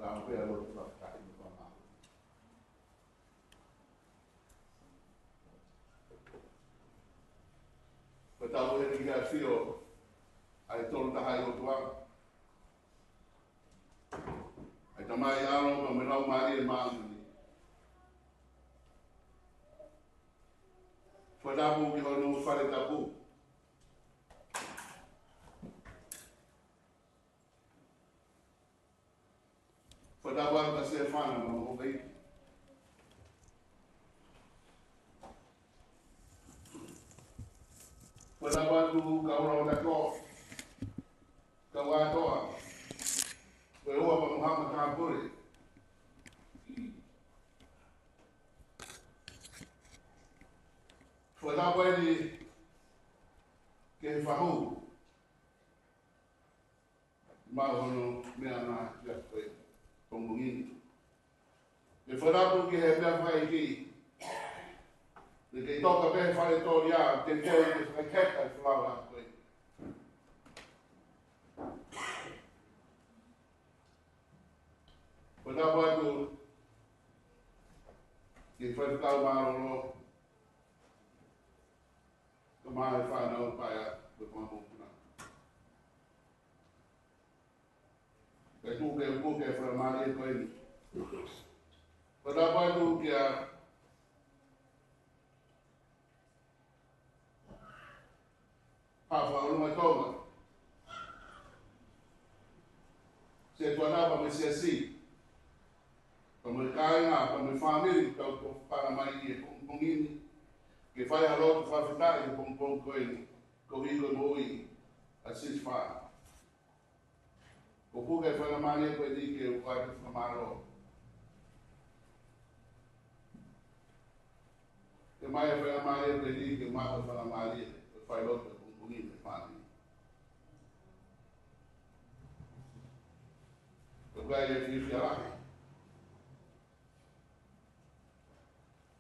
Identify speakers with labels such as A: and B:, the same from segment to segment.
A: ka pe lo ka ka ni pa ma pa ta wo ni ga fio ai tolu ta hai o tua ai ta mai alo ma me lau mari e ma ni fa da bu ki ho no fare ta bu fa da wa ka se fa na mo bai fa da wa tu ka ora ta ko ka wa to we o pa Muhammad ka pure fa da wa ni ke fa ho ma hono me ana ya ko Pongungin. E whanau ki he mea whai ki. E kei toka pēh whai tōri a, te teo i te whakeka i whalau a koe. Whanau atu ki whaikau mārolo. Ka mai whanau pai a te whamukuna. Kei tūke o kūke e whamari e koe ni. Whanau atu ki a Papa o mai tonga. Se tuana pa me se si. Pa me kainga, pa me family, pa para mai e pongini. Ke fai a lotu whawhitai e pongpong koe ni. Ko hiko moi a siswha. Ko puke whanamari e koe ni ke ukai te whamaro. Ke mai e whanamari e koe ni ke maho whanamari e whai lotu. Bonito, fácil. Eu ganhei aqui lá.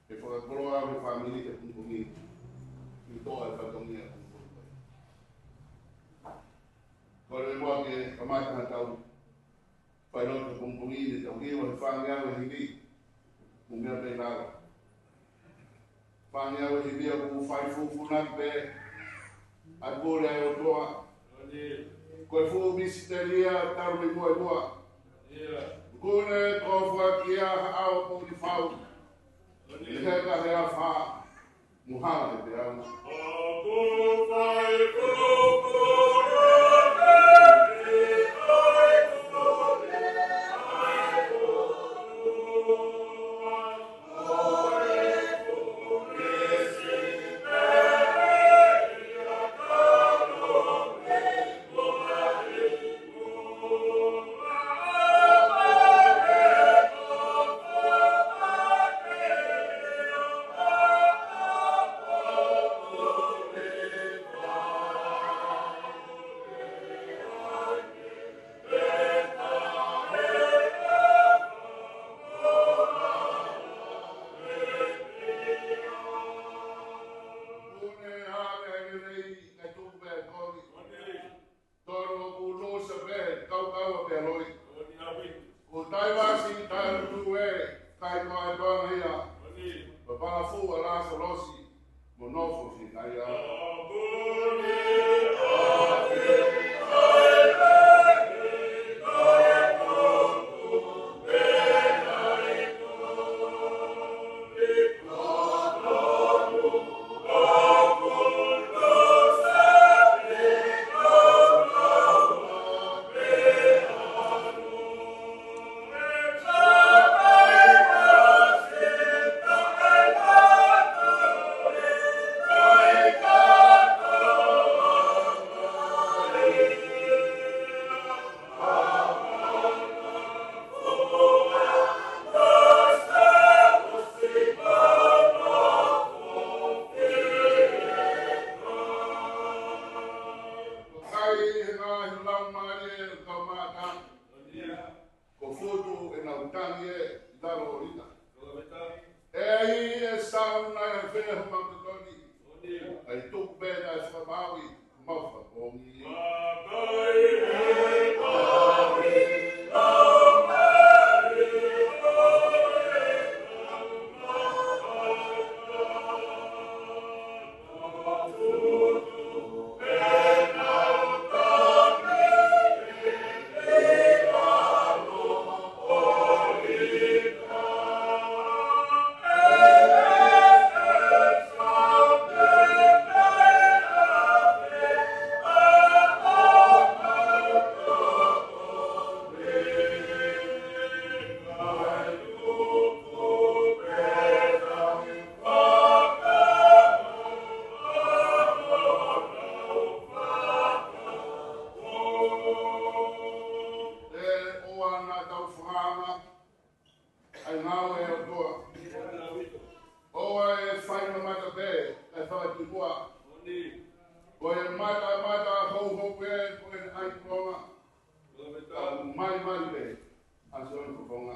A: E foi a provável família que é bonito. Então é para dormir com tudo. Quando eu vou aqui, a mais Natal, faz outro com bonito, então aqui eu faço água de vinho, com minha pegada. Faço água de vinho com faz fufu na pé. Agora eu tô com o mistério tá me boa agora cofa aqui a ao de fal ele é a fa Muhammad mai be aso ko ponga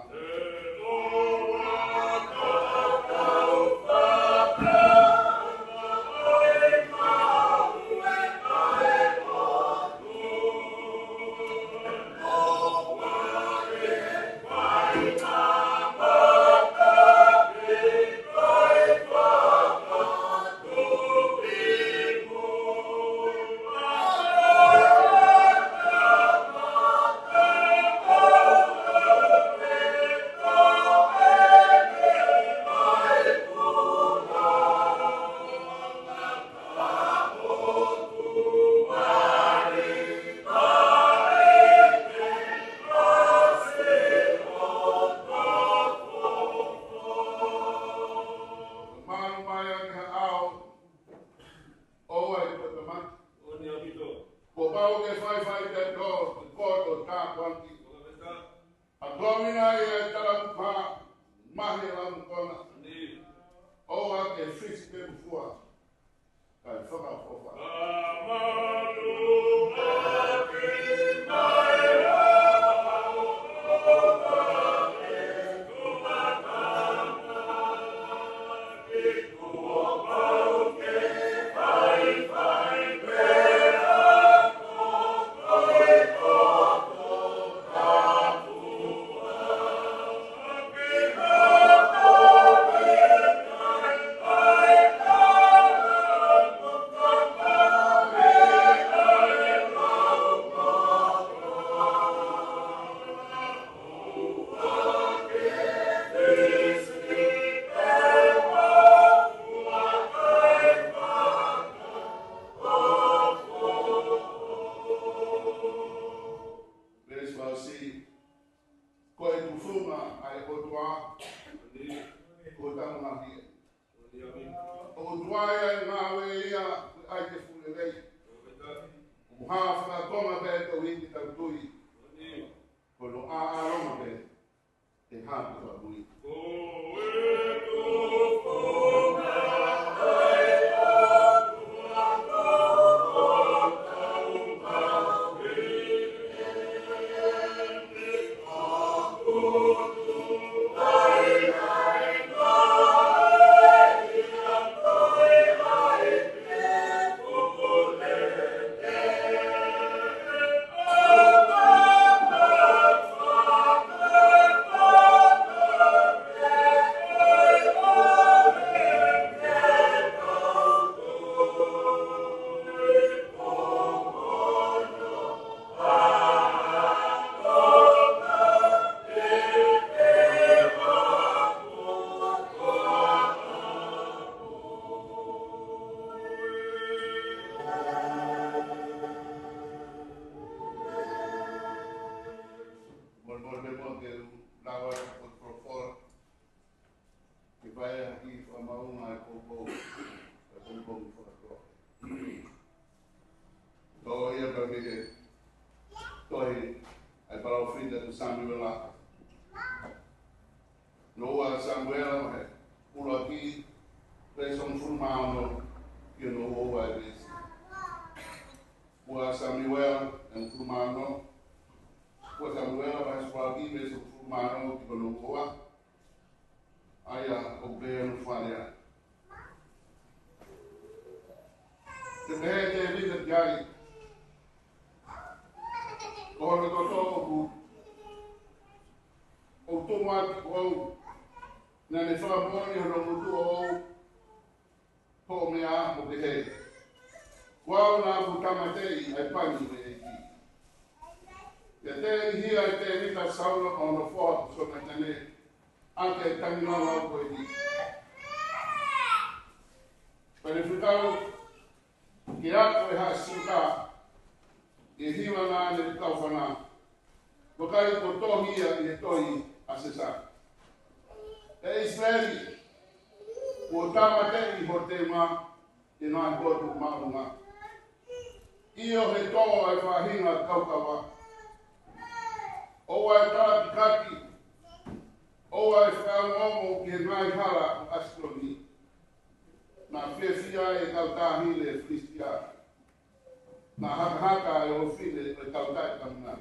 A: na haka haka ya ofile e tautai tamna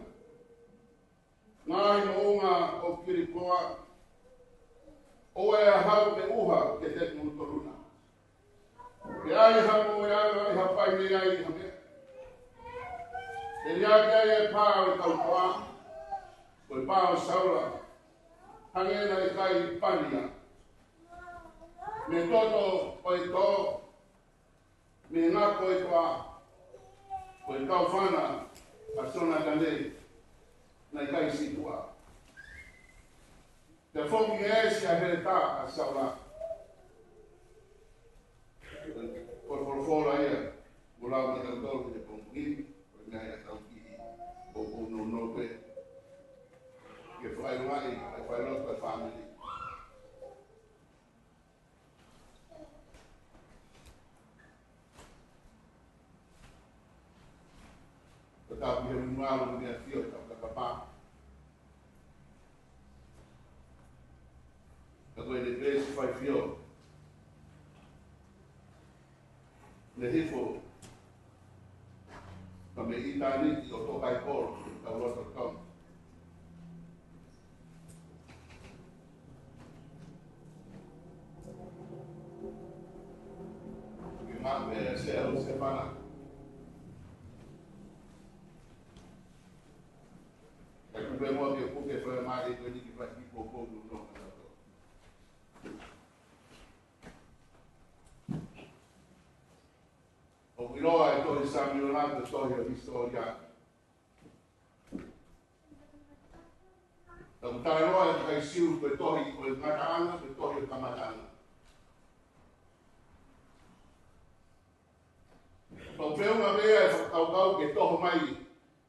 A: ngai mounga o kirikoa, o e a hau me uha ke te mutoruna. Ke ai hamo e ala i hapai me ai i hame. E ria ke ai e pāo i kautoa, o i pāo saura, hangena i kai pania. Me toto o i tō, me ngako i toa, o i kau whana, a sona kanei, na i kai situa. Te whongi e si a here tā a saura. Ko whorofora ia, mo lau na kautoro te pongini, o i ngai a tau ki o no no pe. Ke whairongai, e whaironga e whamili. Tau ki he mungaru ni a fio tau ka papa. Ka koe ne pēsi whai fio. Ne hifo. Ka me i tāni ki o tokai koro, ka roto kam. Ki maa me se au se mana. Pe mo ke ko ke fa ma de ko ni ki fa ki ko ko no no. O vi no ai to sa mi no la storia di storia. Tam ta no ai kai siu ko to hi ko matana, ko to hi kamatana. O pe una vea fa kau ke to mai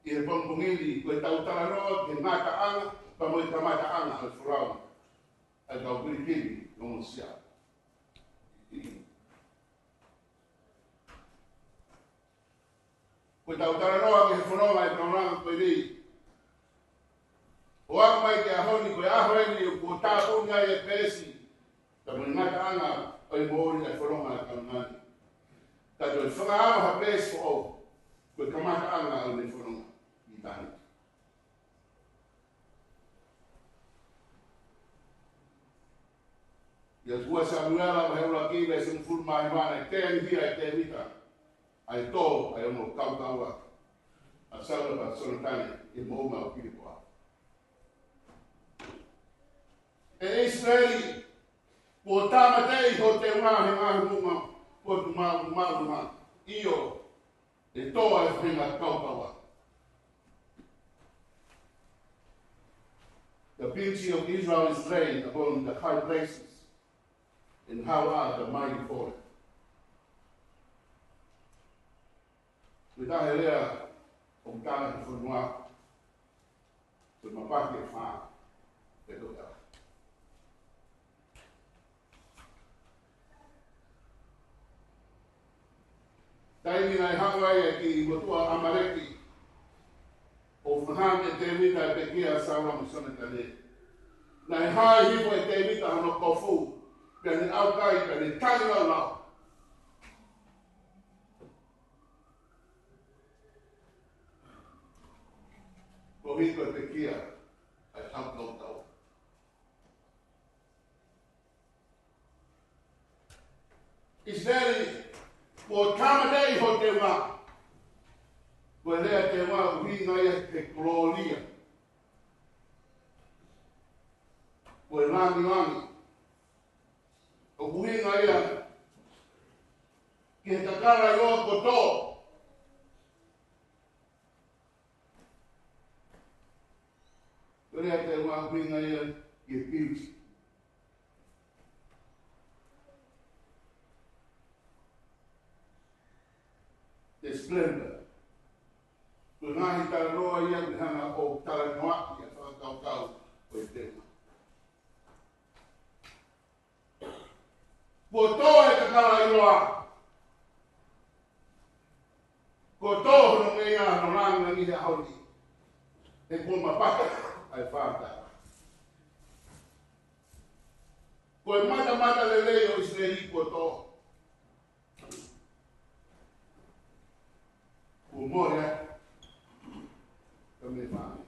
A: i he pongpongili, koe tau taranoa, ke mata anga, pa mo i ka mata anga al furau. Ai kau kurikiri, nomo sia. Koe tau taranoa, ke he whanonga i kaunanga koe ri. O ako mai ke ahoni, koe ahoeni, o kua tāpuni ai e pēsi, ka mo i mata anga, o i mōri ai whanonga i kaunanga. Ka tō i whangaama ha pēsi o, koe ka mata anga al me whanonga. Ia tua Samuela ma heula ki le se mfuru mai mana te hia e te mita. Ai tō ai ono kautaua. A saura pa sonatane i mouma o kiripoa. E Israeli, po tamatei ho te ngahe munga, po tu mau io, e tō ai whenga kautaua. The beauty of Israel is laid upon the high places, and how are the mighty fallen. Wita he rea o mtana ki whanua, ko mapake e whaa, e toka. Taimi nai hawai e ki motua Amaleki, o whanhane te mita e pekia saura musone tane. Nai hai hifo e te mita hano kofu, pia ni au kai, pia ni tani lau lau. Ko hiko e pekia, ai hau lau tau. Israeli, ko tamatei ho te wā. Ko lea te wā uhinga ia te kolonia. Ko e langi. O uhinga ia ki he takara i oa koto. Ko lea te wā uhinga ia ki he beauty. The splendor. Ko ngahi tararoa ia ki hanga o taranoaki a whakakau o i tema. Ko tō e kakara i loa. Ko tō hono ngea no ranga ni he hauri. E ko mapaka ai whātara. Ko e mata lelei o Israeli ko tō. Ko morea. Me fame.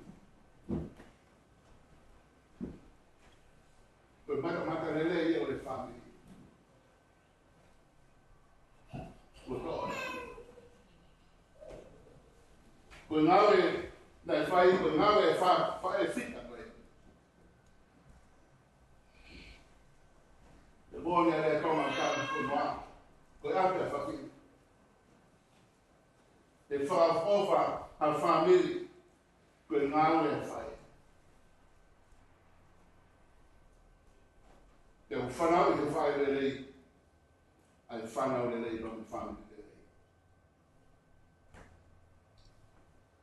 A: Koe ngawe, nai whai, koe ngawe e whae whita koe. E mōni a rea tonga tāna whunua. Koe ape a whaki. E whaofa a whamiri, koe ngawe e whae. Te o whanau i te whae rei, ai whanau rei rongi whamiri.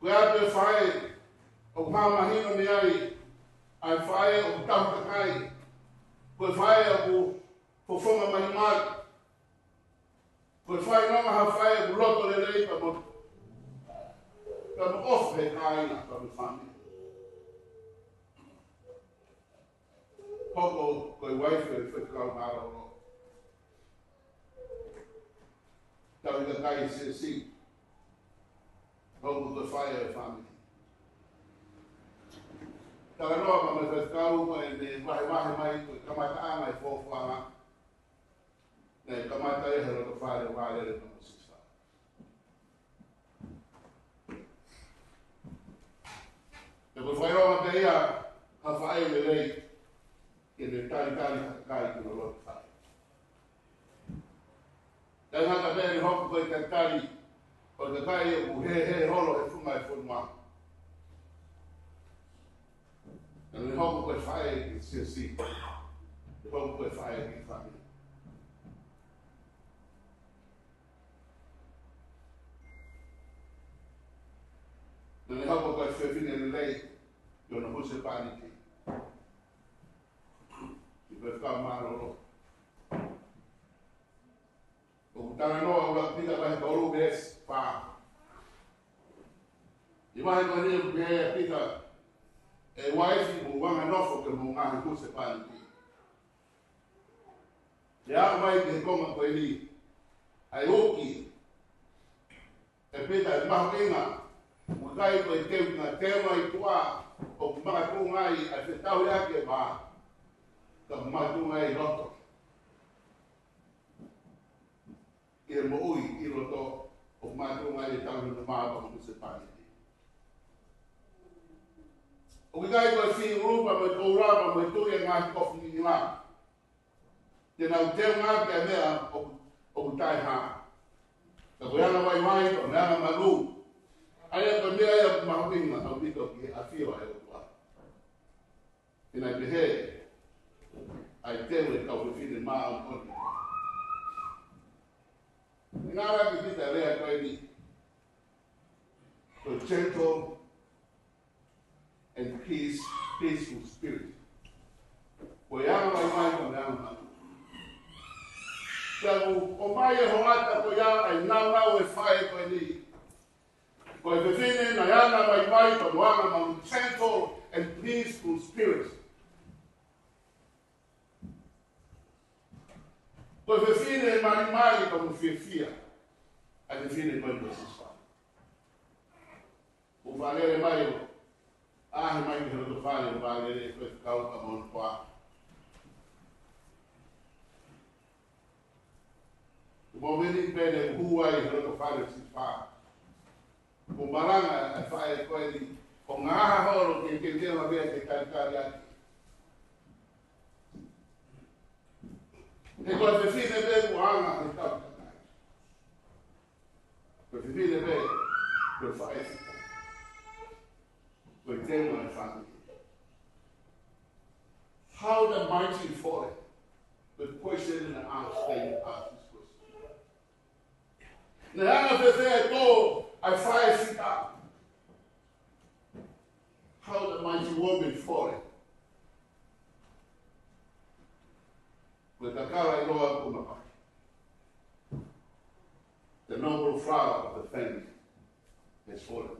A: Koe ape whae o mamahino ni ai whae o tautakai, koe whae o whonga manimari, koe whae nonga ha whae o loto le rei pa mo ofu he kāina pa mo whami. Hoko koe waifu e whekau mara o lo. Tau i ka kai si. Hoko koe whae e whami. Taka noa pa mai whekau mai ne wahe mai koe kamata a mai whōwhanga. Ne kamata e hero ka whaere wālere pa mo sisa. Te koe whaironga te ia ha whae le rei e le tari kai ki no loto whae. Te ngata pēri hoku koe te tari o te kai e ku he holo e whunga e whunua. E le hoku koe whae ki si. Te hoku koe whae ki whae. Le hoku koe whewhine le lei i ona huse pāni ki. I koe whakau māroro. O tana noa ula pita wahi ka olu bes pā. I wahi ka nia kuhea pita e waifi mo wanga nofo ke mo ngahi huse pāni ki. Te ako mai ke konga koe ni ai oki e pita e maho inga mo kai koe teu nga teo mai tua o kumaka tūngai a whetau ake mā ka kumaka tūngai roto. Ia mo ui I roto o kumaka tūngai e tau hina mā pa mo se pāni. O ki kai koe whii urupa mai kourama mai tui e ngā kofi ni ngā. Te nau teo ngā ke mea o kutai hā. Ka koe ana mai o me ana maru. Aia ka mea ia mahuinga au pito ki a whiwa e o tua. Ina te he, ai teo e kau whiwhine mā au koni. Ngā raki pita rea koe ni, a gentle and peaceful spirit. Koe ana mai o me ana maru. Tau o mai e hoata koe ia ai nau e whae koe ni. Koe whiwhine na iana mai pa moana ma gentle and peaceful spirit. Koe whiwhine mai pa mo whiwhia. A whiwhine koe mo siswa. O whanere mai o. Ahe mai ki hero to whane o whanere koe kau ka mono koa. Mo meni pene hua I hero to whane siswa. Ko maranga e whae koe ni, o ngāha horo ki ke tēnā mea te karikari ake. He koe whiwhine me kuanga he tau kakai. Koe whiwhine me, koe whae whita. Koe tēnā e whāngi. How the mighty fallen? The question in the ask, they ask this question. Ne hana whewhea tō, I fire sit up. How the mighty woman fallen. With the cara Noah Kumaka. The noble flower of the family has fallen.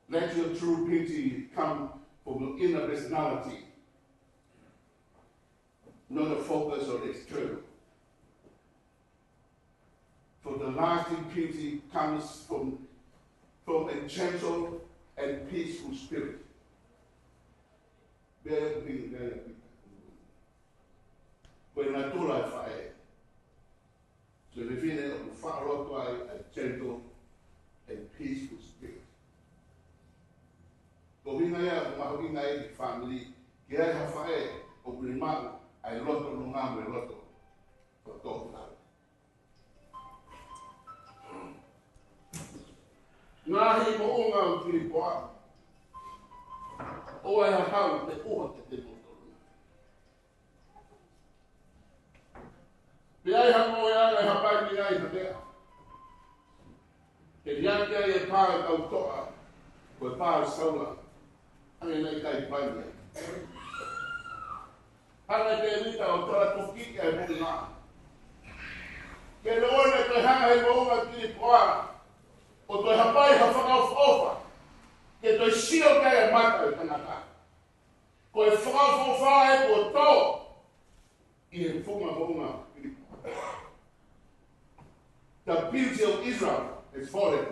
A: Let your true beauty come from your inner personality, not a focus on external. For the lasting beauty comes from a gentle and peaceful spirit. When I do like fire, So we feel that we follow a gentle and peaceful spirit. Ko vinga ya ma vinga e family ke ai ha fae o prima ai loto no ngam e loto to to na. Ngahi mo unga o kiri poa. O ai ha hau te uha te moto. Pe ai ha mo ya ai ha pai ni ai ha te. Ke riake ai e pā e tau toa ko e pā sauna. Ane nei kai pai. Hana te rita o tara tukiki ai mo ngā. Ke loone te hanga he mo unga kiri poa. O toi hapai ha whakaofa, ke toi sio kai e mata i tanaka. Ko e whakaofa e ko tō, i e whunga mounga. The beauty of Israel is fallen,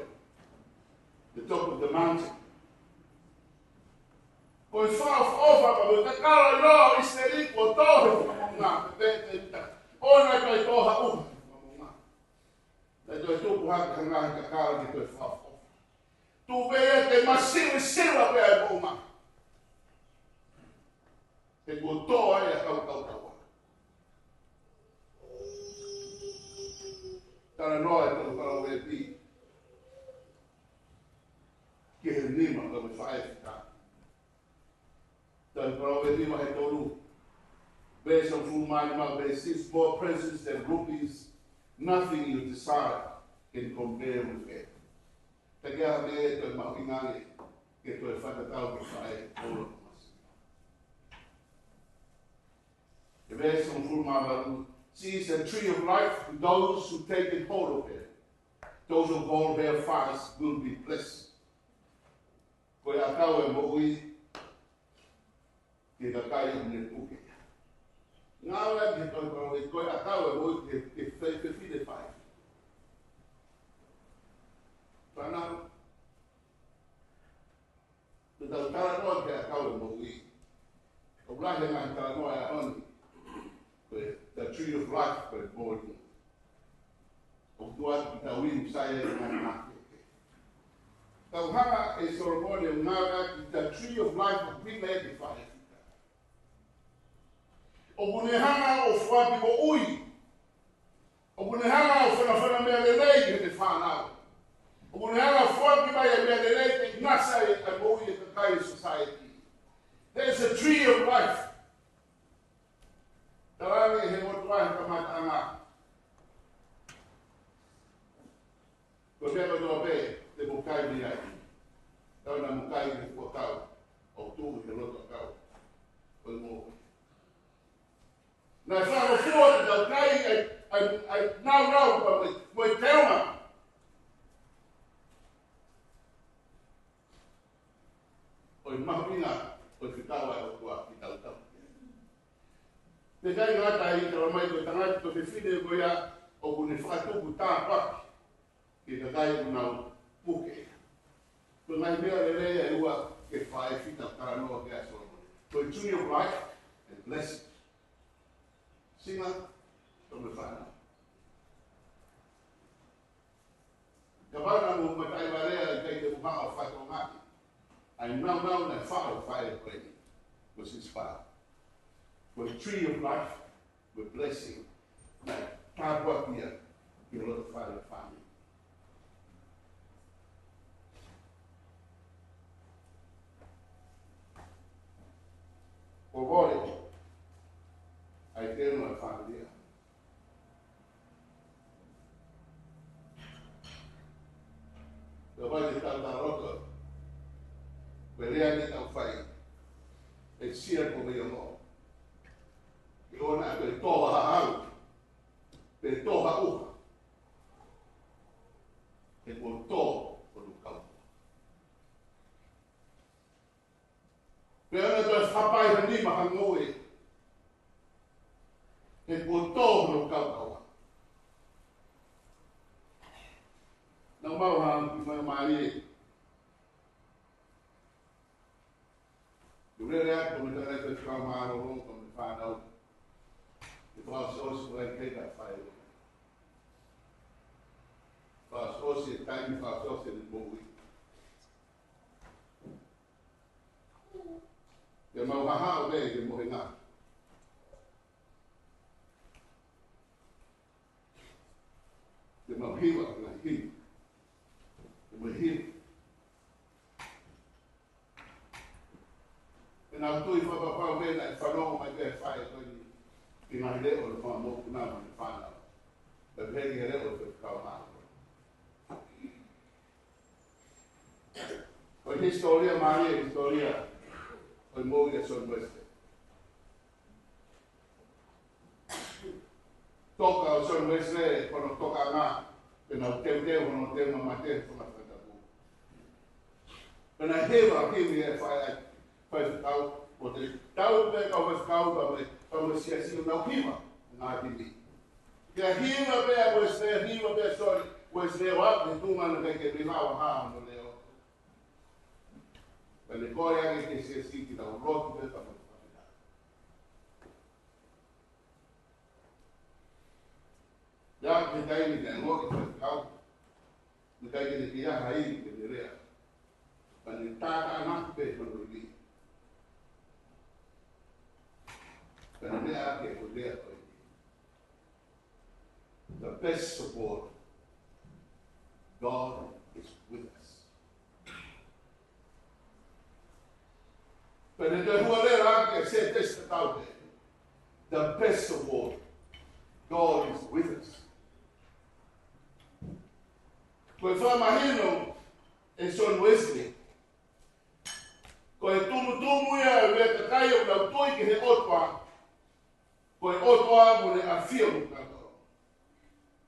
A: the top of the mountain. Ko e whakaofa ka mo te kara no i seri ko tō he whunga, ona kai tō ha uha. Na toi tōku haka ka ngāhi ka kāra ki toi whawha. Tū pēia te masiwa pēia e pōma. Te kua tō ai a kau. Tana noa e tōku karo e pi. Ke he nima ka me whae whika. Tana karo e nima he tōru. Bear some food money, bear 6 more presents than rupees. Nothing you decide can compare with it. Te kia me te mahingangi ke te whakatau ki whae ora mas. The verse on Fulmamaru sees a tree of life to those who take it hold of it. Those who hold their fast will be blessed. Ko ia tau e moui ke kakai o ne puke. Ngā ora ki toi koro e koe a tau e hoi ke whine whai. Whanau. Te tau tara noa ke a tau e moui. O rahe ngā tara noa e honi. The tree of life koe mōri. O tua ki tau inu sai e ngā ngā. Tau hanga e soromone o ngā ora ki the tree of life o pina e te whai. O punehanga o whapi mo ui. O punehanga o whanawhana mea lelei he te whanau. O punehanga o whapi mai e mea lelei te ngasa e a mo ui e kakai society. There's a tree of life. Tarani he motua he kamatanga. Ko pēma toa pē, te mukai mi ai. Tau na mukai mi kua kau. O tū he roto kau. Ko mo. Na whāro fua te tau kai ai nau pa mo i teoma. O i mahawina o i whitawa e o kua i tau tau. Te kai ngata i tara mai koe tangati to te whine koe ia o kune whakatuku tā paki ki ka kai o nau puke. Ko ngai mea lelea e ua ke whae whita tara noa ke aso. Ko i tree of life and blessing. Singa, tōme whāna. Ka whāna mo matai warea i kei te muhanga whaito ngāti. Ai nau na whāo whae koe was inspired. For the tree of life, with blessing, like tāpua kia loto whae whāni. Ko wore, ai tēnu e whāndia. Ka vai te tau roto, koe rea ni tau whai, e sia ko me ono. I ona koe toha hahau, pe toha uha. E ko tō o lukau. Pe ona koe whapai hanima hangoe, e ko tō no kautawa. Nau mau hang ki mai mai e. Yo rere atu me tare te whamaro rongo me whanau. E whao sosu e kei ka whae. Whaasosi e taimi whaasosi e mōui. Te mauhaha o vei te mohe ngā. Te mauhiwa ngā hiwi. Te mauhiwa. E nā tui whapapau vena e whanonga mai te whae koi ni ki ngā leo le wha mōku nā mani whanau. Te pēki he leo te kau hāko. Koi historia Maria, historia koi mōi e son weste. Toka o son weste kono toka ngā pena o teu hono teu mamate whanga whatapu. Pena hewa kimi e whae Pai tau, o te tau pe kau mas kau pa me siasi o nau hiwa, ngā timi. Kia hiwa pe a weste, hiwa pe a sori, weste o ap, ne tūmana kai ke rihawa haa no leo. Pa ne kore ake ke siasi ki tau rotu pe pa me whakita. Ia ke taimi te ngoki pe kau, ne kai ke ne kia hai ke ne rea. Pa ne tāka anaku pe pa no iwi. The best support, God is with us. But in the best support, God is with us. Koe whamahino e son Wesley. Koe tumu ia e mea kakai o lau toi ki he otoa. Koe otoa mune a fia mukako.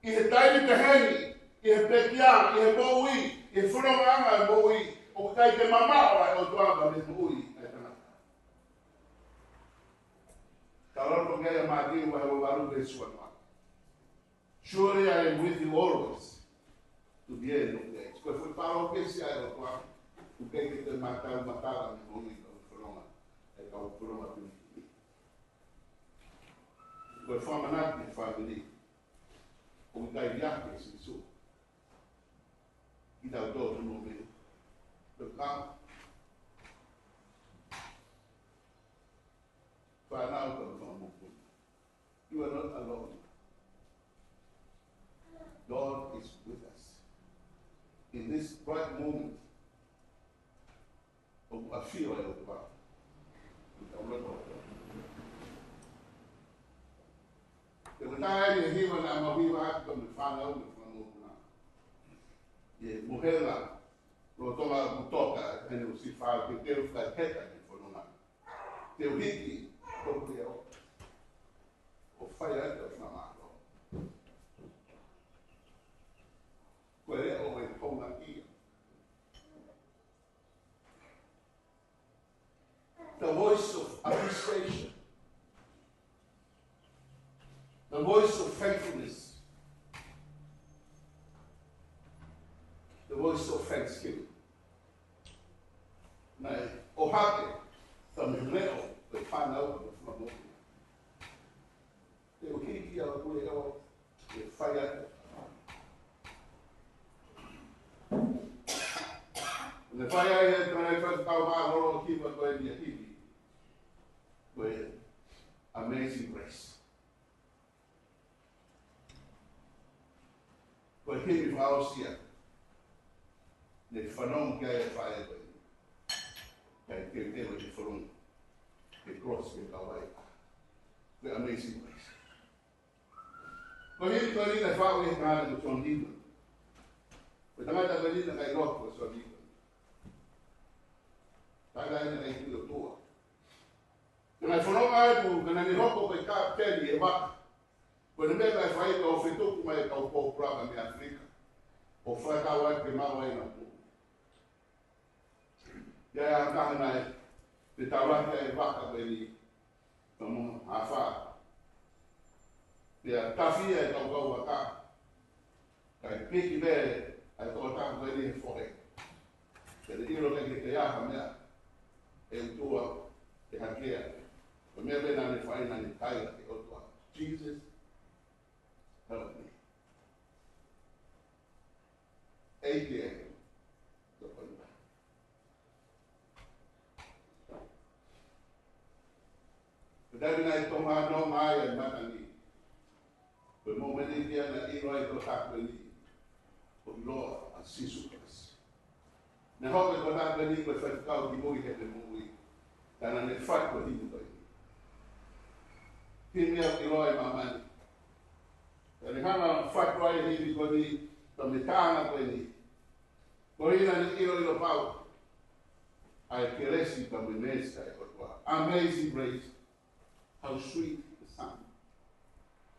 A: I he taimi te heni, i he pekia, i he moui, i he whuronga e moui, o kai te mamao e otoa ka me moui e tanaka. Ka roto ngai a mātiu wa hewa waru e suanua. Surely I am with you always to the end of days. Koe fui paro kesi ai otoa, u kei te matau matala me moui ka whuronga, e ka whuronga pini. Koe whamanaki e whamini, o kai riake e sisu. I tau tō tumo me. Te kā. Whanau ka whamuku. You are not alone. God is with us. In this bright moment of a feel I will about. Te watai e hiwa na mahiwa atu ka me whanau me whanau na. Ye muhela, ro tonga mutoka, ene usi whao ke teo whai heta me whanau na. Te uhiki, toku e o. O whai atu whamako. Koe reo e tonga ia. The voice of appreciation. The voice of faithfulness. The voice of thanksgiving. Nei, o hake, ta me leo, te whanau ka me whanau. Te o hiki a koe o, te whai atu. Ne whai ai e tōrei whakatau maa roro kiwa koe ni a hiki. Koe Amazing Grace. Koe hiri whaosia, ne whanong kia e whae koe. Kai te tewa te whanong, te cross ke kawai. Koe Amazing Grace. Koe hiri koe rina whao e kāna ko John Newman. Koe tangata koe rina kai rock ko John Newman. Taga ina kai tui o toa. Koe whanong ai tu, kana ni roko koe ka peri e waka. Koe ne mea kai whai ka o whetuku mai ka o pōpuraka me Afrika. O whakau ai ke mawa ina pō. Ia e antaha nai, te tauraka e waka koe ni tamu hawha. Ia tawhia e kau kau waka. Kai piki me ai tō tāku koe ni he whohe. Te iro kai te aha mea. E utua, te hakea. Koe mea mena ne whaina ni taira te otua. Jesus, help me. Eike. Dari na ito nga no ngayon matani. Pero mo dia na iroy ko takbeli. Lo asisukas. Na hobe ko takbeli ko sa kau di mo ihe mo wi. Dana ne fat ko hinto. Timia iroy mamani. Dari hana fat ko ai hi ko ni tomitana ko ni. Ko ina ni iroy lo pau. Ai keresi kaminesa ko. Amazing grace. How sweet the sound.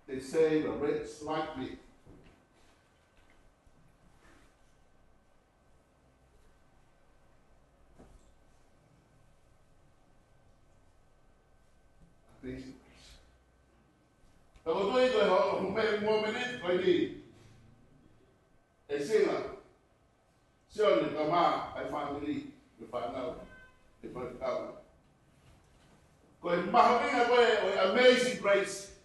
A: They say the rich like me. Amazing grace. Kalau tu itu mau menit kau ini, esila, siapa ni kama, I family, the partner, the partner. Koi mahaminga koe amazing grace.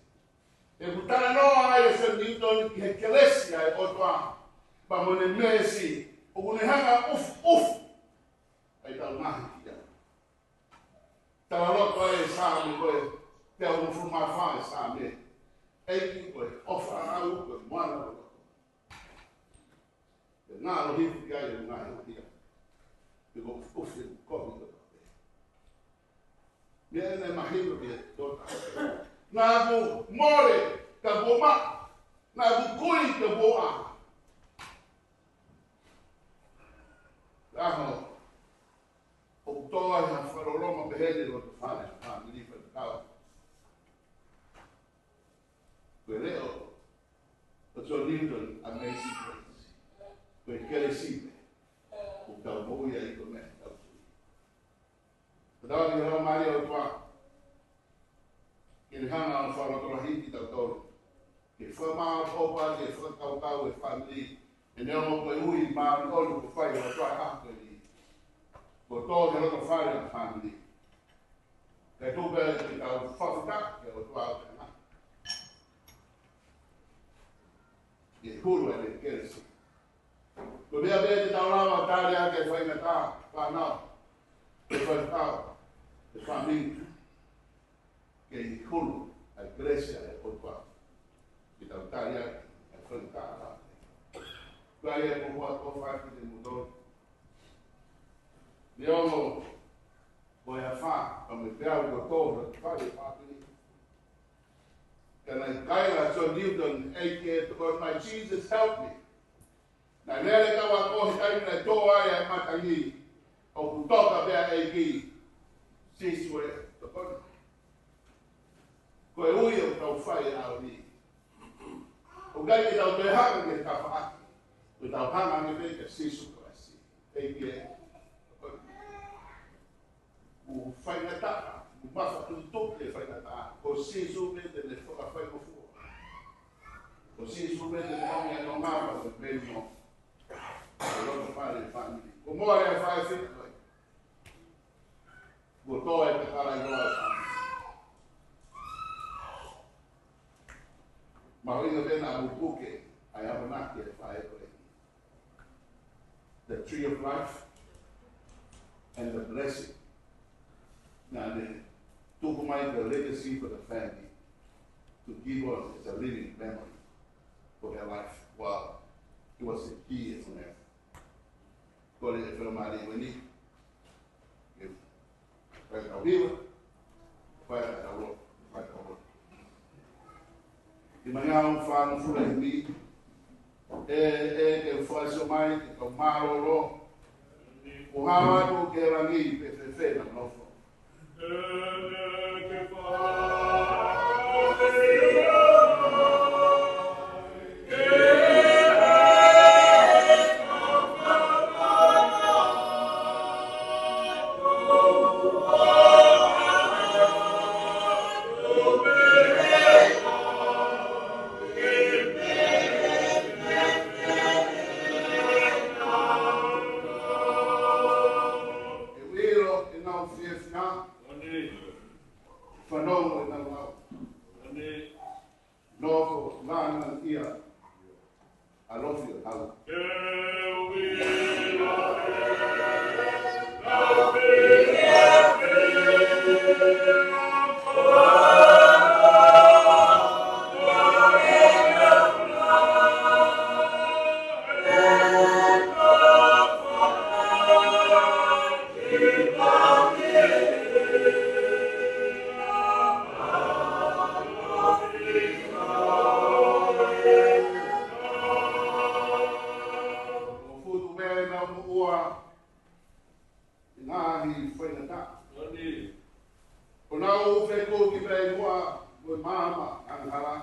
A: E kutana noa ai se Newton ki ekelesia e otoa. Pa mone mesi. O kune hanga uf. Ai tau nahi kia. Tala loto ai saame koe. Te au mufuma whae saame. Eiki koe ofa au koe moana koe. E ngā lo hifu ki ai e ngāi o hia. E ko uf e komi koe. Viene imagino que toca. Nabu more ka boma. Nabu kui ka boa. Aho. O toa ha faroloma behele lo fare. Ah, mi dice cao. Quello o so Newton amazing grace. Perché le sipe. O ka boia i come. Tadau ni hau mari au tua. Kini hanga au wharotorahi ki tau tolu. Ke whamaa opa, ke whakau e whamili. E neo mo koe ui maa olu ko whai o tua hako ni. Ko tō ke roto whai o whamili. Ke tūpe ki tau whawhita ke o tua au te ngā. Ke huru e le keresi. Ko mea bea te tau rama tāre a ke whainga tā, whanau. Ke whaitau. The family que hulu a igreja é por qual que da Itália é fantástico. Vai é como a tua parte de mudou. Eu vou a fa para me ver o doutor vai para mim. Can I guide so Newton aka because my Jesus help me. Na nele ka wa ko hitai na toa ya matangi o kutoka bea aka Sisue, ko e ui o tau whai au ni. O gai ki tau te hanga ki ka whaaki. O tau hanga ni veka sisu ko asi. Eiki e. O whai na taa. O mafa tu tuk le whai na taa. O sisu me te le whaka whai mo fua. O sisu me te le hongi a no ngāma o te meo. O loto whare whamili. O moa rea whai whita. Ko tō e te kara i roa sa. Mahoina vena a mupuke, ai amanaki e whae koe. The tree of life and the blessing. Nā ne, tuku mai the legacy for the family to give on as a living memory for their life. Wow, it was a key as an earth. Kore e wharamari wani. Vai ao vivo, vai ao louco, vai ao louco. De manhã um fura em mim, que foi seu mãe, que o malo, o ralo que era ali, perfeito, não foi. I love you. Ngahi whainata. O nau wheko ki pei mua, mo mama anghala.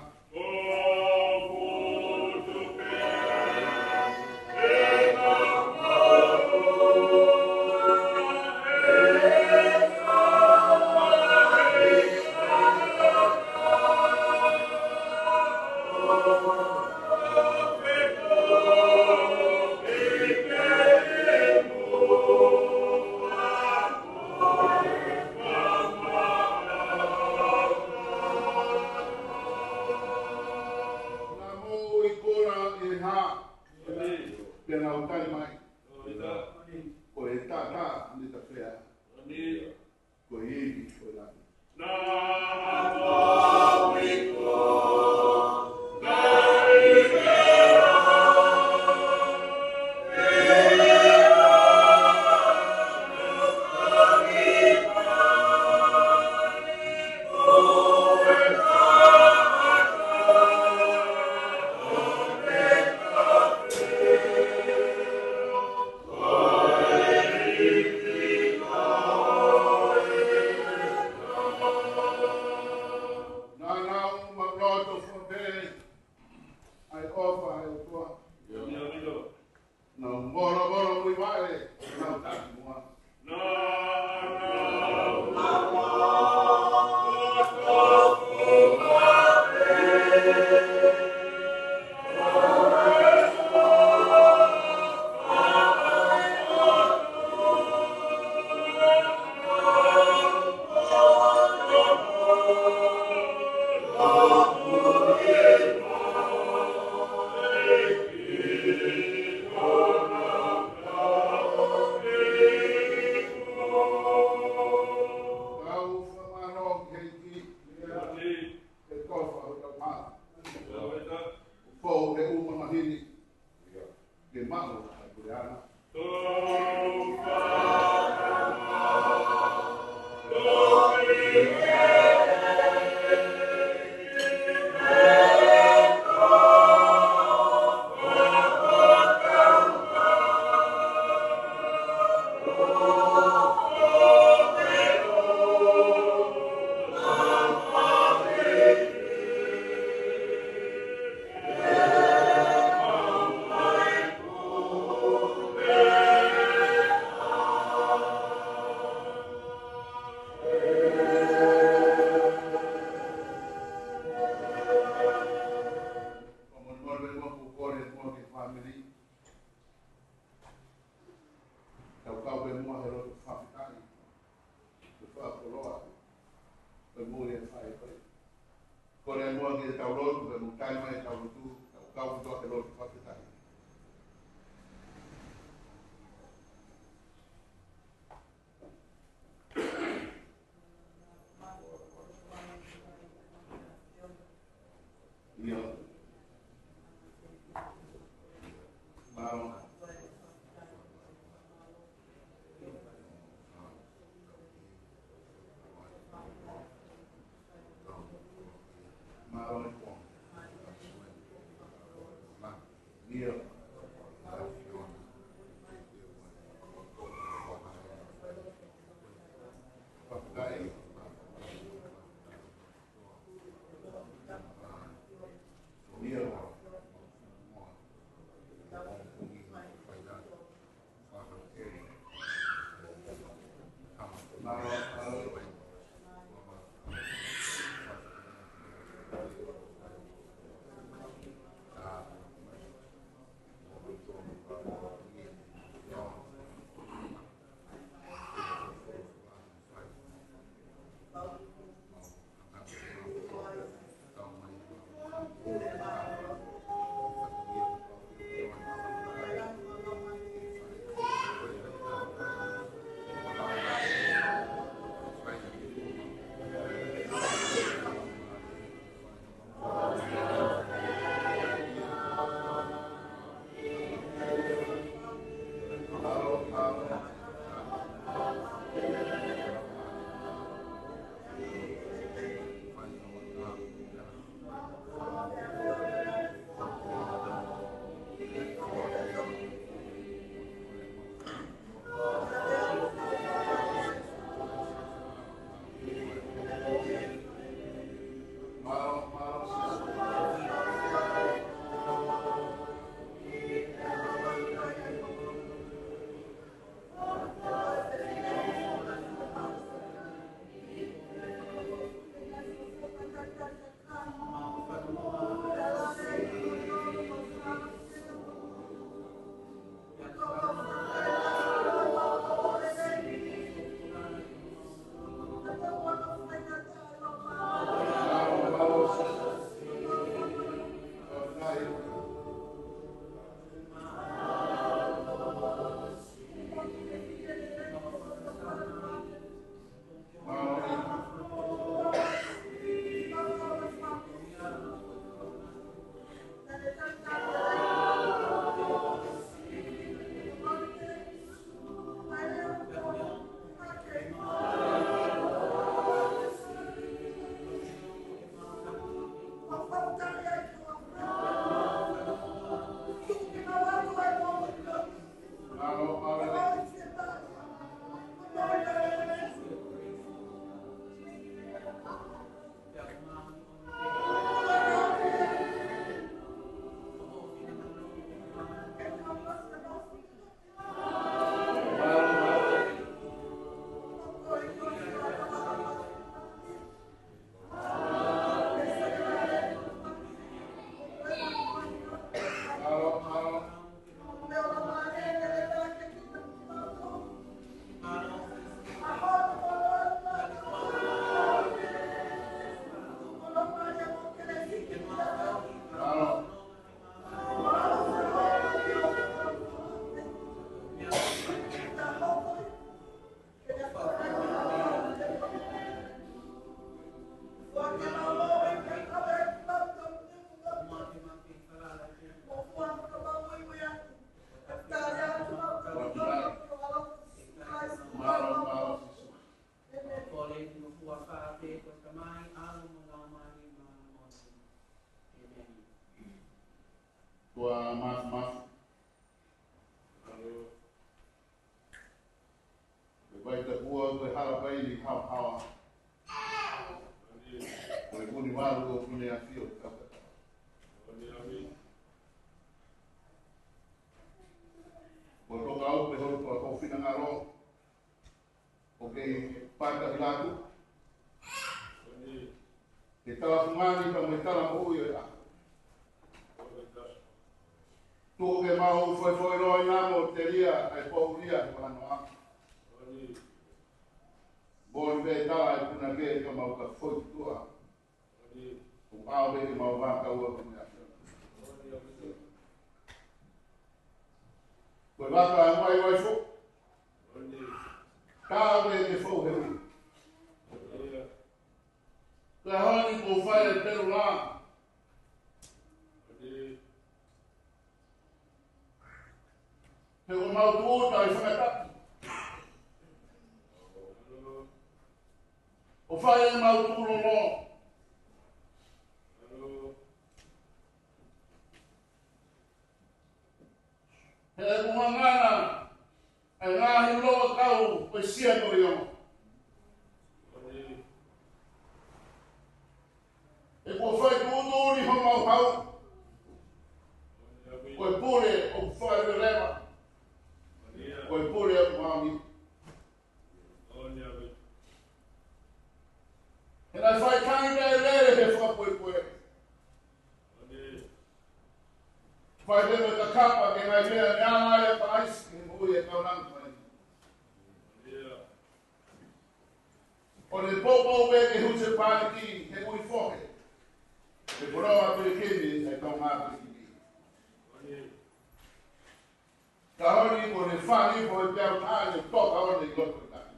A: Vai te kua koe hala pai ni hau hawa. Koe kuni waru o kune a fio kakata. Koe toka au pe horo koe kofina ngaro. O kei panta hilatu. Ke tala fumani pa me tala mo ui a. Tuko ke mau foi roi namo te ria ai pauria kwa noa. Bon be tala e kuna ke ka mau ka foi tua. O au be ke mau va ka ua kuna. Koe waka mai wai fo. Ka be ke fo he ui. Koe honi ko whai e peru la. He o mau tuota i whakataki. O whai e mau tuuro no. He e kumangana e ngahi loa kau o sia no i ono. E kua whai tuoto ni ho mau hau. Koe pure o whai re rewa. Koe pure o maami. E nai whai tangi nei lere he whakapoe. Whai lewe ka kapa ke ngai mea neana e pa aisi ke mui e kaunanga mai. O le popo me ke huse pāniki he mui whoke. Ke poroa pere kemi e kaunanga ki. Ka honi ko le whani ko e pēo tāne toka o le loko tāne.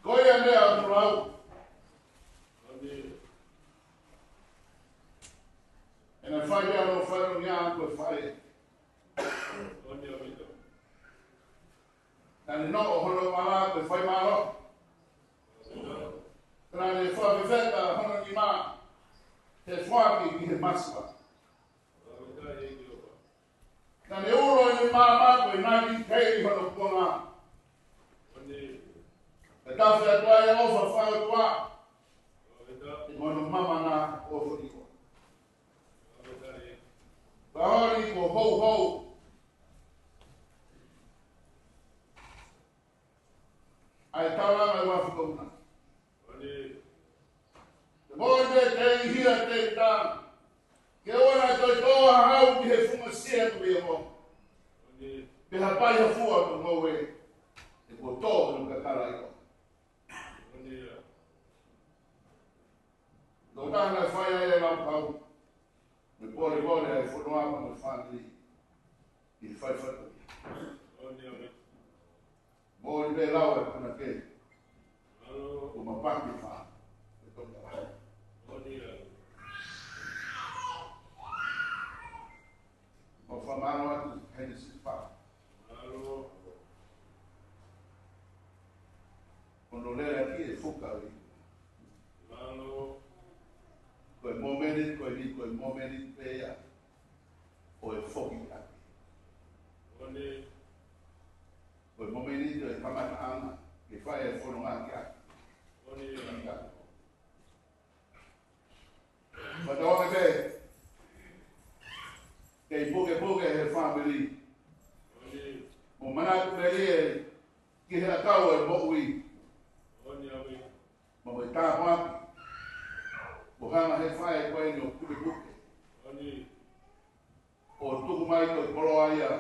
A: Koe a lea o rau. E na whai lea no whai no ngā koe whai. Nani no o hono mala koe whai maro. Nani whai wheweta hono ni mā. He whaki ki he maswa. Nani uro ni mā koe nani kei hono kuanga. E tawhi atua e ofa whai atua. I mono mama na ofa iko. Kahori ko hou. Ai tawa mai wafu kauna. Te boi me te ihia te tang. Ke ona toi toa hau ki he funga sia tu e mo. Pe hapai ha fua tu ngowe. E ko toa no kakara iko. No tanga whaia e lau kau. Me pore e whanua pa me whanri. I whai whatu. Mōri me lau e kuna ke. O ma paki wha. E tonga wha. O whamano atu hene si wha. Ono lera ki e whukari. Koe momenit, koe momenit pēia. O e whoki ake. Koe momenit e kamata ana. Ke whae e whono ake ake. Whataonga te. Kei poke he whamiri. Mo manatu peri e ki he akau e mo ui. Mo e tāhuaki. O hana he whae koe ni o kure kuke. O tuku mai koe koroa ia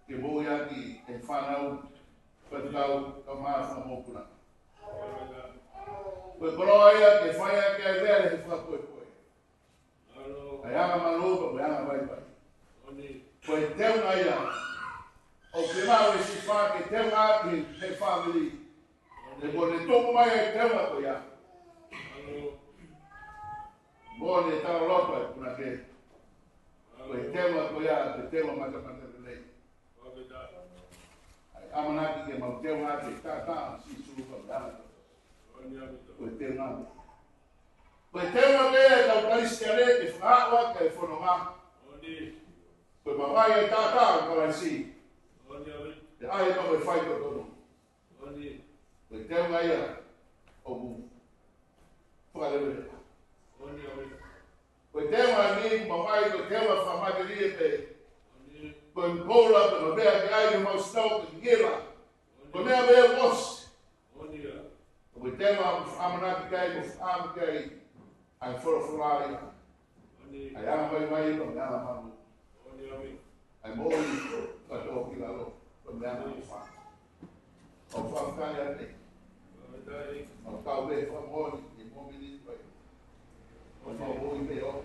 A: ke mōi aki e whanau whatukau ka māwha mōpuna. Koe koroa ia ke whae ake ai vere he whakoe koe. Ai anga maloba me anga waipai. Koe teuna ia o ke mau e si wha ke teuna aki he whamiri. E kone tuku mai e teuna koe ia. Mōne tau lopa e kuna ke. Koe tewa koea, te tewa matamata relei. Ai amanaki ke mau tewa ake tātā si suruka mdana. Koe tewa ake. Koe tewa ke e tau karisi ane ke whaakwa ke whanonga. Koe mawai e tātā karaisi. ai ma me fai ko tono.
B: Oni.
A: Ko te ngai ya o bu. Fale le.
B: Oni oni.
A: Ko te ngai ma mai ko te wa fa ma de pe.
B: Oni.
A: Ko bola ko be a gai no snow ko gela. Ko me be was.
B: Oni ya.
A: Ko te ma amana kai ko am kai. Ai for
B: Oni.
A: Ai ama mai ko na ma.
B: Oni oni.
A: Ai mo ko to ki la lo. Ko me ama fa. O fa ka ya te. O ka be fa mo ni mo mi ni ko. O fa mo i be o.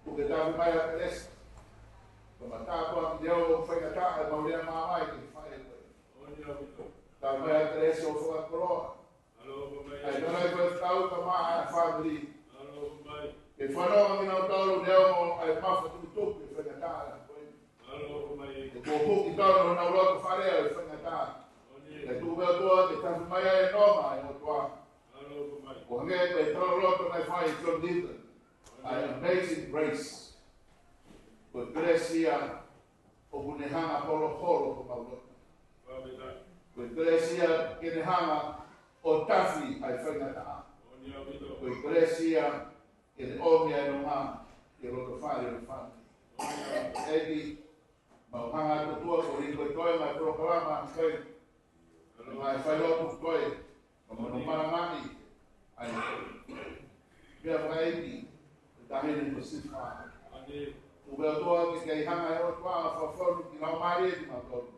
A: Porque dava mais a peça. Como está com a deu foi a cara, não ia mais que faz. Dava mais a peça o foi a coroa. Aí não é que está o tomar a família. Que foi não deu deu a passa do topo foi a cara. Que pouco que deu não logo farei foi a cara. Que tu vê que está mais é nova é o tua. Porque que todo logo não faz isso an amazing grace. Ko grecia o kunehanga polo ko maulo. Ko grecia kinehanga o tafi ai whainata. Ko grecia kene omia no ma ke roto whare o whare. Edi mauhanga to tua ko ringo toi mai proklama kai. Mai whailotu toi ko mono maramani ai. Pia whaiti Dahil ko si fa. O bel doa que kay hanga e o tua fa for ki na mare di ma to.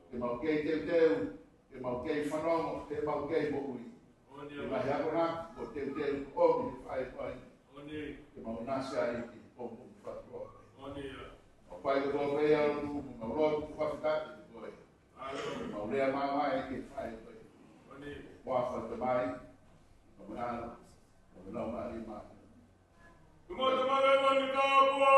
A: Que mau kay que mau kay fanongo, que mau kay boi. Que ma ya kona o te o mi fai pai. Que mau nasa ai ki o fa to. O pai do re ya no mau ro fa fita di boi. Mau le ma mai ki fai pai. Wa fa te mai. Mau na no ma
B: Come on, come on,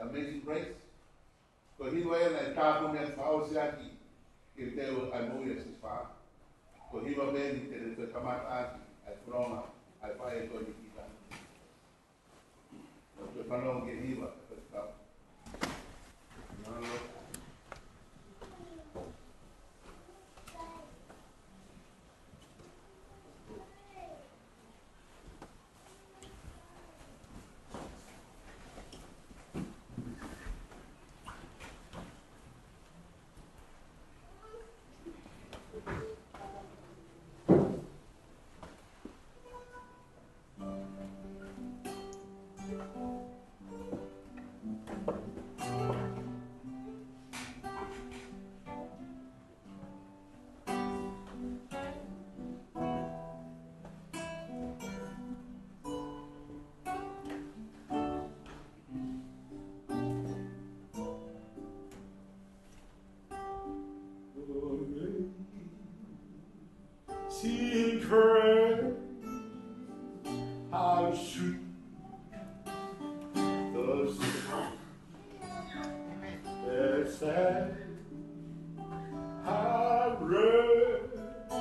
A: Amazing Grace. Ko hiwa e na tapu me fao siaki ke teo ai moia se fa. Ko hiwa me ni te kamata aki ai froma ai pai to ni kita. Ko pano ke hiwa ko ta.
C: that have rest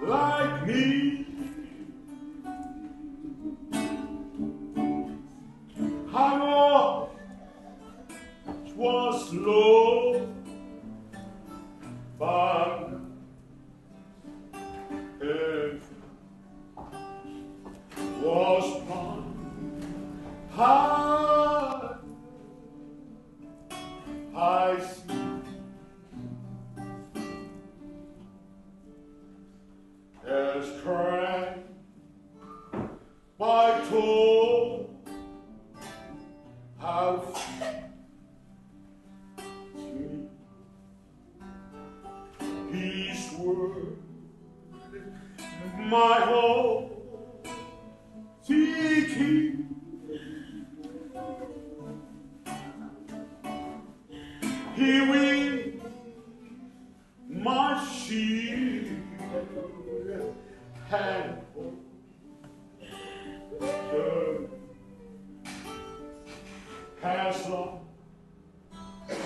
C: like me. I was low, but it was mine. I see as cracked by toll, how sweet His word, my whole seeking. He will my shield and as long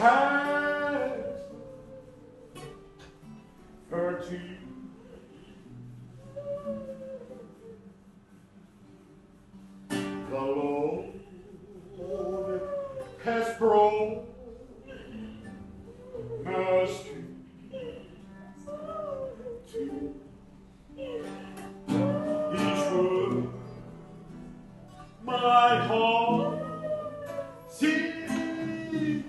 C: as virtue the Lord has brought mercy to each word, my heart seeking.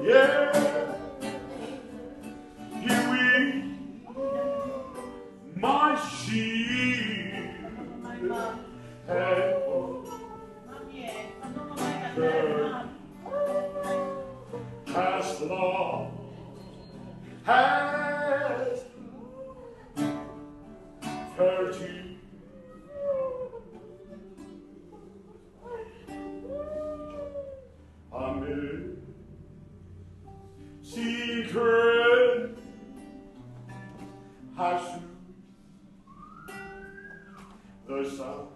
C: Yeah, He will my shield and as long as virtue amid secret how soon the sun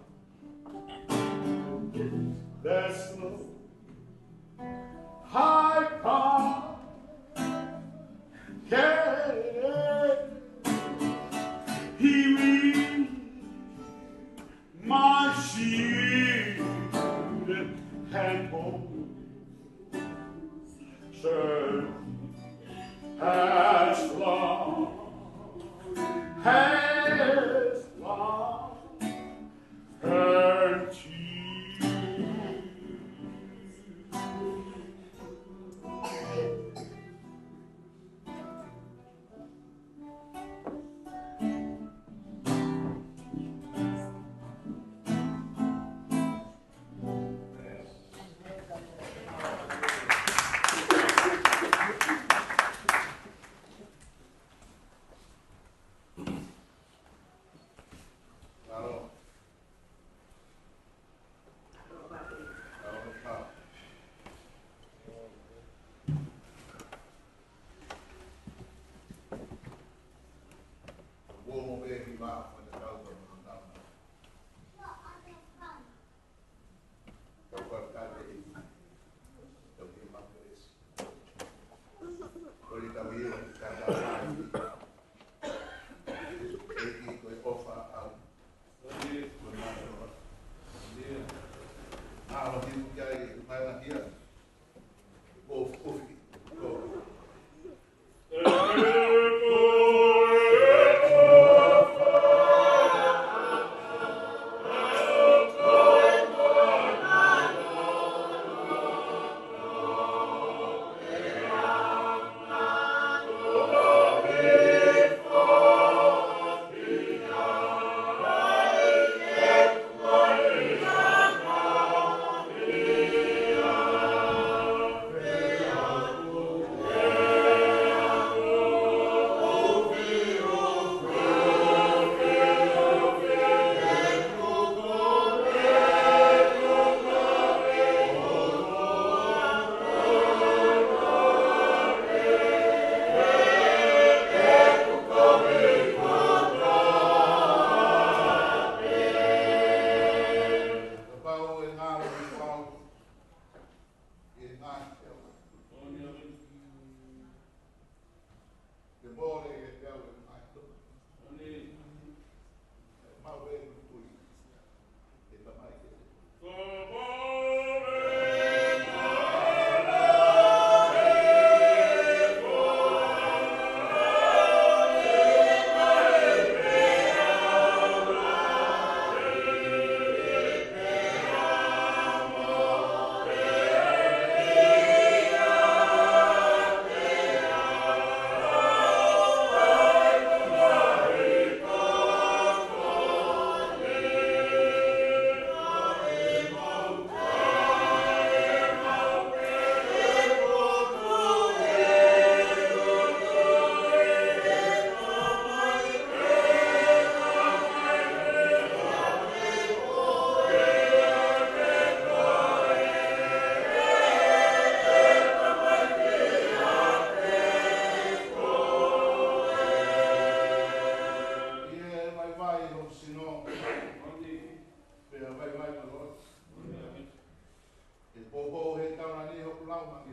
C: that's low high power can He will my shield and hope serve as long as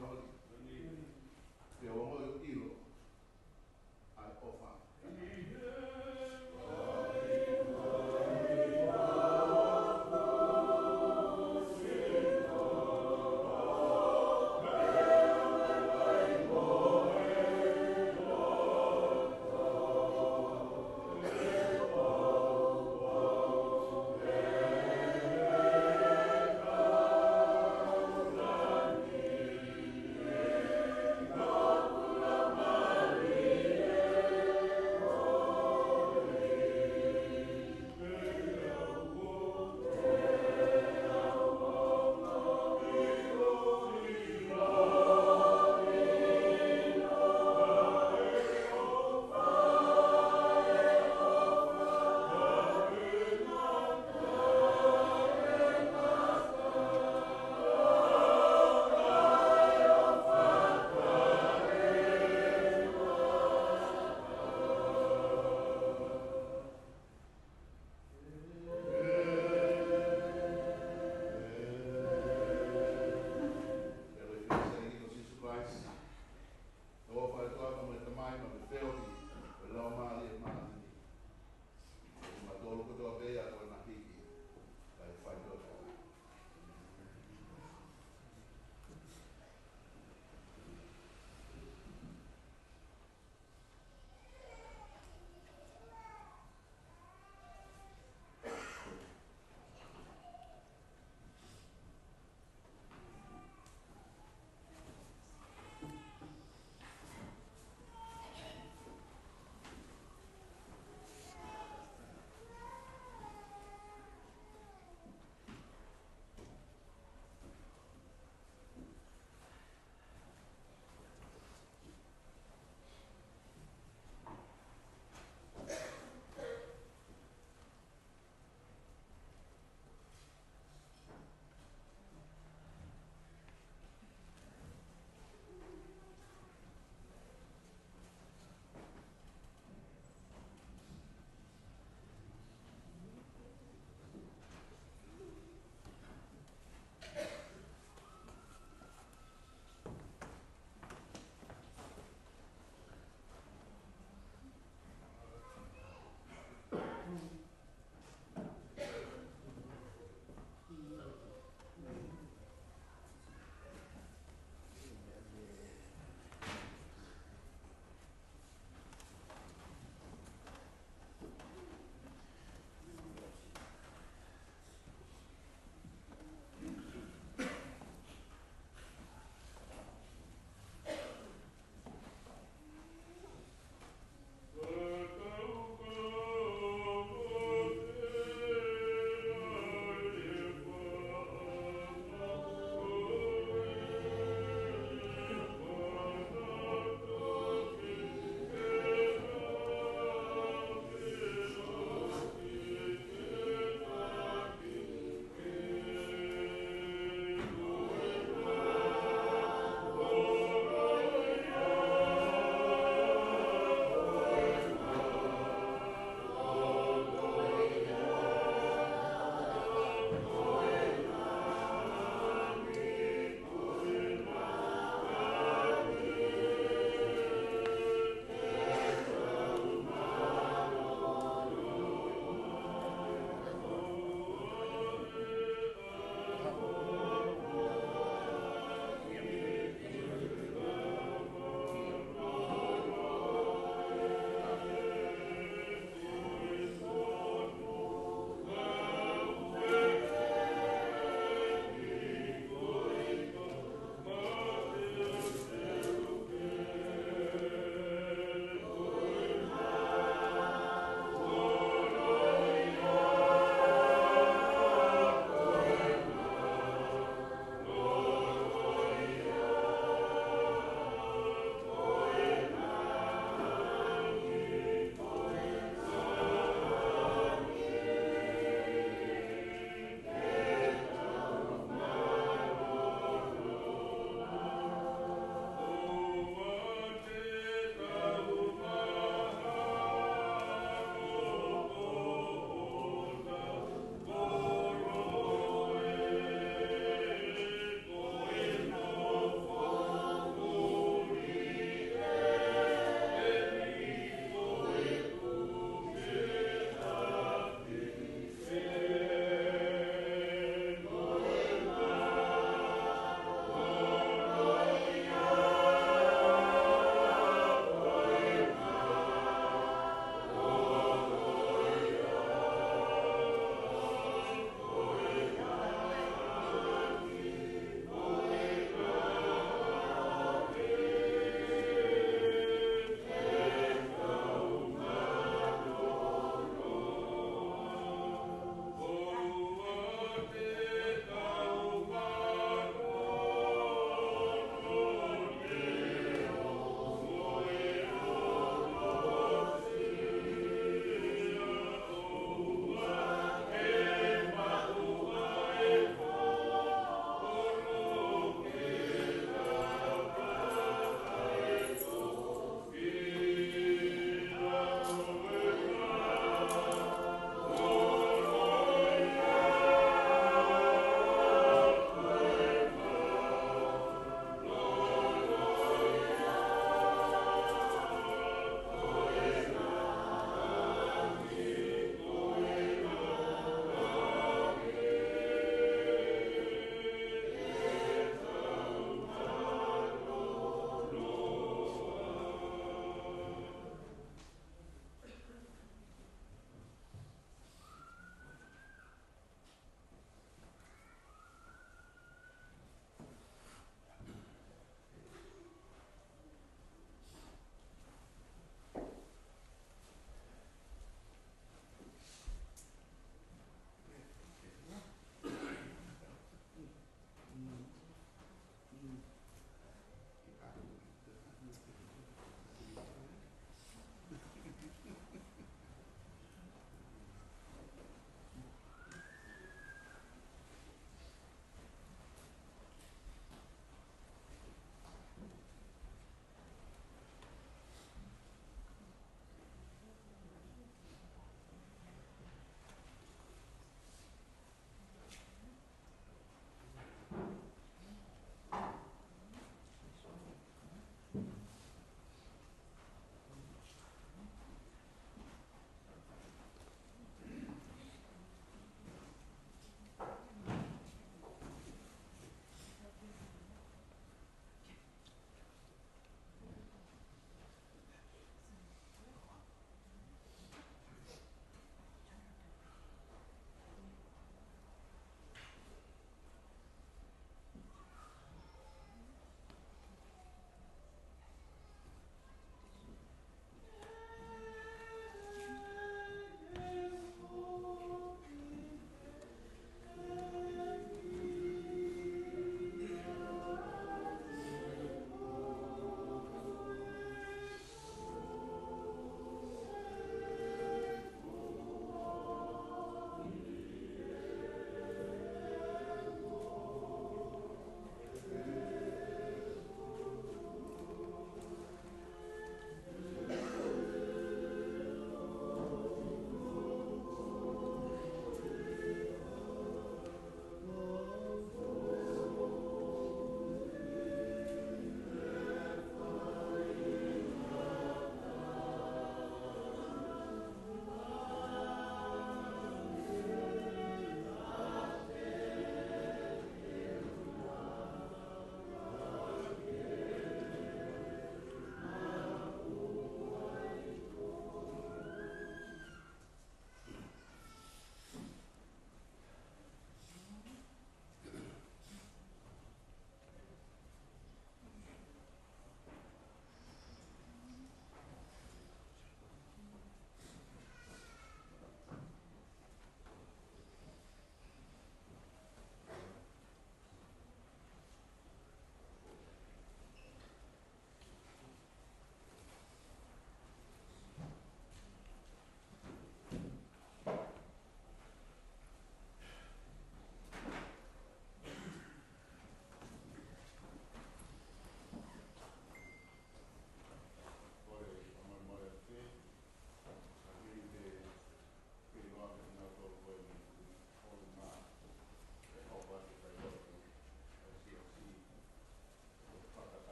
A: holy, holy. Te o mo ilo. Ai ofa.
C: Lord,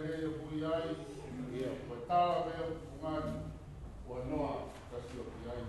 A: e pui ai, ia koe tāla mea pungani, ua noa kasi o ki ai.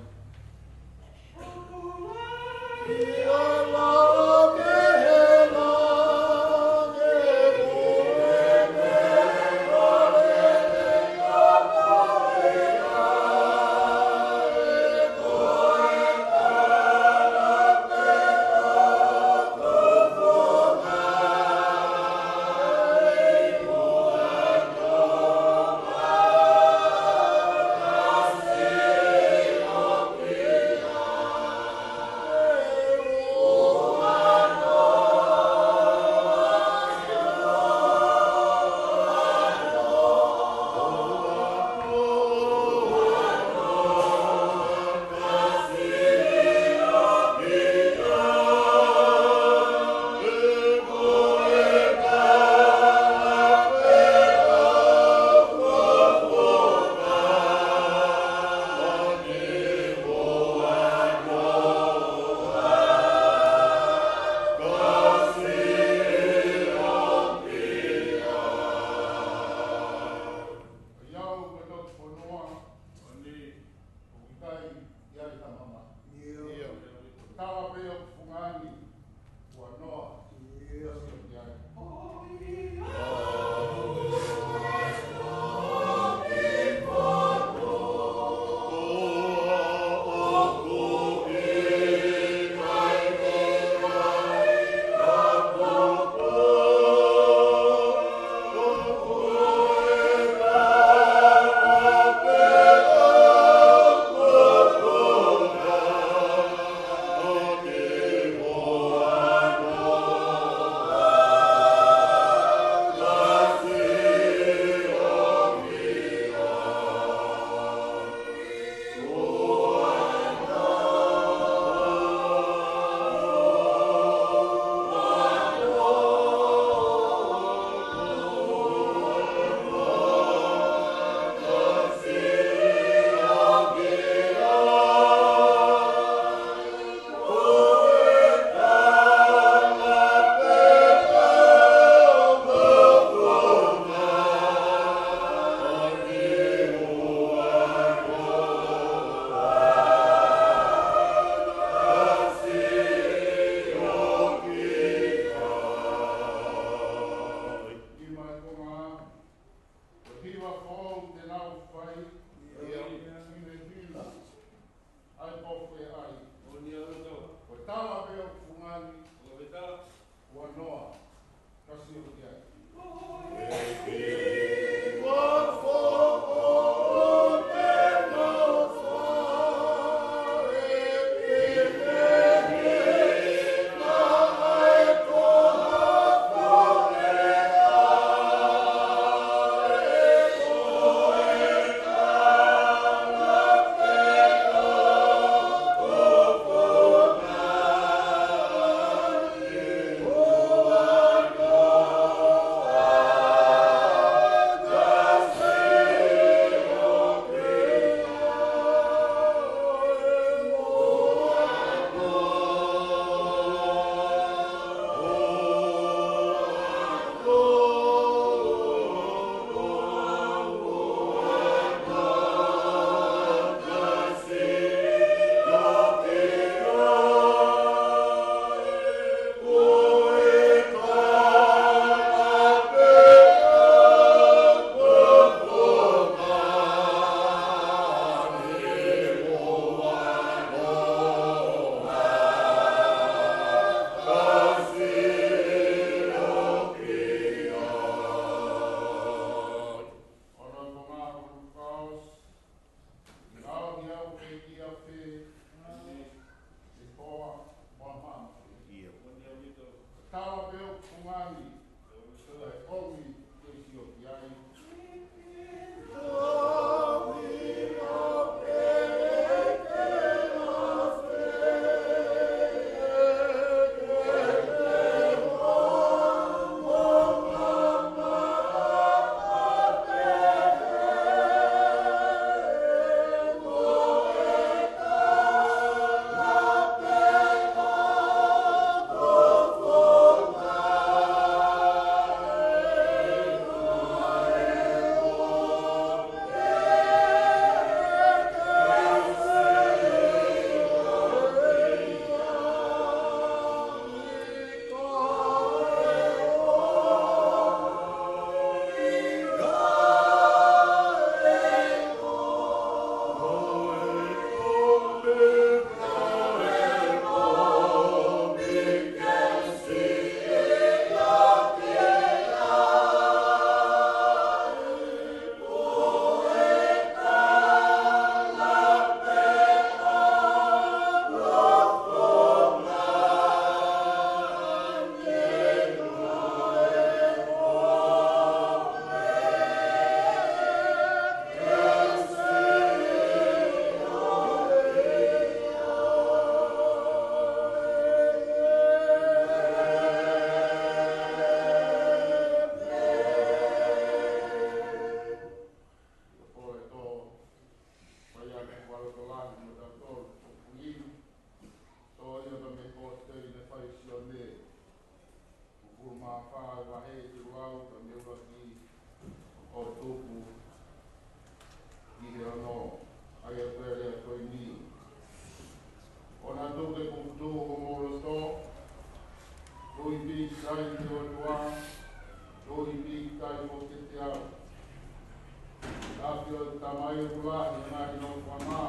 A: tio tamai rula i ngā hino whanā.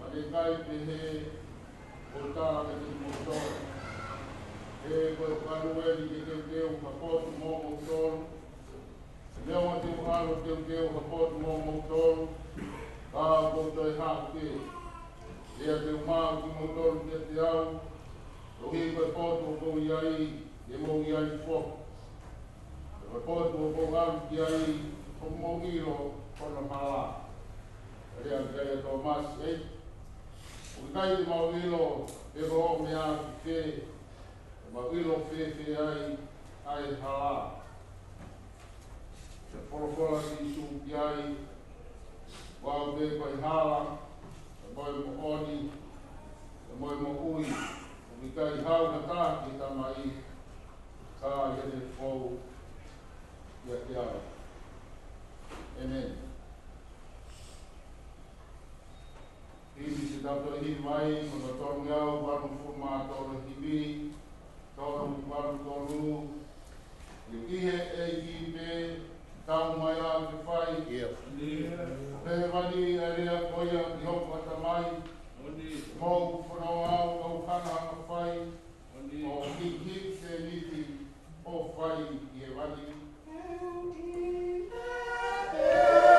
A: Ake kai te he o tāra me te motor. E koe karueri ke teo teo ka potu mō motor. Leo ma te whāro teo teo ka potu mō motor. Ka koutou e hāke. Ea te umau ki motor te te au. Rohi koe potu o kou iai, e mō iai fok. Koe potu o kou aru ki ai, o mō ngiro kono hala. Rea kaya tō mas, o kai te mau ilo, e ko o mea ki te, mau ilo whewhe ai hala. Te whorowhora ki su ki ai, wau te koe hala, te moe mo oni, te moe mo ui, o ki kai hau na tāki tamai, ka i te whou, ia te au. Amen. Hini se tauta hi mai, mana toru ngau, wanu fuma toru hiwi, toru wanu toru, i ihe e ki me, tau mai a te whai. Pehe wani e rea koia ki hoku ata mai, mou whanau au, au hana hana whai, o ki te niti o whai i e wani.
C: Yeah.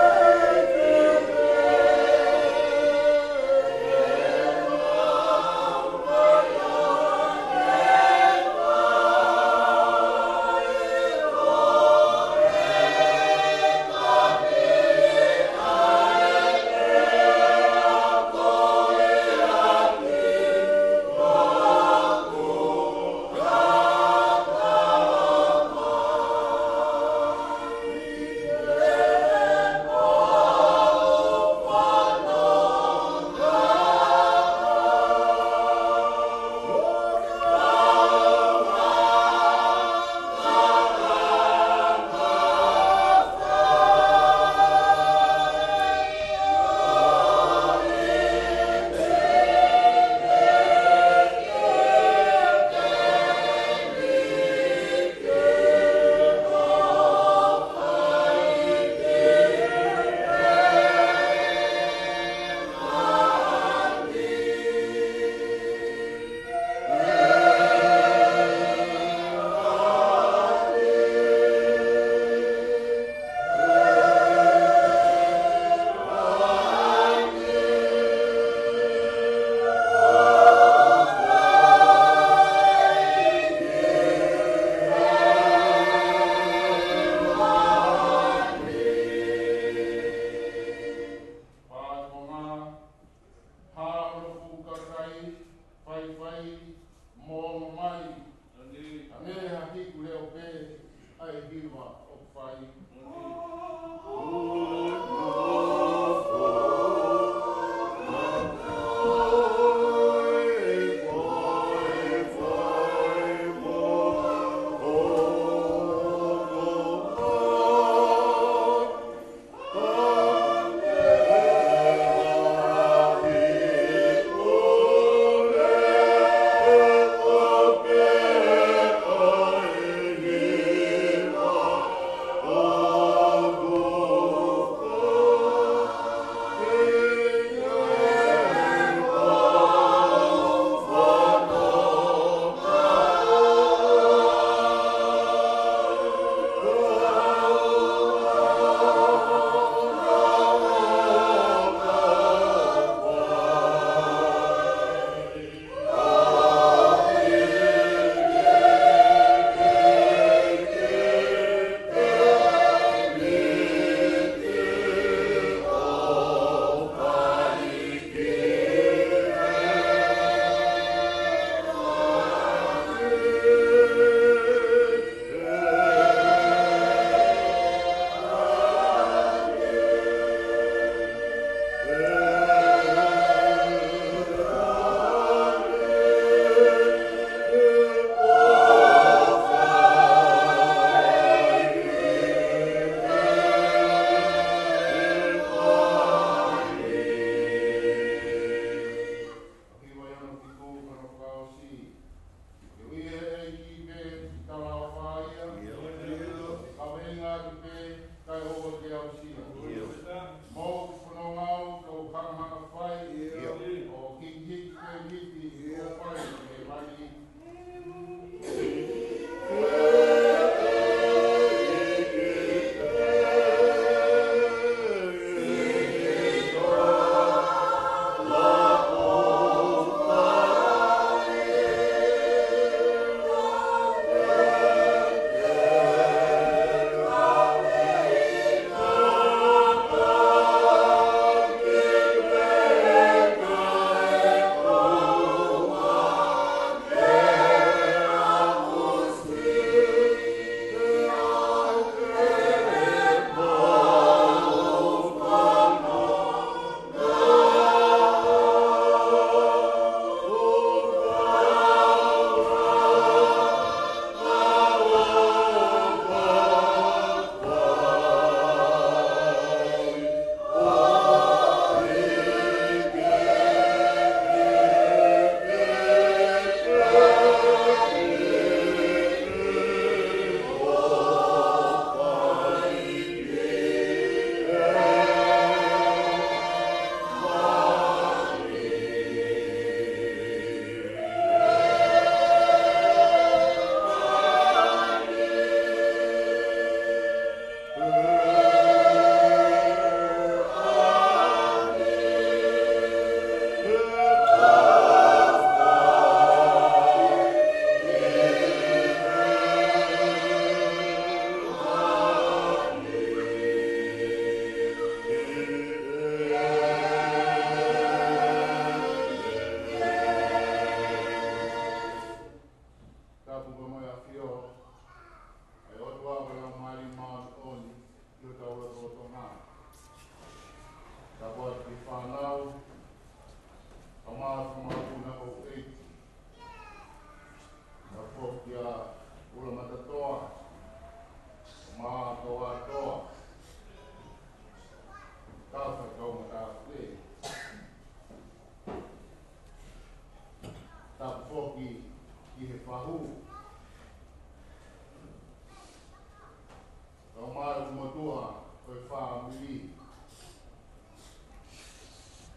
A: tua o e whamili.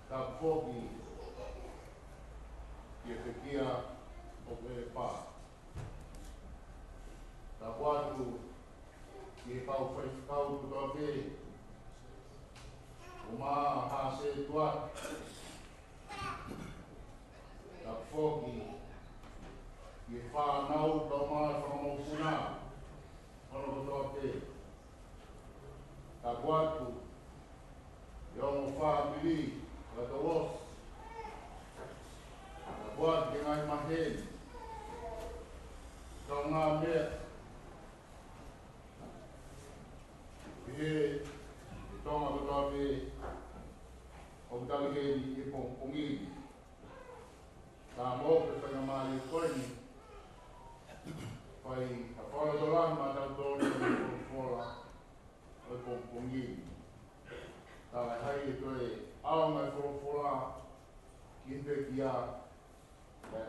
A: Ta poki ki e te kia o e pā. Ta watu ki e pau whaifkau tu toa pē. O mā hāse tuat. Ta poki ki e whānau tau mā whanamopuna. Ono ko toa pē. Ta watu i ono whamili. But the was the word behind my head. Don't know me. He don't have a lot of Dalgay upon Pumi. Tam over the Mali Coin. By a follow the land, Madame Dorn for Pumi. I hate to aonga whorofora ki te kia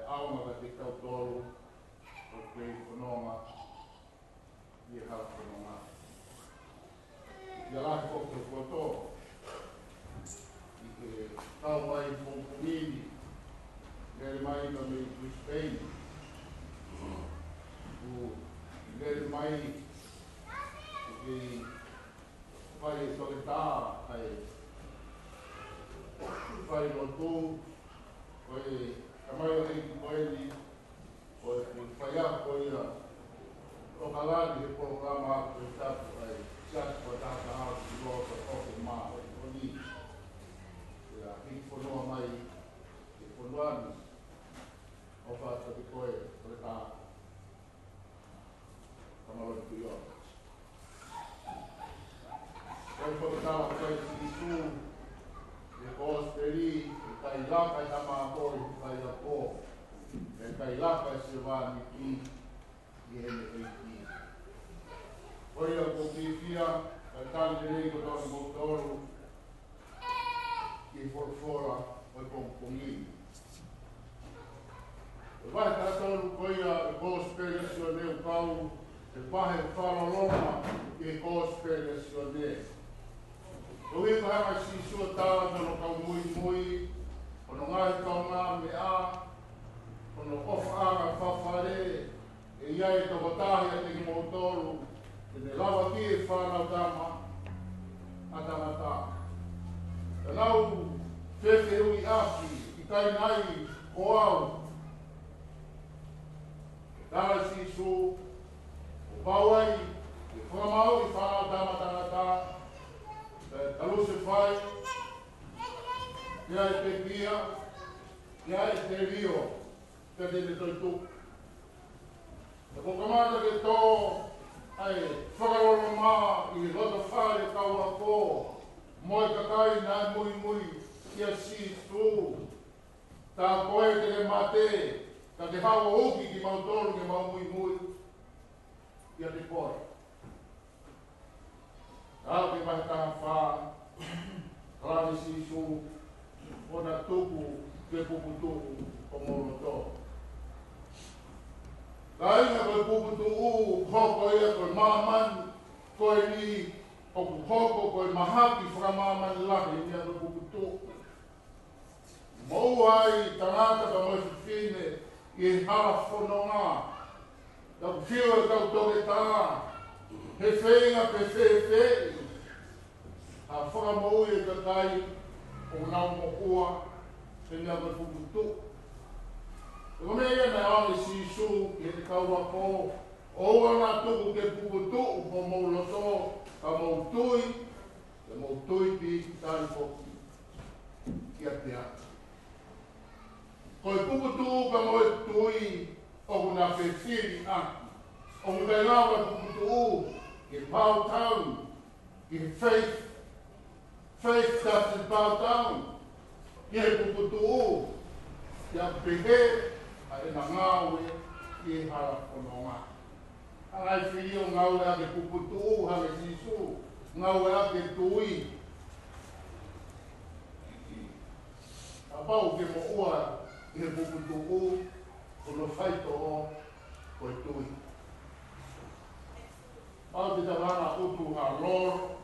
A: aonga ka te kautoro o kei whanonga i hara whanonga. Ia laki o te koto i te tau mai Pongpongini lere mai ka me Brisbane u lere mai i te whai e Soletā ai whai no tū, koe kamai o eiki koeni, koe whai a koe a o kalani he programa a koe tatu ai siasi koe tata hao ki roa koe koke maa o i koni. Ia hiki whanua mai e whanuani o whata te koe koe tā kamaroi tu iona. Koe whakatala koe ki tū e kōsperi, e kai laka i tama kore i kai a kō, e kai laka i se wāni ki i hene eiki. Koe a kō whiwhia, kai tāne rei ko tōna mōtoru, ki whorofora o i Pongpongi. E wahe tātoru koe a e kōsperi si o neu kau, e wahe wharoloma ki e kōsperi si o neu. O e ka hanga si sua tāla no kau mui mui, o no ngai kau ngā me a, o no kofa anga whawhare, e iai toko tāhi a te ki mōtoru, e ne lawa ki e whanau tama, a tangata. E nau whewhe ui aki, i kai nai ko au. E tāla si su, o pauai, e whamau i whanau tama tangata, Talo se fai, ia e te kia, ia e te rio, te te te toitu. E ko kamata ke tō, ai, whakarolo mā, i roto whare kaua kō, moe kakai nai mui mui, kia si tū, tā koe te le mate, ka te hawa uki ki mautoro ke mau mui mui, ia te kore. Tāo ke mai tāna whā, rāni si su, ona tuku, ke pupu tuku, o moro tō. Ka inga koe pupu tuku, hoko ia koe māmani, koe ni, o ku hoko koe mahaki whakamāmani lahi, ia koe pupu tuku. Mou ai, tangata ka mai whine, i hara whanonga, ka whio e kau toke tā, he whenga pe whewhe, a whakamau e kakai o nau mo ua, he mea koe puputu. E ko mea ia nei ale si su, ki he kaua kō, o ua nā tuku ke puputu, ko mou loto, ka mou tui, ke mou tui pi tāri poki, ki a te atu. Koe puputu ka mou e tui, o kuna whewhiri aki, o kuna ngāwa puputu, ke pau tau, ke faith, faith doesn't bow down. Ke puputu, ke a pehe, a e na ngāwe, ke hara whanonga. Ai whio ngāwe a ke puputu, hake sisu, ngāwe a ke tui. A pau ke mo ua, ke puputu, kono whaito o, koe tui. Pau te tarana utu ha loro,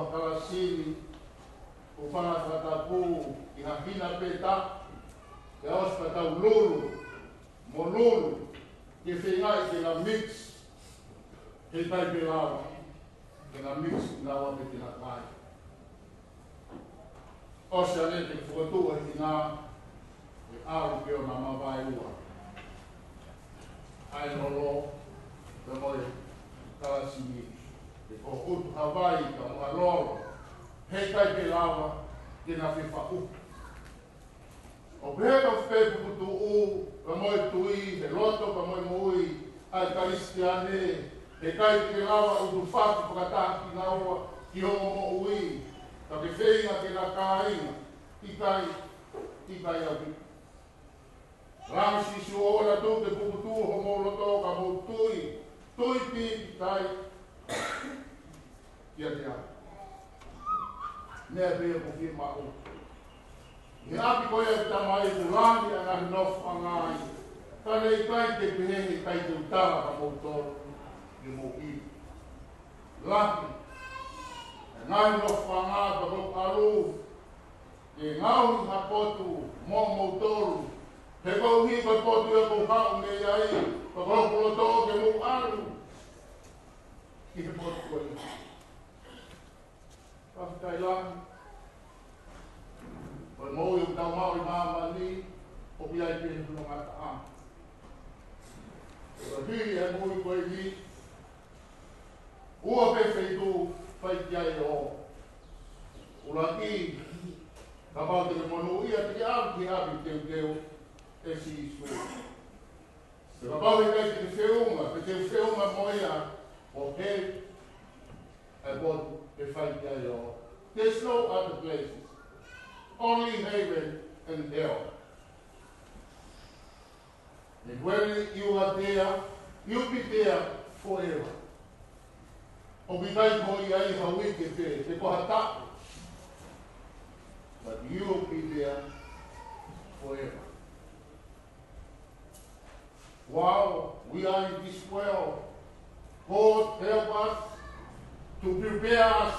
A: whakalasini, o whanatatapu, I hahina peta, e ospa tau lulu, mo lulu, ke whengai ke na mix, he tai pe lawa, ke na mix na wa pe te hakai. Osea ne te whuatua ki nā, e aru ke o na mawai ua. Ai nolo, te moe, kalasini, e ko utu Hawaii ka mua lolo, hei kai pe lawa, ke na whiwha upu. O pēka whepe putu u, ka moe tui, he loto, ka moe mui, ai karistiane, he kai pe lawa utu whaku pakataki na ua, ki homo mo ui, ka ke whenga ke na kāinga, i kai au ki. Rāma sisu ora tō te pukutu homo loto ka mo tui pi ki tai, kia te au. Nea pēa ko whia mao. He api koe e tamai ku langi a ngahi nofu a ngai. Tane I kai te pehehe kai te utara ka mo toro, ke mo I. Laki, e ngahi nofu a ngai ka mo aru, ke ngau hapotu mo toro, he kou hi ka potu e kou hau me iai, ka kou loto ke mo aru. Ki he potu koe. Kafitai langi. Oi mo I tau mau I māma ni, o pi ai pēne puno ngata a. Oi hiri he mo I koe ni, ua pewhai tū whai ki ai o. Ura ki, ka pau te monu ia te aru ki api teu, e si I sū. Te ka pau I kai te whiunga, pe te whiunga mo ia, o he, e botu, e whai ki ai o. There's no other places. Only heaven and hell. And when you are there, you'll be there forever. O bitai mo I ai haui ke te koha tapu. But you'll be there forever. While we are in this world, God help us to prepare us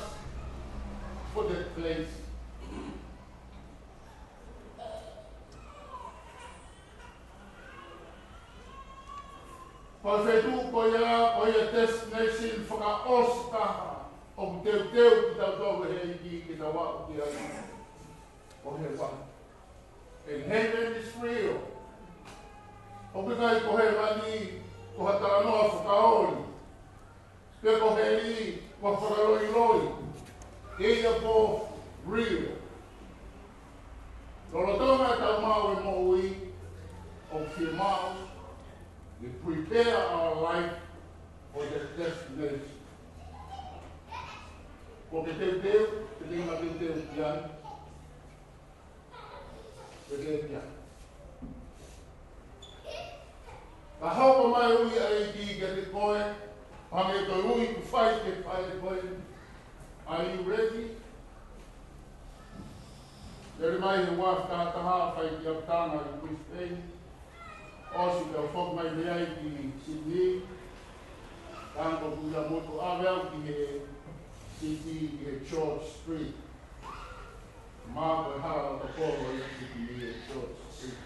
A: for that place. Pau whetu koia destination whaka-ostaha o teu ki tau tau he ki tau wau ki ai. O he wau. And heaven is real. O pikai ko he wani ko hatara noa whakaori. Pe ko he li ko whakaroi. Eia po real. Lolo tonga tau mau e mo ui o ki mau. We prepare our life for the destination. Ko te tinga teu kian, te teu kian. Ka haupa mai ui ai ki ke te koe, hange te ui ku whai te koe. Are you ready? Tere mai he waf tātaha whai ki au tāna I Brisbane. Osi ka whok mai mea I ki Sydney. Tango kuia moto awel ki he Sydney ki he George Street. Mā koe hara o ka pōro I ki he George Street.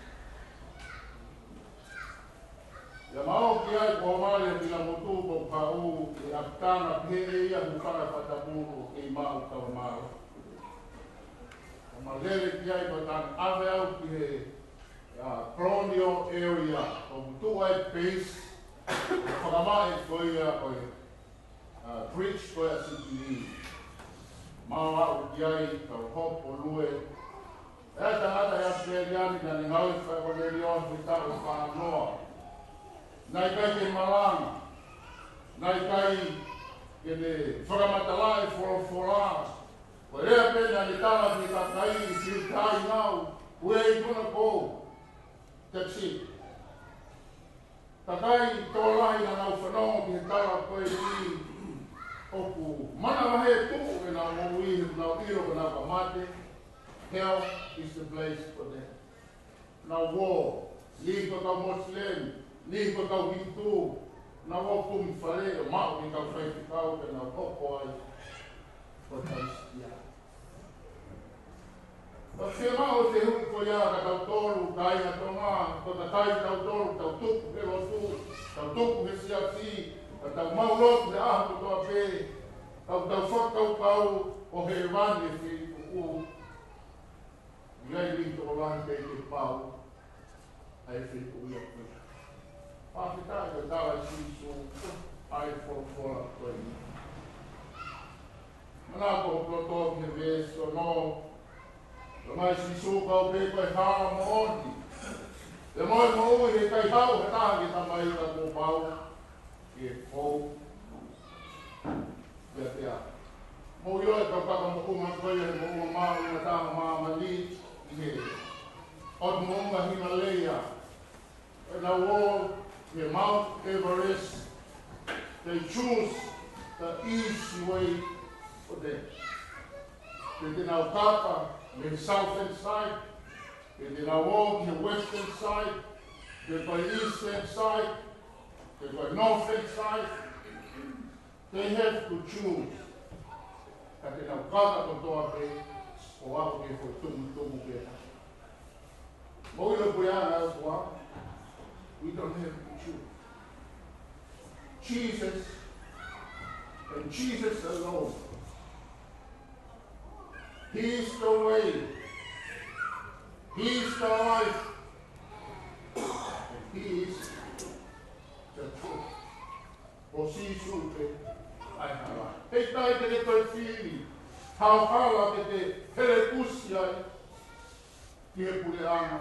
A: Ia mao ki ai ko mare ki la moto ko pau e aptana pere ia mu whaka whataburu e mau kawa maro. O malere ki ai ko tan awel ki he colonial area of Tuai Base, Whakamae koia koe, preach koia Sydney. Mawa o kiai, ka hop o lue. E tangata I Australiani na ngau I whakoneri o whitaro whanoa. Nai kai ke malanga, nai kai ke ne whakamatalai whorofora. Ko rea pena ni tala ni ka kai I whiu kai ngau, ue I puna kou. That's it. Takai tōlai na nau whanau ki he tala koe I oku. Mana wahe tū e nau mou I nau iro ka nau ka mate. Hell is the place for them. Nau wō, ni ka kau Muslim, ni ka kau Hindu, nau wō kumi whare o mau ni kau whaiti kau ke nau hoko ai. o taustia. O se mau te hui ko ia ka tau toru ka inga tonga, ko ta tai tau toru, tau tuku ke lotu, tau tuku ke siafi, ka tau mau lotu le aha ko toa pe, tau whakau kau o he wani e whiri kuku. Ngai ringi toko wani te te pau, ai whiri kuku ia kuku. Pāwhitai ka tawa sisu, ai whorofora koe ni. Mana ko ploto ke veso no, le mai sisu kau pe koe hara mo oni. Le moi mo ui he kai hau he taha ki tamai ka ko pau, ke fau. Pea pea. Mo io e kaka mo uma koe he mo uma maa una taha maa mali, ke od mo unga Himalaya. And I walk the Mount Everest, they choose the easy way for them. They did not tapa the southern side, they did not walk the western side, they go eastern side, they go northern side. They have to choose. Ka te nau kata ko toa pe, o ako ke ko tumu pe. Mo ilo puiana as well. We don't have to choose. Jesus and Jesus alone. He is the way. He is the life. And He is the truth. O si supe ai hala. Hei tai te koe whiri. Hau hala te te here kusi ai. Ki he pule ana.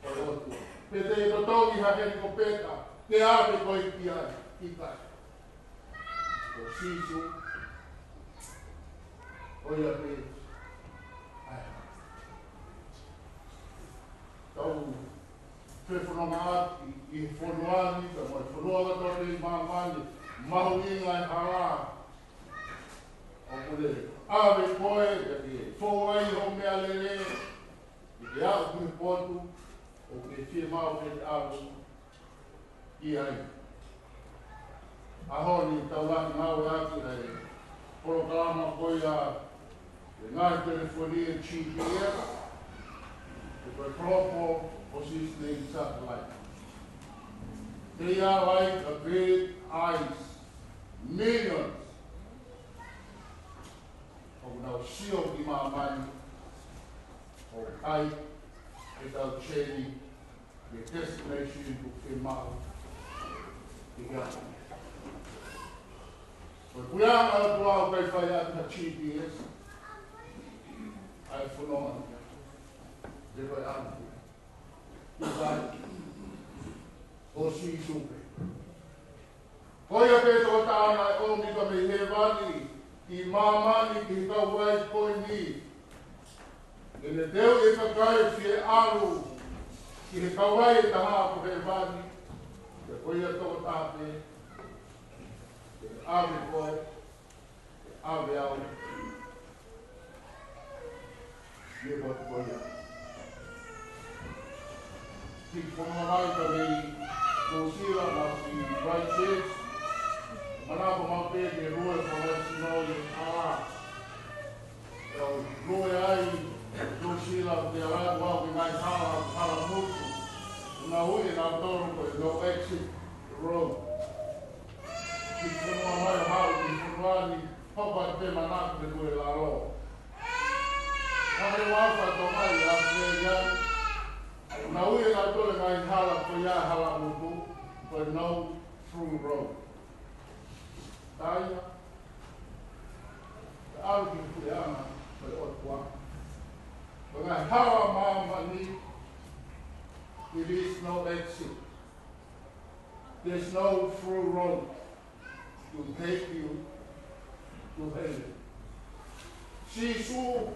A: O rotu. Pe te totogi ha heri ko peta, te ave ko i ki ai, ki kai. O sisu, o ia pe, ai ha. Tau, whewhanonga ati, i whonuani, ka mai whanua tore i mamani, mahu inga i hala. O kule, ave koe, ka te whauai ho mea lere, i te au kuni potu, o ke tia mau ke te aru i ai. Ahoni tau laki mau e aki ai, porokalama koe a e ngai telefonia GPS, e koe propo o listening satellite. Te ia like a big eyes, millions, o nau sio ki mamani, o kai, e tau cheni, the destination to Firmao, the government. But we are going to go by the GPS. I follow the way out. Isai, o si supe. Koia pe tō tāna o mi ka me he wani, I mamani ki ka wai koe ni. E le teo e ka kai fie aru, ki he kawai e taha ko he wani, ke koia tō tāte, ke ave koe, ke ave au, ye kot koia. Ki whanua mai ka mei, no sira na si right church, manapa mau pe ke rua e whanau sinau i aa. Eo rua ai, no sila te ara wau ki ngai hala mutu. Una hui nā toru koe no exit road. Ki whanua mai hau ki whanuani papa te manaka te koe la ro. Kahe wafa to mai a te ian. Una hui nā toru ngai hala koe ia hala mutu koe no through road. Taia. Te aru ki koe ana koe otua. When I have my money, it is no exit. There's no through road to take you to heaven. Sisu,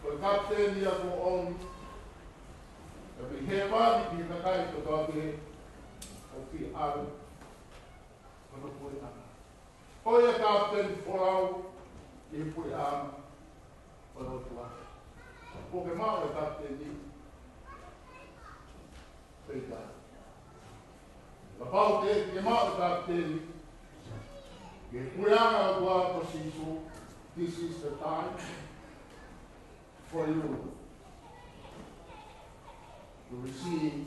A: the captain here for on, the behavior, the kind of dog, of the other, for the put on. For your captain, for out, you put on, for the one. Porque mal é capte ni. Feita. La paute que mal é capte ni. Que cuianga o guapo sisu, this is the time for you to receive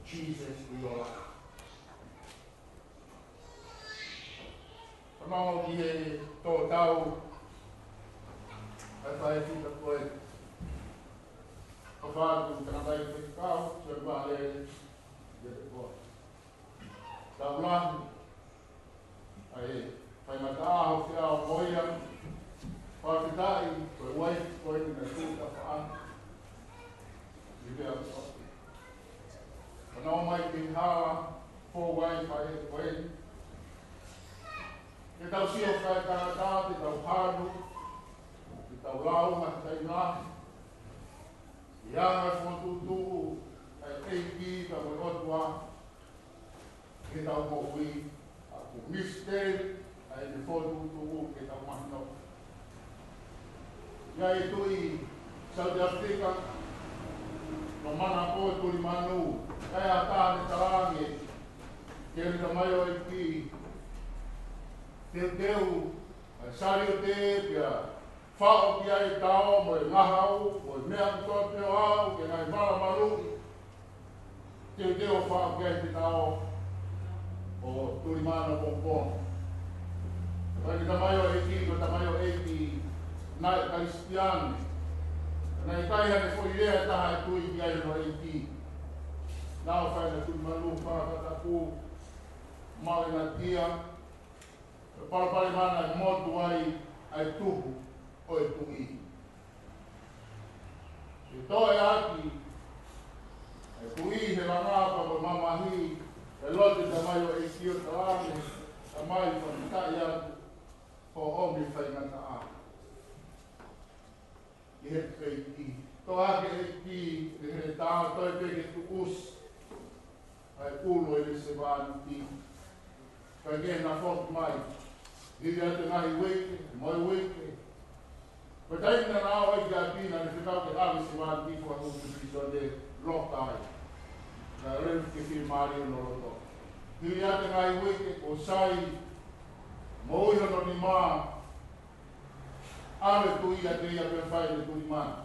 A: Jesus in your life. Panao ki e tō tau ai whae whita koe. Ka whātu tanatai whikau, tua wāle e te koe. Tā ulangi, ai whaimata aho whia o moia, whāwitai, koe wai, koe ni na tūta whaana. I mea koe. Panao mai ki hala, pō wai whae e koe. Ke tau sio whae karata, te tau hānu, te tau lau, ma te tai ngāhi. I anga whontutu, ai eiki, ka moi otua, ke tau mohui, a ku misteri, ai te whontutu, ke tau mahino. Ia e tui, South Africa, no mana koe turi manu, ai a tāne tarangi, ke rita mai o eiki, Teu, sari o te, pia whao ki ai tao, mo e ngahau, mo e mea kutoa teo au, ke ngai mara maru. Teu whao ki ai te tao, o turimana pompon. Kai ki tamaio eiki, ko tamaio eiki, nai karistiane. Nai kai hane fo irea taha e tui ki ai no eiki. Nao whai na turimanu, whakataku, mare na tia, Parapare mana motu ai tuhu o e tui. E toe aki, e tui he langapa mo mamahi, e lote tamai o e kio tarame, tamai o nikai atu, o omi whaingata a. I he kei ki. Tō ake e ki, e he tāna toi peke tu us, ai ulu e le se vāni ki. Kai ke na whotu mai, Hiri ate ngahi weke, moi weke. Ko taina na awa i ka pina ni whikau ke awe se wān tifua hutu piso de lokai. Na rew ke whiri maari o noroto. Hiri ate ngahi weke o sai mo uiho no ni maa. Awe tui ate ia pe whai le tui maa.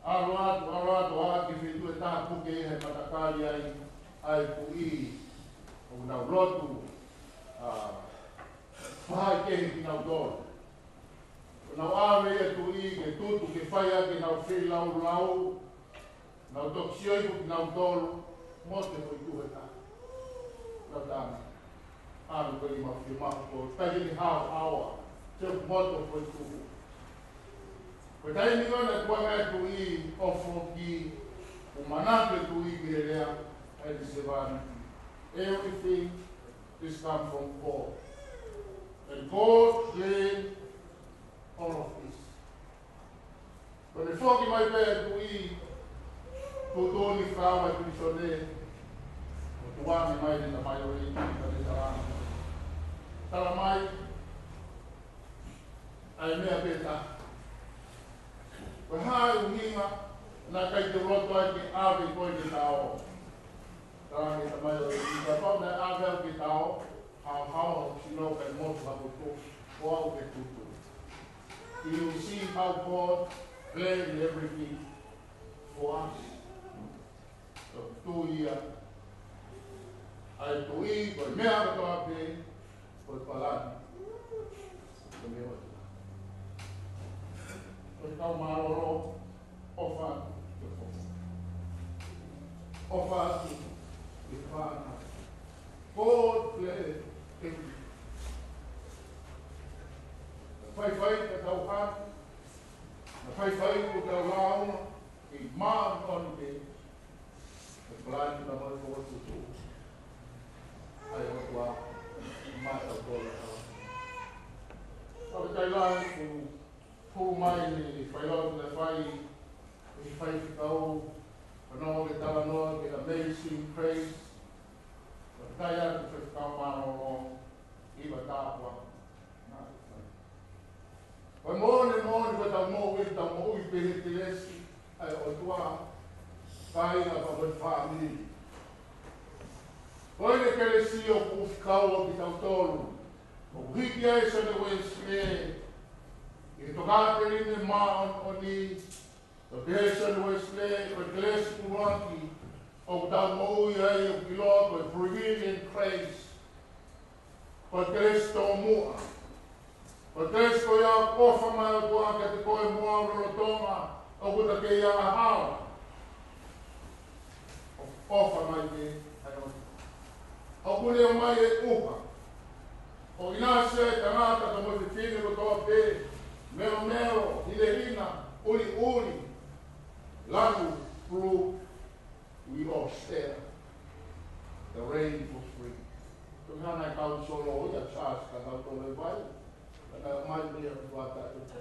A: Aro atu aki whitu e taha puke e he patakari ai pui. O nau rotu. Whai kehi ki nau tōru. Nau awe e tui, ke tutu, ke whai ake nau whi lau, nau toksioi ki nau tōru, mo te hoi tuhe tā. Nau tāna, awe koe i mawhi mahu ko, tahi ni hao awa, te moto hoi tuhe. Koe tahi ni kona kua mea tui, ofo ki, o manake tui ki re rea, ai te se vāniti. Everything is come from God. And God planned all of this. When the folk in my bed to eat, to only flower to be so there, to one in my in the majority, Talamai, I may have been that. But how you hear, and I take the road to the Ave going to our Talamai, the majority, the problem that Ave will get out. How you know that most of all the people. You will see how God planned everything for us. So 2 years, I to eat, but me have to pay, but Palani. So now Maroro offer to the Father. God planned. Whai ka tau hana, whai ko tau launa, i maa koni te, e plani ka mai ko atu tu. Ai o tua, maa tau kore tau. Tau kai lai ku pū mai ni whai lau na whai, i whai ki tau, whanau ke tala noa, ke amazing praise, kai atu whai kau maro iwa tāpua. Wai mōne ko tau mō wei tau mō ui pehe te lesi, ai o tua, kai na pa wai whāmiri. Koe ne kere si o kuwhikau o ki tau tōru, O hiki ai sa ne Wesley. I tokate rin ma on ni. O Jason Wesley, o Gles Kuranki. O da mo ai o pilot o Brazilian Christ. O Gles Tomua. O Gles ko ya kofa mai o tua ka te koe mua o rotonga. O kuta ke ia hao. O kofa mai te ano. O kule o mai e uha. O ina se tangata ka mo te fine ko toa pe. Meo, Hilerina, Uri, Lanu, Pru, we all stare. The rain was free. So hana kau solo ya charge ka kau tole vai. Ka mai dia buata itu.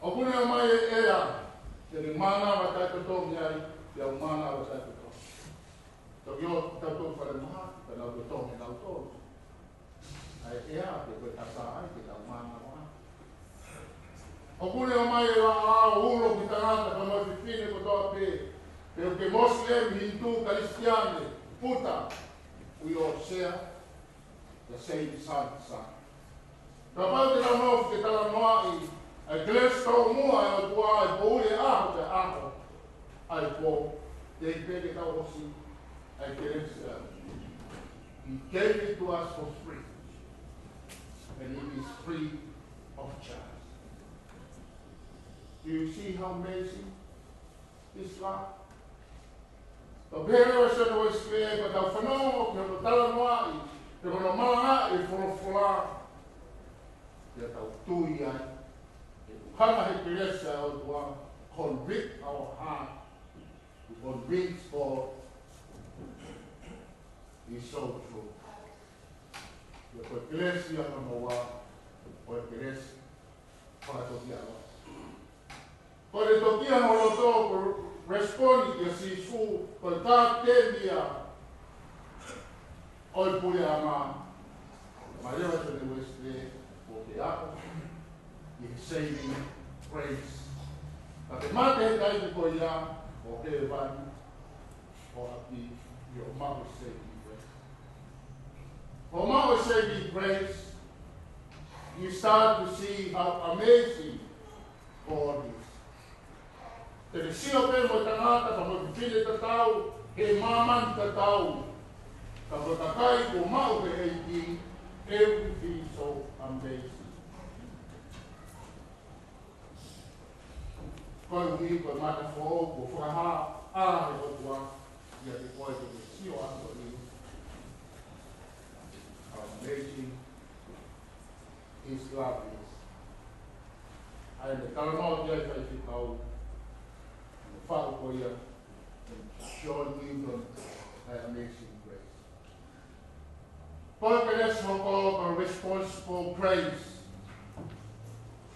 A: Opune mai era. Jadi mana wata to nyai, ya mana wata to. To yo tato para ma, para to to na to. Ai era de ko tasa ai ke mana. O kune o mai a ulo ki tangata ka mai fine ko toa pe. Pero que Muslim, Hindu, Cristiane, puta, we all share the same sun. Kapag tinanong kita lang moai, ay gles tau mua ay tua ay puli aho te aho ay po. Te kita osi ay gles. He gave it to us for free, and it is free of charge. Do you see how amazing this love? The parents are always clear, but the phenomenon of the Talanwai, the Manamana, is full of flour. That our two young, Hana Hekiresa, will convict our heart, to convince God is so true. The Iglesia Noa, or Iglesia, part of the other. Por el toquía no lo toco, responde que si su contar tendia hoy pude amar. María va a tener este boteado y saving grace. La que más te da es de ya o que van o aquí your mother saving grace. For mother saving grace, you start to see how amazing God is. Te sio pe mo tangata ka mo file ta tau he maman ta tau ka mo takai ko mau ke eiti everything so amazing. Ko ni ko mata fo ko ha he ko tua ya te ko te sio ando ni how amazing his love is. Ai le kalamo dia ka i kau Father for you, showing you the amazing grace. Porque let's call a responsible praise.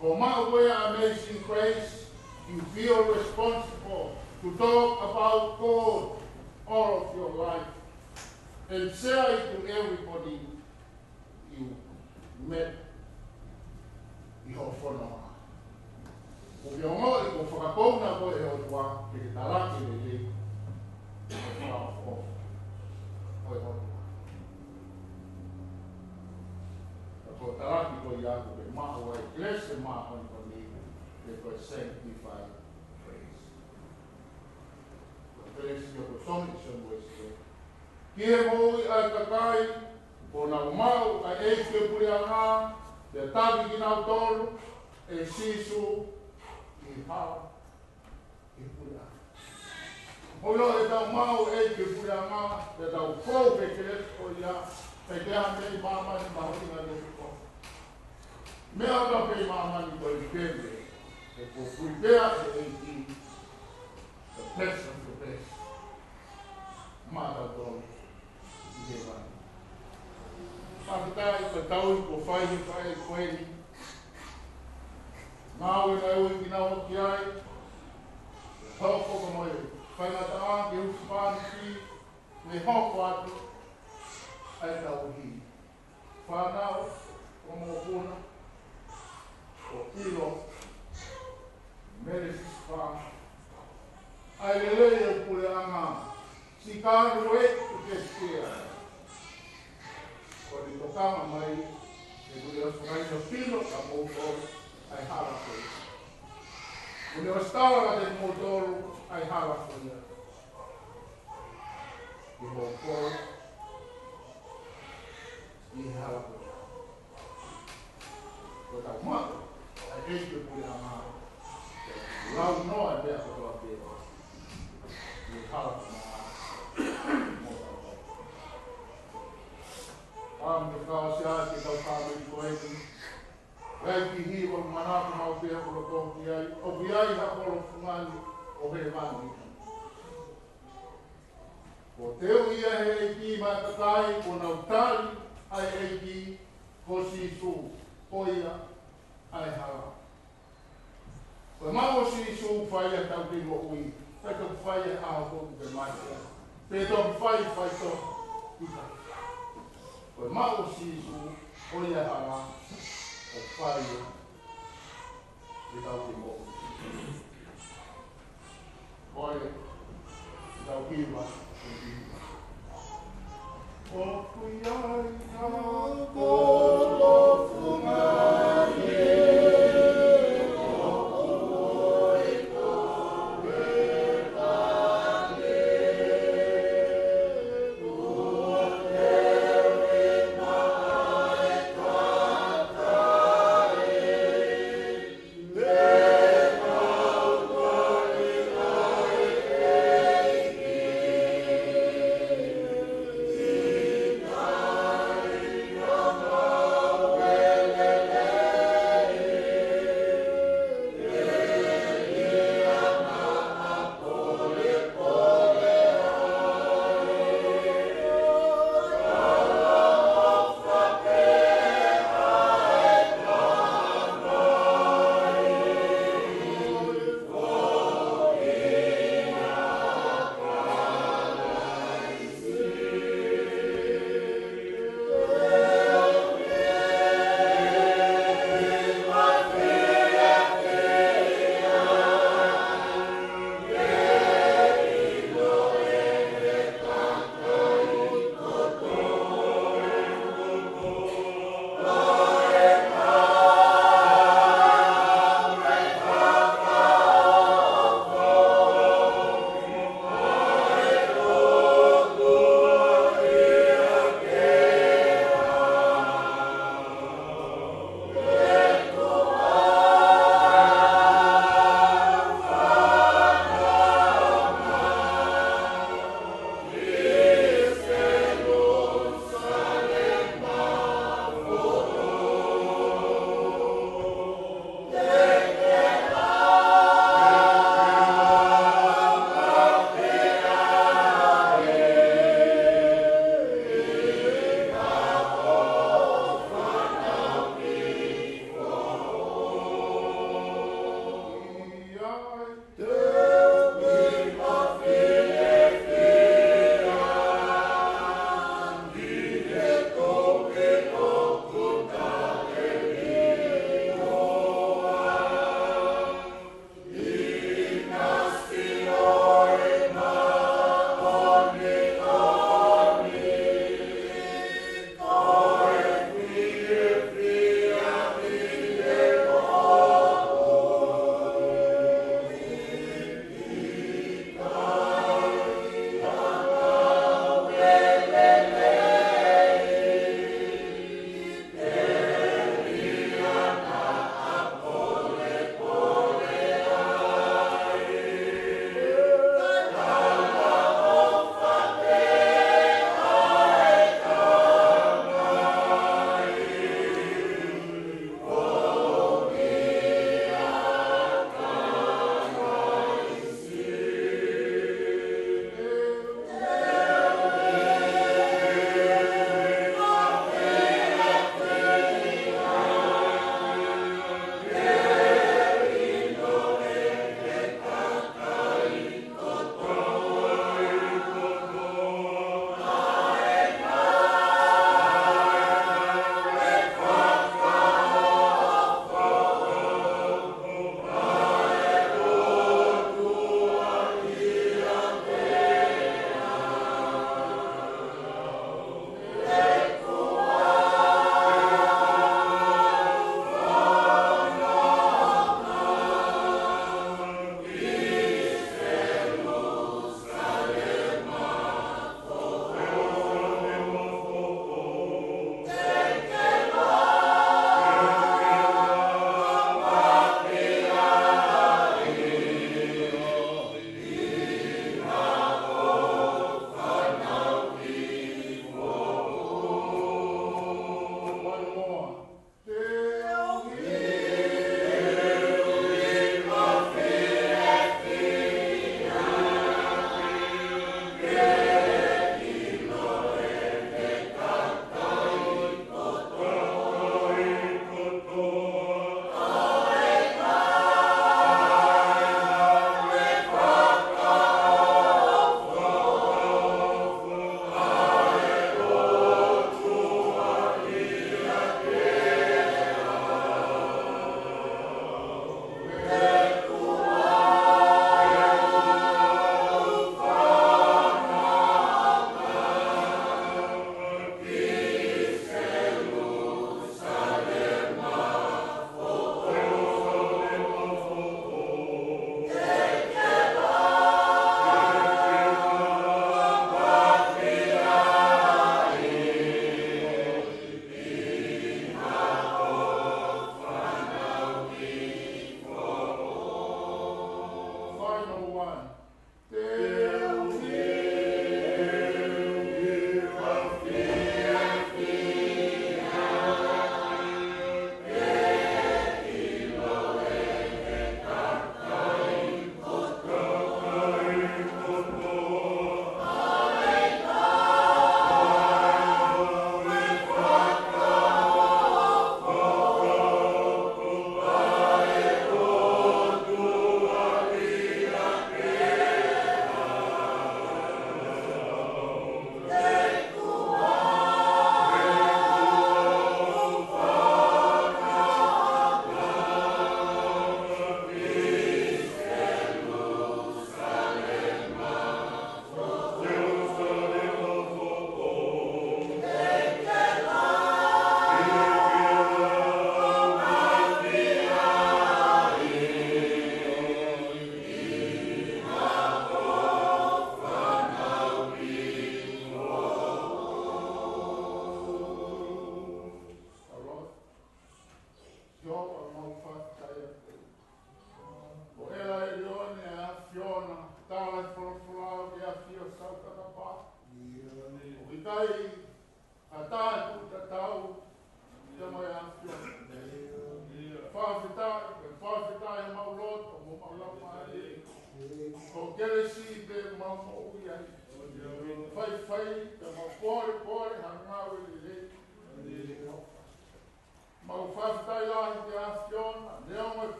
A: For my way amazing grace, you feel responsible to talk about God all of your life and share it to everybody you met your phone. O que o i ko whakakona ko e o tua ke te taraki le le o whao o e o tua. Ko taraki ko i ako ke maho e klese maho ni ko ni le ko sanctified praise. Ko klese ki o ko soni se mo ese. Ki e mo i a kakai ko na umau a e ke puri anga te tabi ki nau tolu e sisu how e pura. Olo e tau mau e ke pura ngā, e tau kou pe kere o ia, pe ke a mei mama ni mauri ngā doki ko. Mea ka pe mama ni ko i pere, e ko prepare e ki, the best of the best. Mata tō, i he wani. Pakitai, ka tau i ko whai koe ni, Nāwe na ui ki nāwa ki ai, hoko ka moe, whaingata a, ki usi pāni ki, me hoko atu, ai tau hi. Whanau, o mō puna, o ilo, mere sispa, ai lelei o pule anga, si kāru e tu ke sea, o ni tō tokanga mai, e kule o whakai no pino, ka mōtoro, ai hala koe. Kule o stawa ka te mōtoro, ai hala koe. I mōtoro, i hala koe. Ko tau mata, ai eike kule a maa. Lau noa e mea kotoa pēra. I hala koe maa. Am te kao se ake tau tāme i koeku. Rai ki hiwa manako mau pēra kolo tōki ai. O biai ha kolo fungani o he mani. Ko teo ia he eiki mai tatai ko nau tari ai eiki ko sisu poia ai hala. Ko mau sisu whaia tau te mo ui. Pai tau whaia aho tōku te mai. Pē tau whai tō ika. Ko mau sisu poia hala o whaia te tau te mo ui. Koe tau hiwa. O kuiai a kolo fungani.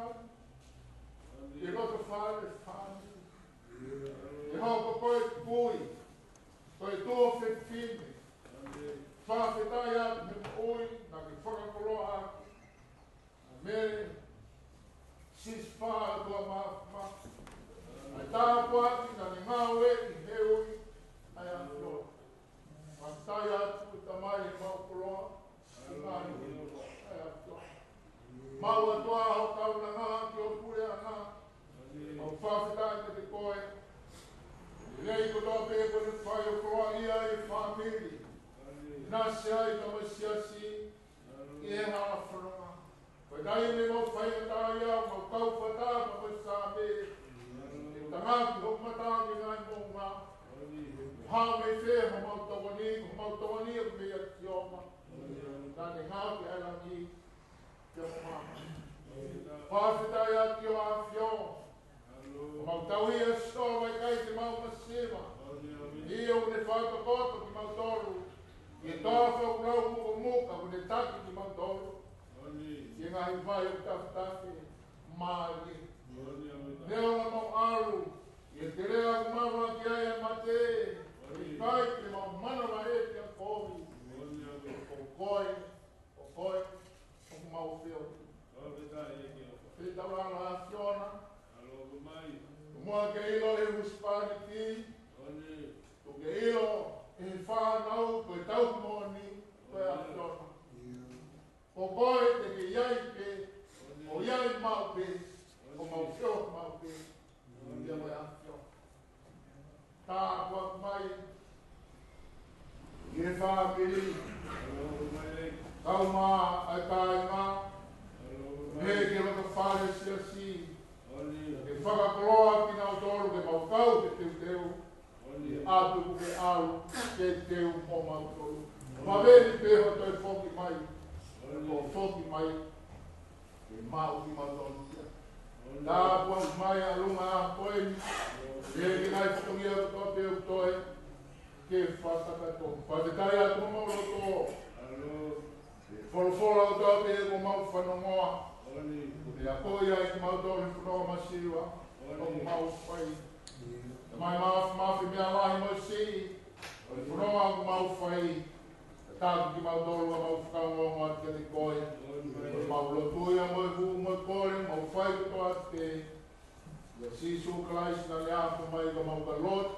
A: whāne. E roto whāne whāne. E hauka koe pui. Koe tō whetwhine. Whawhetai atu me oi, nā ki whakakoroa atu. Me sis whaa tua mawha. Ai tāpua ati nā ni ngāwe i heoi. Ai atu. Whawhetai atu i tamai e maukoroa. Ai atu. Mau atua au kauna ngā ki o pure ana. Au whawhetai te te koe. Rei ko tō pē ko te whai o koroa ia e whamiri. Nā se ai ka masiasi i e hana whanonga. Koe nai me mau whaiatai au, mau kauwhata, mau sāme. E tangāki hok matāki ngai mō ngā. Hā me whē, ho mau tawani, ho mau tawani o me ati oma. Tāne ngāki ailangi te o mama. Whawhetai ati o awhio. O mau tauhi a sto mai kai te mau masema. Ia o ne whātakoto ki mau toru. I tāwha urau muka muka o ne taki ki mau toru. I ngahi vai o tawhitake māi. Neo na mau aru. I te rea kumawa ki ai a mate. I kai te mau manawa e te a kōmi. O koe, o mau whio. Whita rana a Fiona. Mua ke ilo e huspani ki. O ke ilo e whanau koe tau mōni koe a Fiona. O koe te ke iai ke, o iai maupe, o mau whio maupe, ia moe a Fiona. Tā kuak mai, i e whāpiri, kau mā ai kāi ngā, me ke raka whare siasi, e whakakoloa ki nau tōru ke mau kau te teu, atu ke au, ke teu mō mau tōru. Maweri peho toi whoki mai, ko whoki mai, ke mau ki mau tōru. Tā puan mai a runga a poeni, e ki nai whatongi au tō teu toi, ke whakakato. Whatetai atu mau roto, wholofora o tō teu mau whanongoa, e a koi ai ki mau tōru whanonga masiwa, o mau whai. E mai mawhi mea lahi mo si, o i whanonga ku mau whai, e tāku ki mau tōru a mau whakangonga te te koe, o i mau lotuia mo e hu mo e kore, mau whai ku toa te, ia sisu kalais na lea ku mai ka mau ka lot,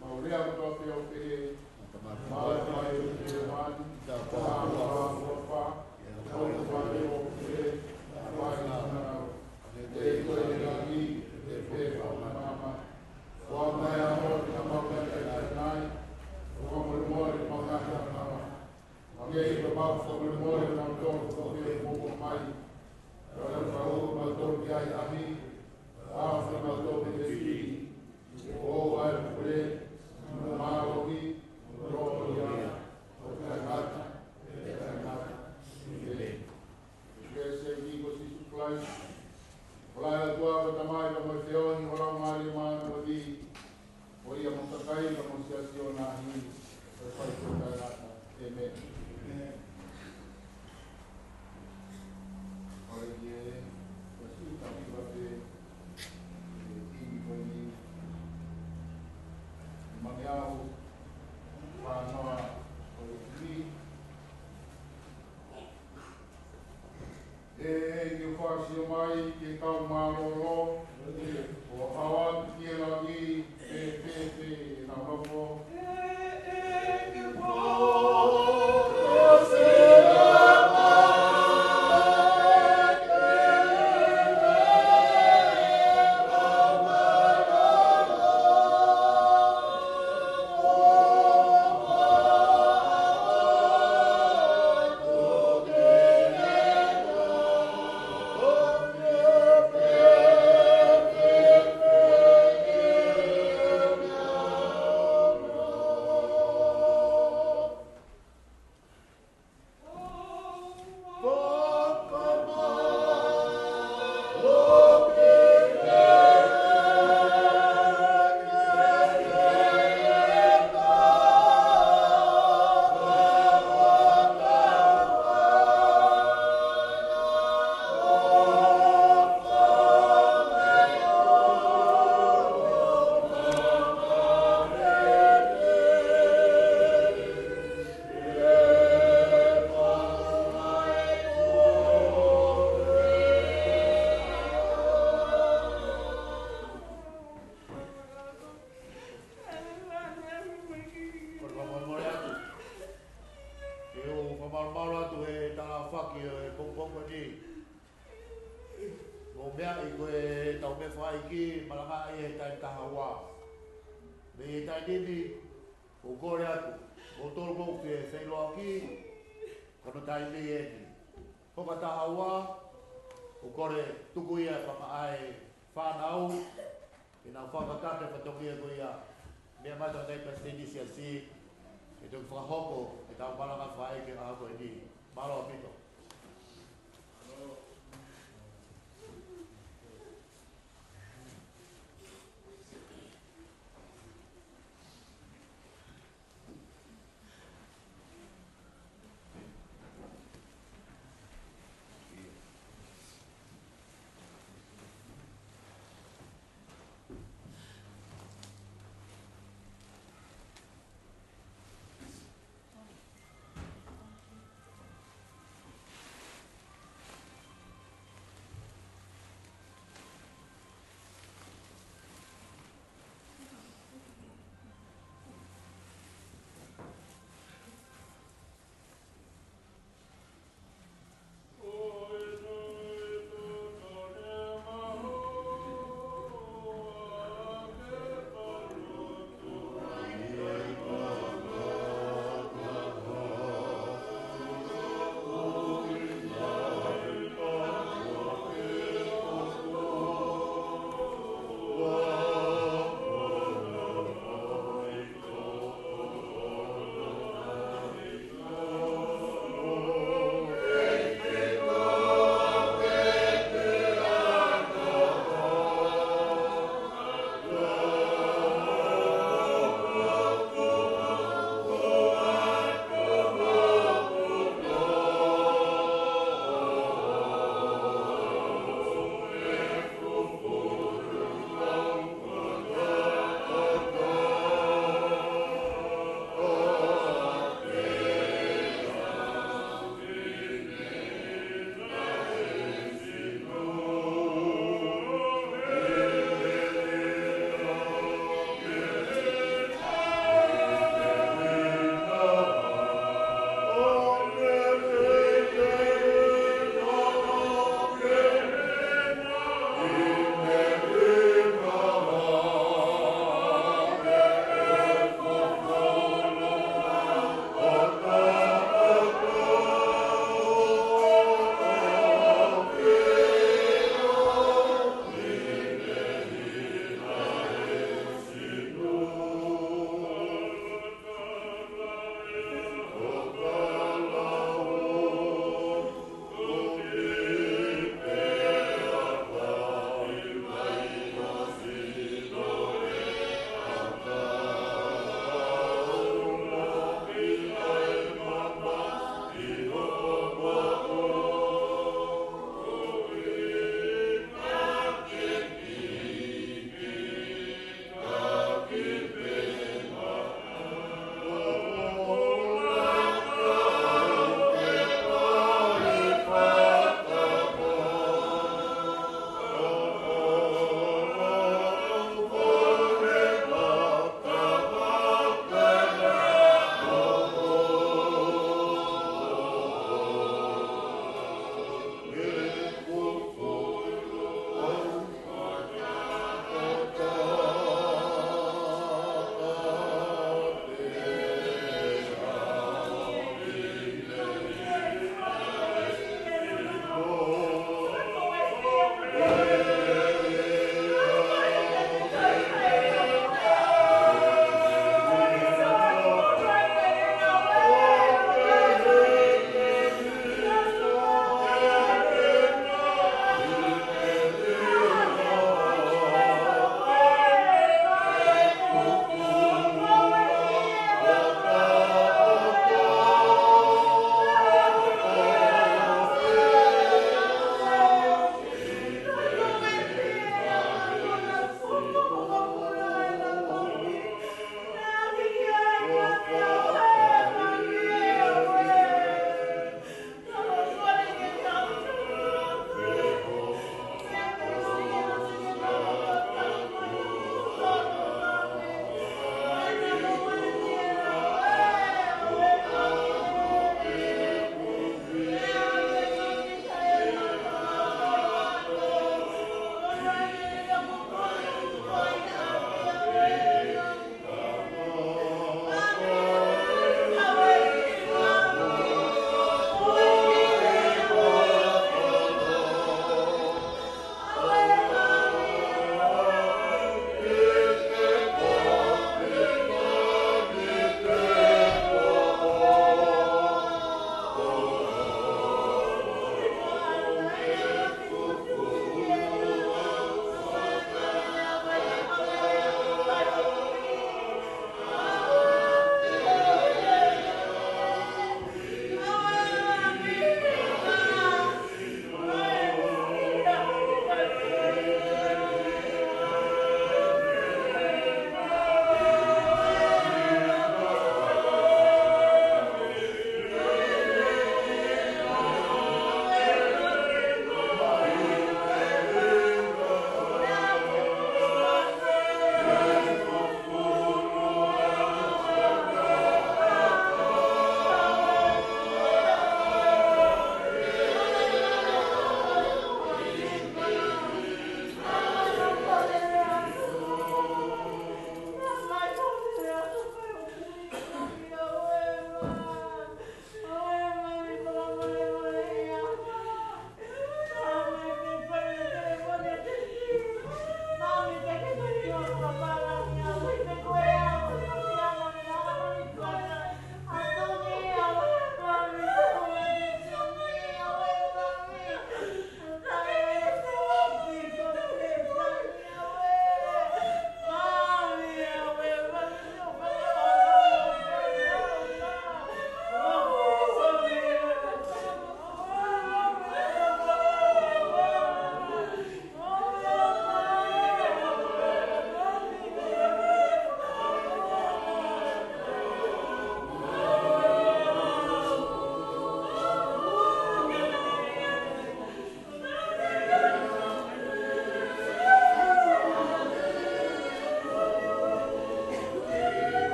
A: mau rea ku toa peo te he, mau e mai o te he mani, tā kua wha, o te whai o te he, whai na nao, te koe e rangi, te whe whau mama, o mai a ho te mau ka te nai, o mo more mau ka te nana, o ngei ka mau ka more mau tōru ko te moko mai, o le whau mau tōru ki ai ahi, Āwhi mau tōru te ki, o ai pure, mārohi, roia, o tangata, ke se ki ko sisu klai, Olai atua o tamai ka moi whioni o rau maari maana o di, o ia mo takai ka mo siasi o nahi, o whai tōkai rata. Amen. Ore ki e, kasi tami wape, imi koni, mani au, whanoa o ki, e ki o whasi o mai, ki kau maroro, o hawa ki e rangi, e na rofo.
C: Yeah.
D: o mea I koe tau me whai ki malanga I he tai taha wā. Me he tai nini o kore atu. O tolu kou te whailoa ki kono tai me e ni. Hoka taha wā o kore tuku ia whaka ai whanau I nā whakakate whatokia ko ia mea mata nei pasteni si a si e tuku whakahoko e tau malanga whai ke ngā koe ni. Malo a pito.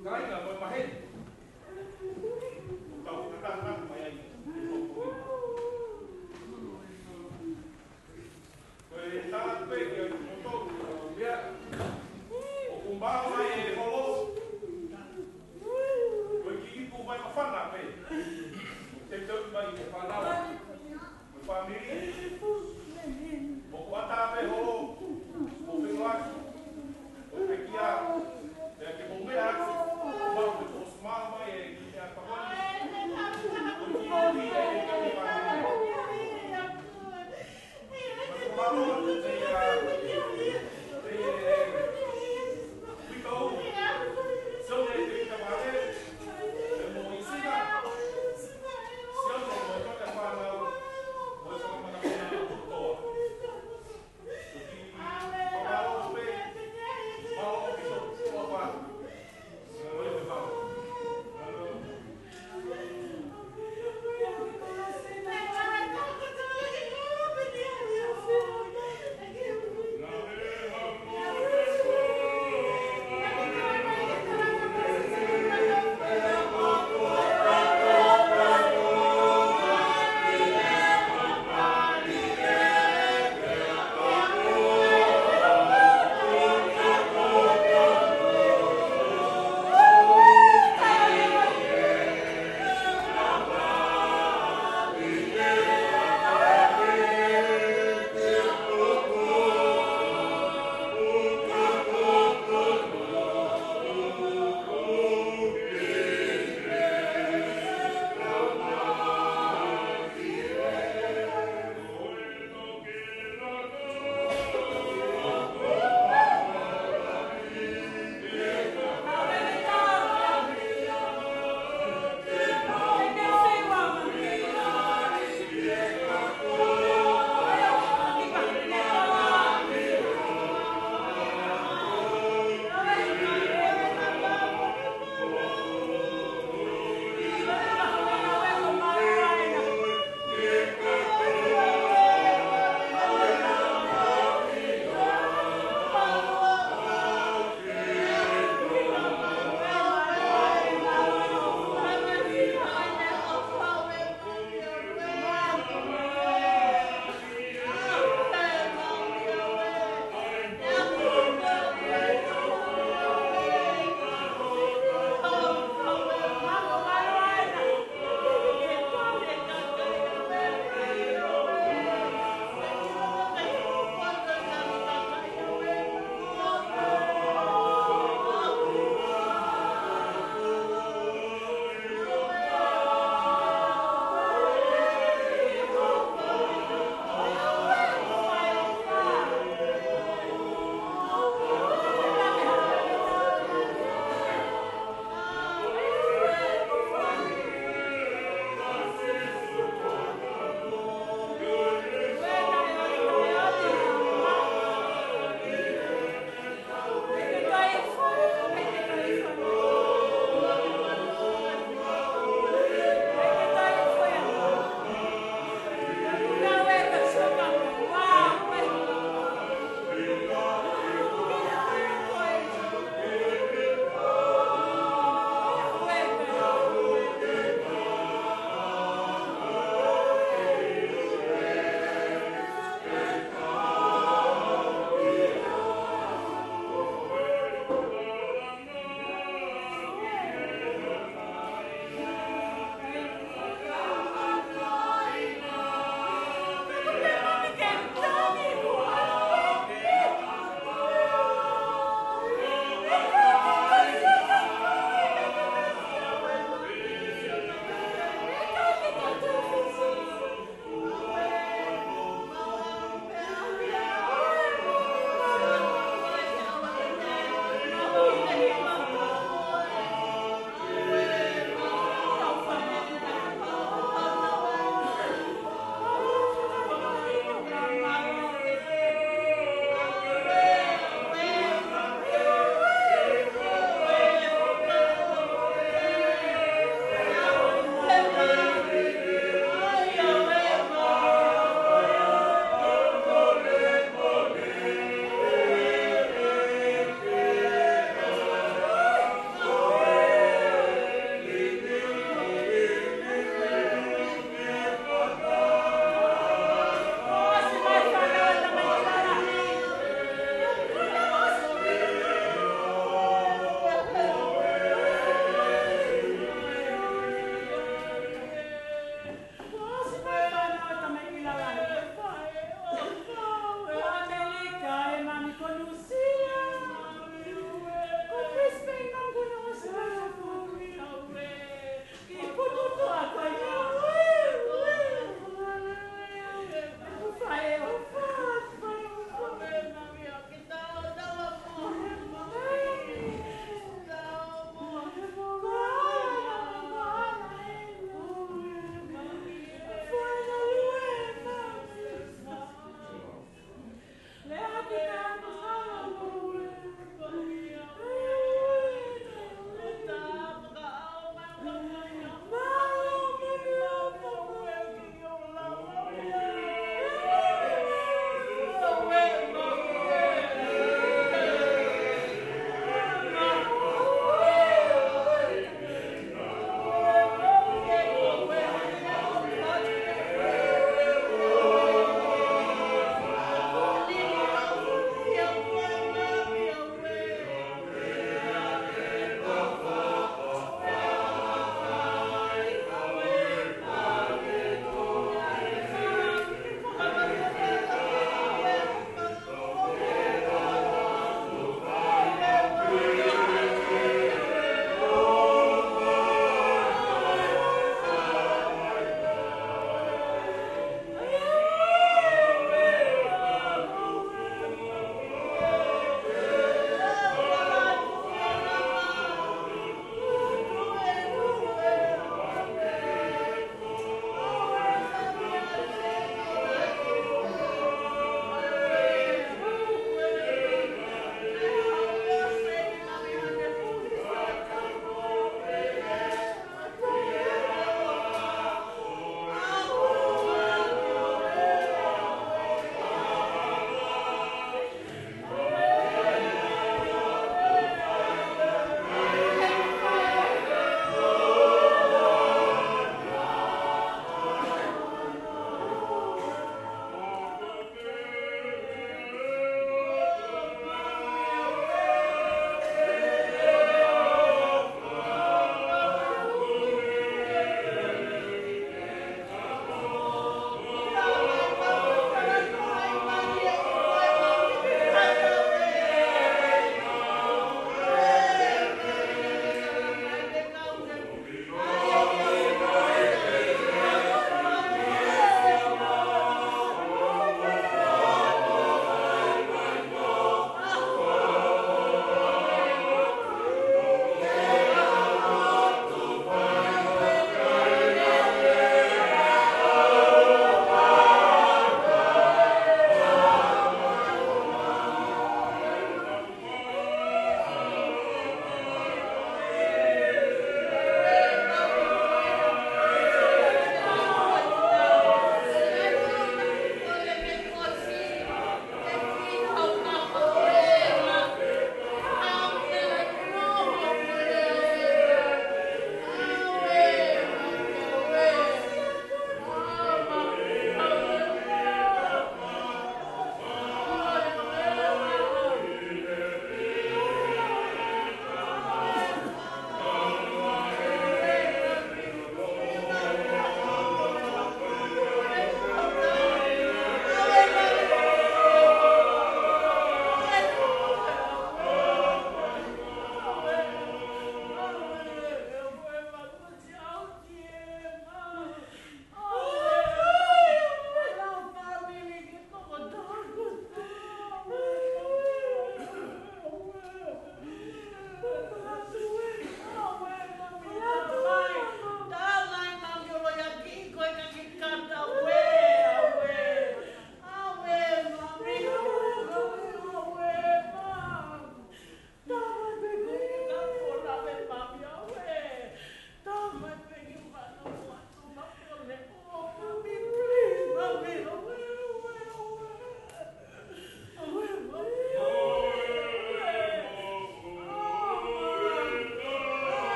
B: Kai nga mo mahen. Tau na mai. Koe tā koe ki au moto mea. O kumba mai e holo. Koe ki ipu mai mawhana pe. Te tau mai e whanau. Koe whamiri. O kuata pe holo. O whenua. O te kia. Te ake mongea atu. Mau te o smau mai e ki te apawani. O ki oti e kami whamiri. Malo te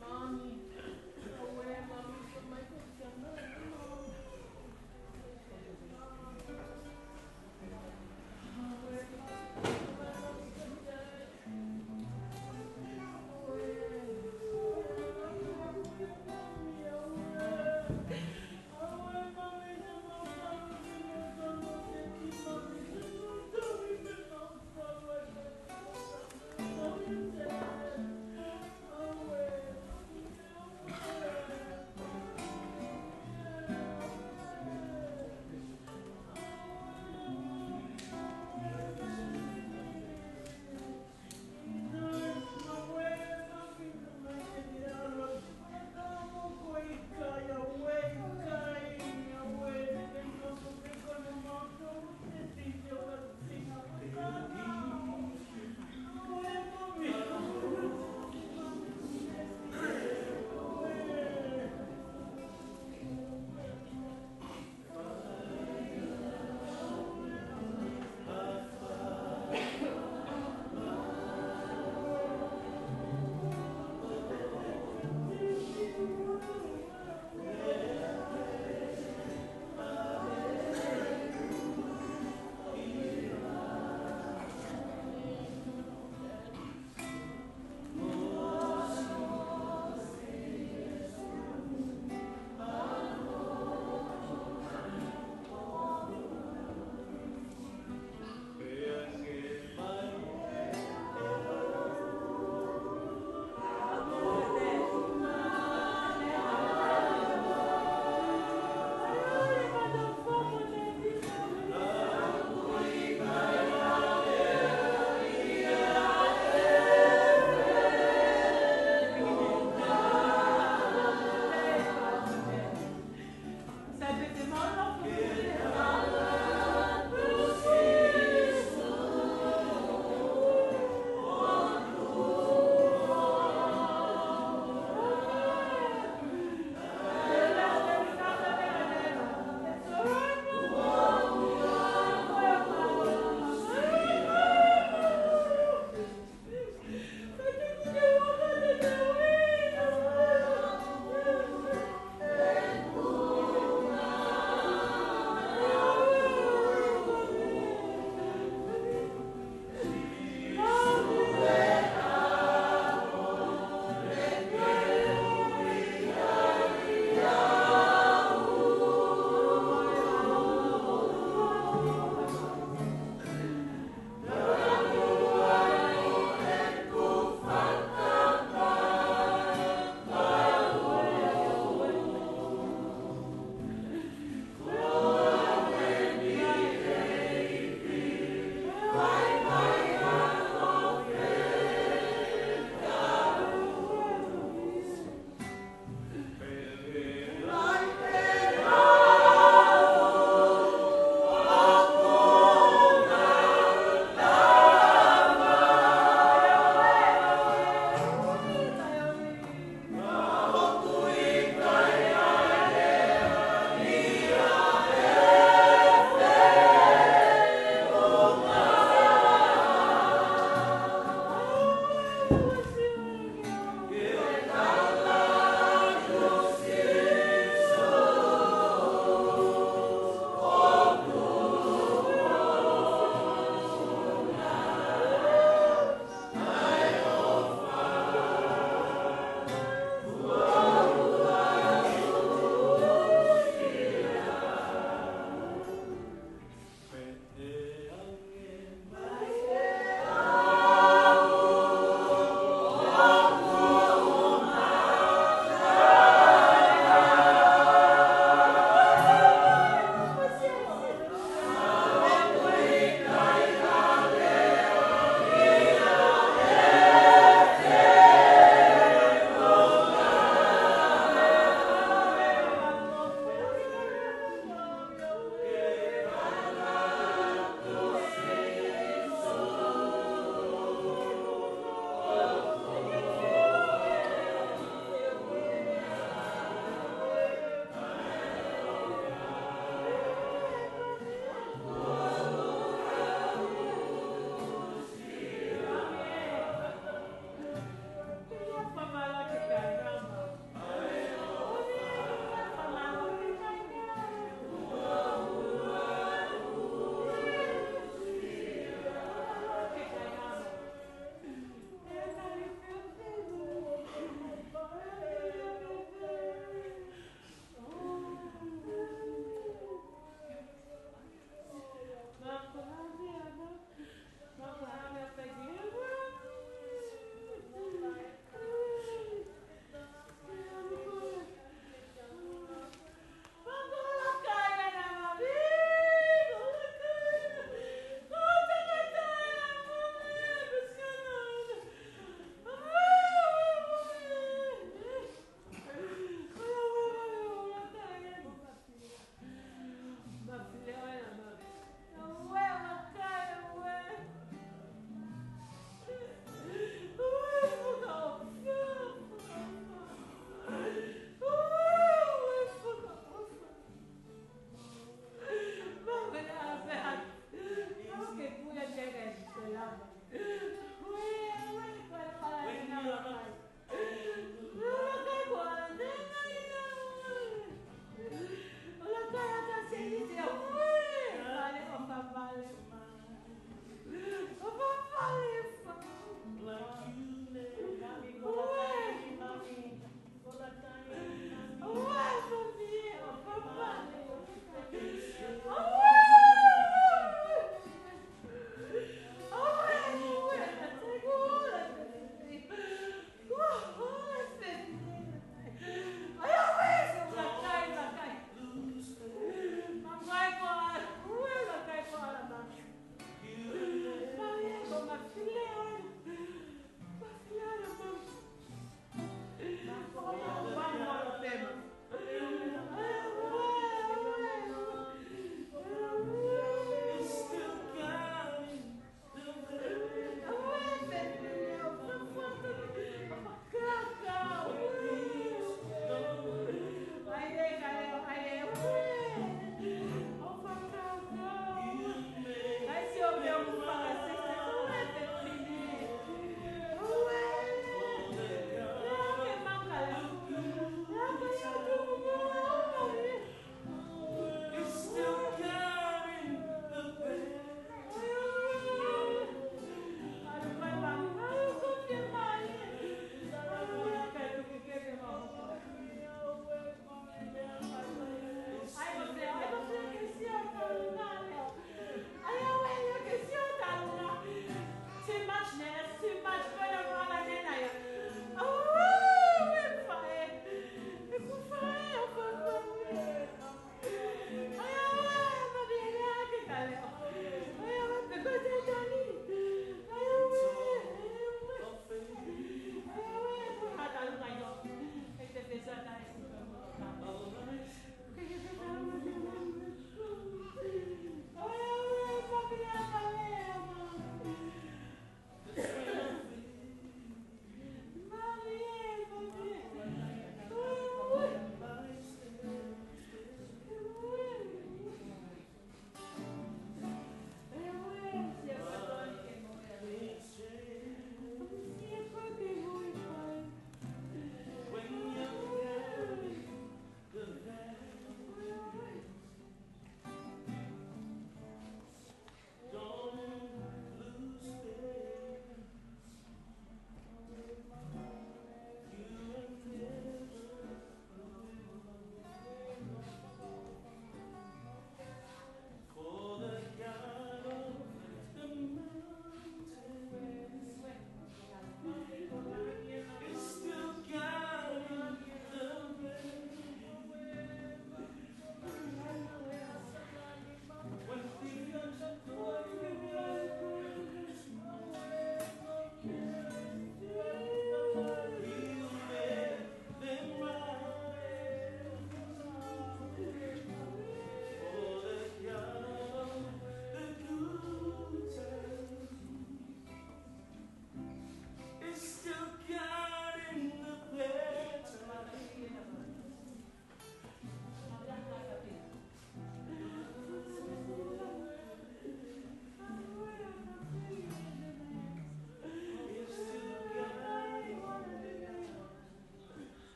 E: Mami,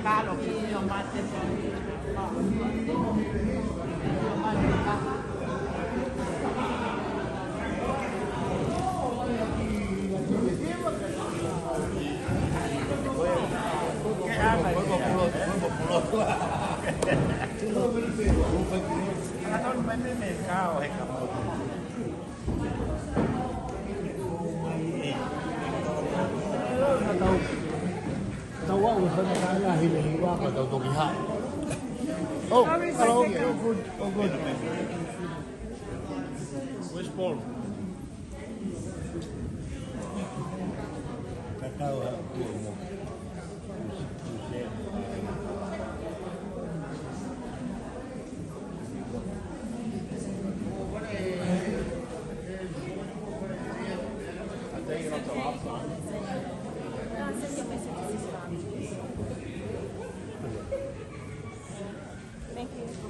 E: Carlo, que io mate
D: tao quá một phần cái là hình quá và tao bị hại. Oh, hello. Oh, good. Oh, good.
C: Where's Paul?
D: Kakao ha.
F: Thank you.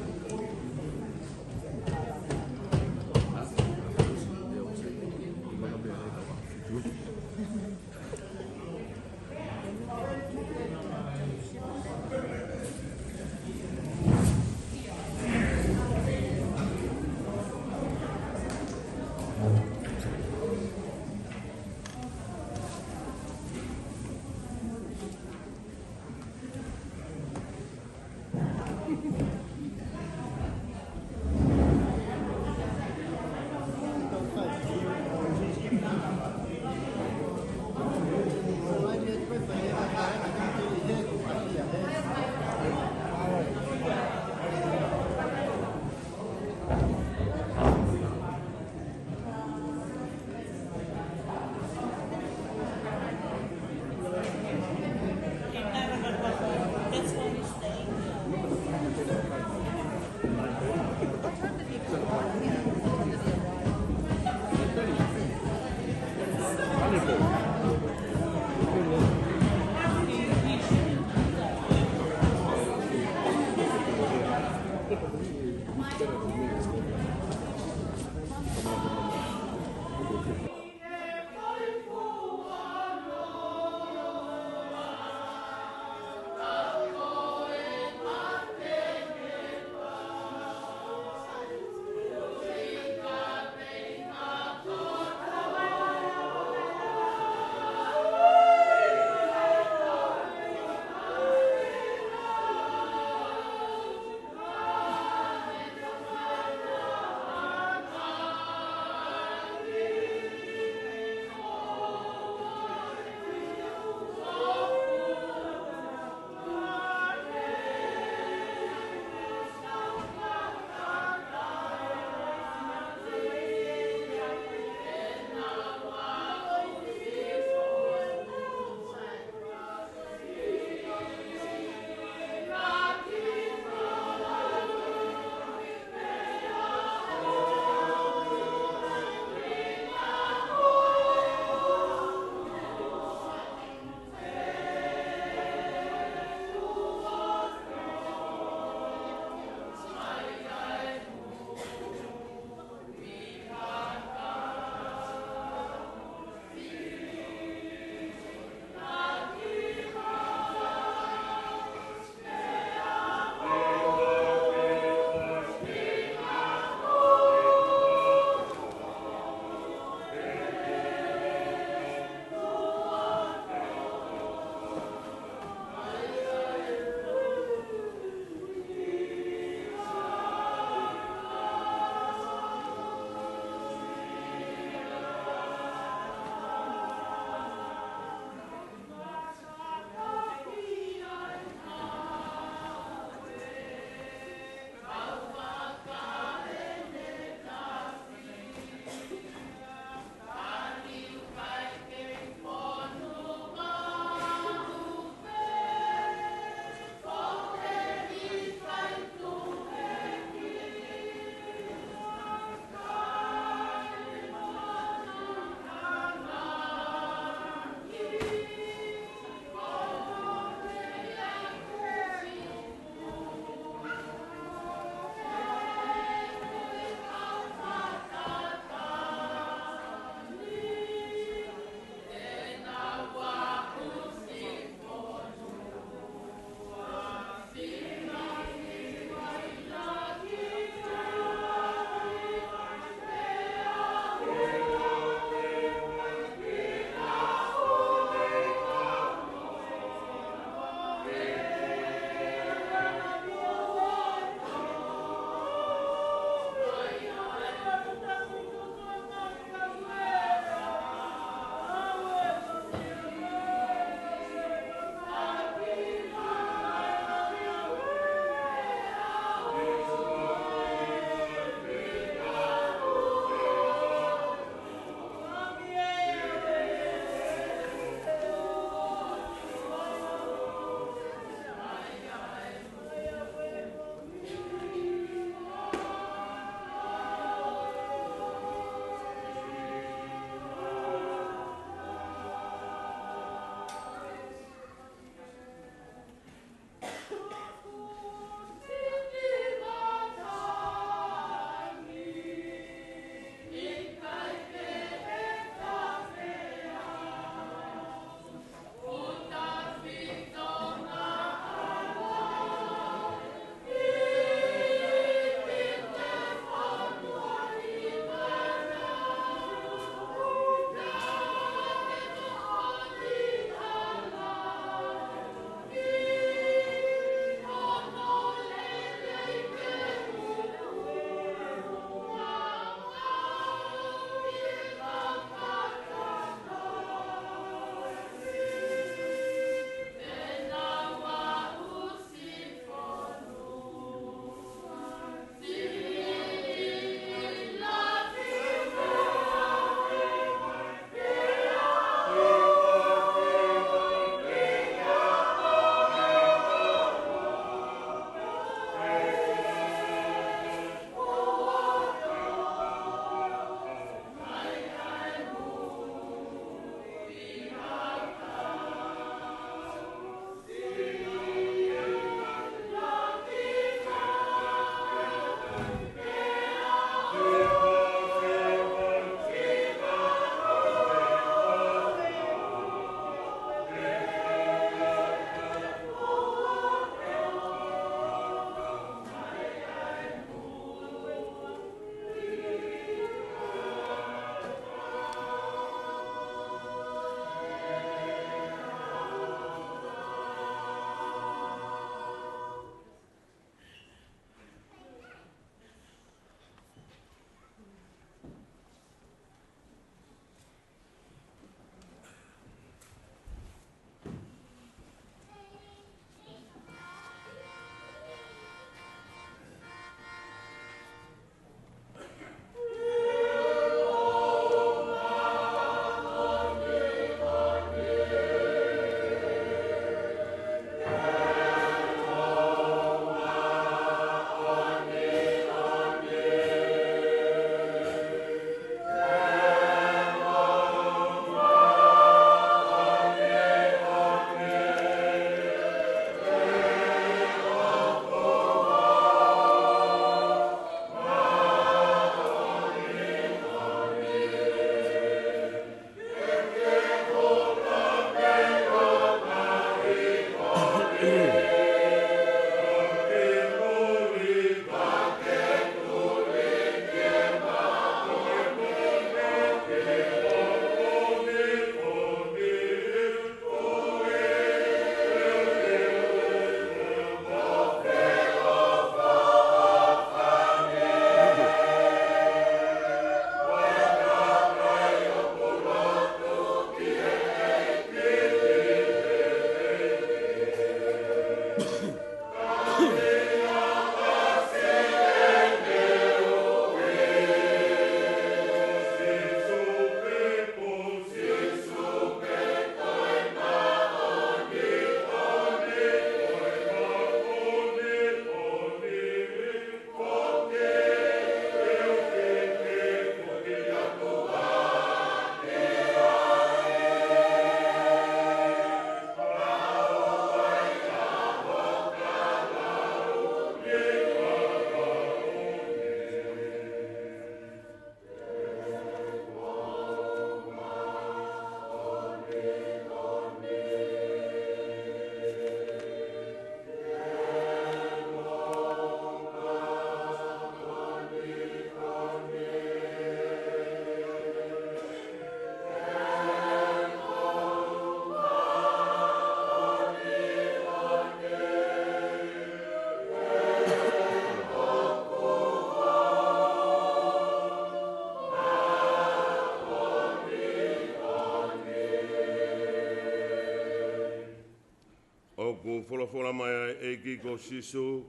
E: fola mai e ki ko sisu.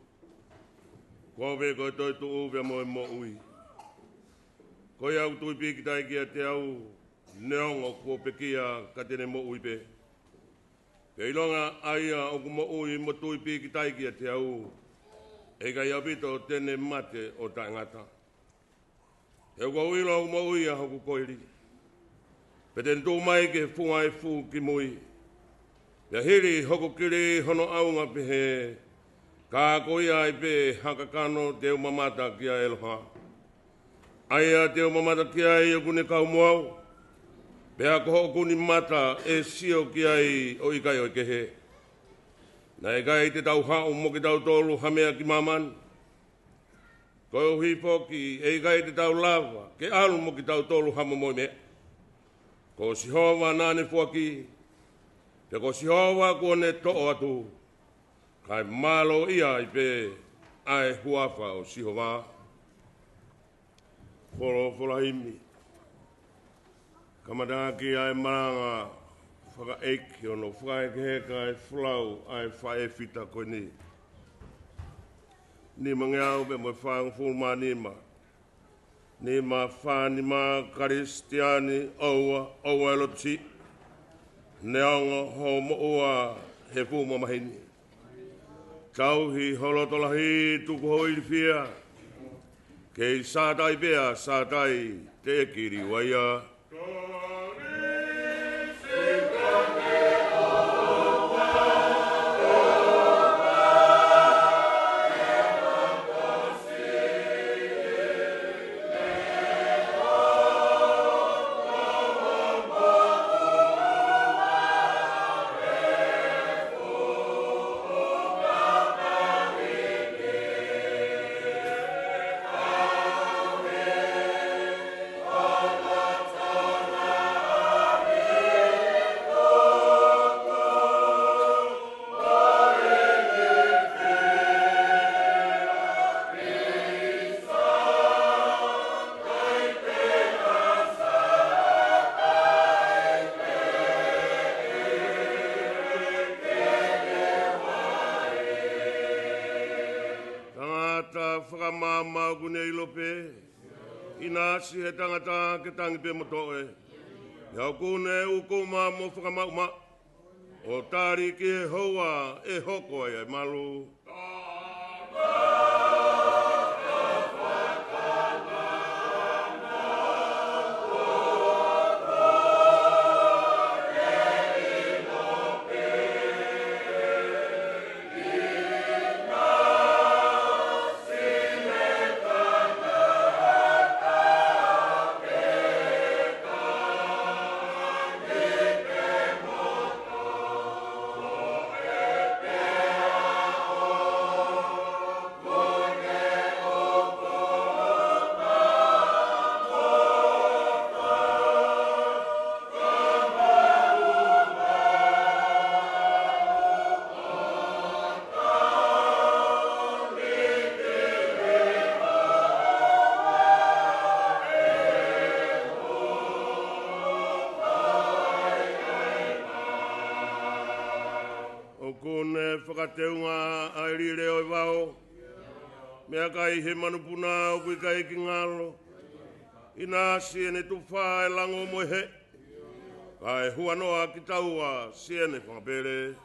E: Ko ve ko toi tu uve mo ui. Ko ia utui piki tai kia te au neongo ko pekia ka tene mo ui pe. Ke ilonga aia o ku mo ui mo tui piki tai kia te au e ka ia pito tene mate o tangata. E ua uilo o mo ui a hoku koiri. Peten tū mai ke funga e fu ki mui. Ia hiri hoko kiri hono aunga pehe. Ka koia i pe hakakano te umamata kia eloha. Aia te umamata kia i o kune kau moau. Pea ko hoko kuni mata e sio kia i o ikai o kehe. Na e kai te tau hao mo ki tau tolu hamea ki maman. Ko o hui poki e kai te tau lava ke alu mo ki tau tolu hamo moi mea. Ko si hoa nane fuaki. Te ko si hoa kone to'o atu. Kai malo ia i pe ai huafa o si hoa. Folo himi. Kamadaki ai maranga whaka eiki ono whaka heka ai flau ai whae fita koe ni. Ni mangeau pe mo whaang fulma nima. Ni ma whani ma karistiani oua eloti. Neonga ho mo ua he fuma mahini. Tauhi holotolahi tuku hoi fia. Kei sātai pea sātai te kiri waia. Si he tangata ke tangi pe motoe. Iau kune ukuma mo whakamauma. O tari ke hoa e hoko ai malu. Whakateunga ai rire o i wao. Mea kai he manupuna o kui kai ki ngalo. Ina siene tu whae lango mo he. Kai huanoa ki taua siene whakapere.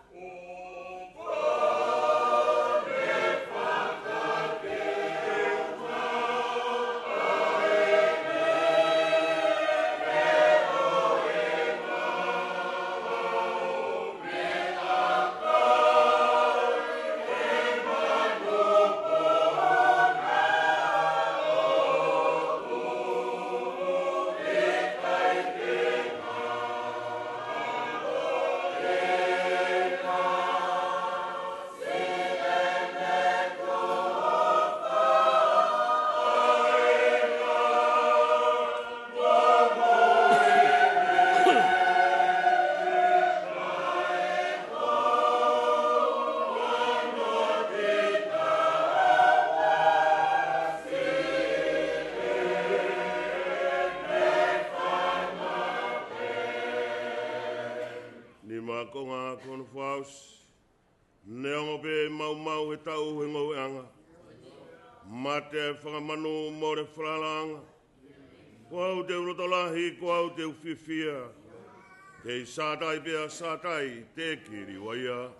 E: Neongo pe mau he tau he ngau anga. Mate whakamanu mo re whalalanga. Ko au te urotolahi, ko au te uwhiwhia. Kei sātai pia sātai, te kiri waia.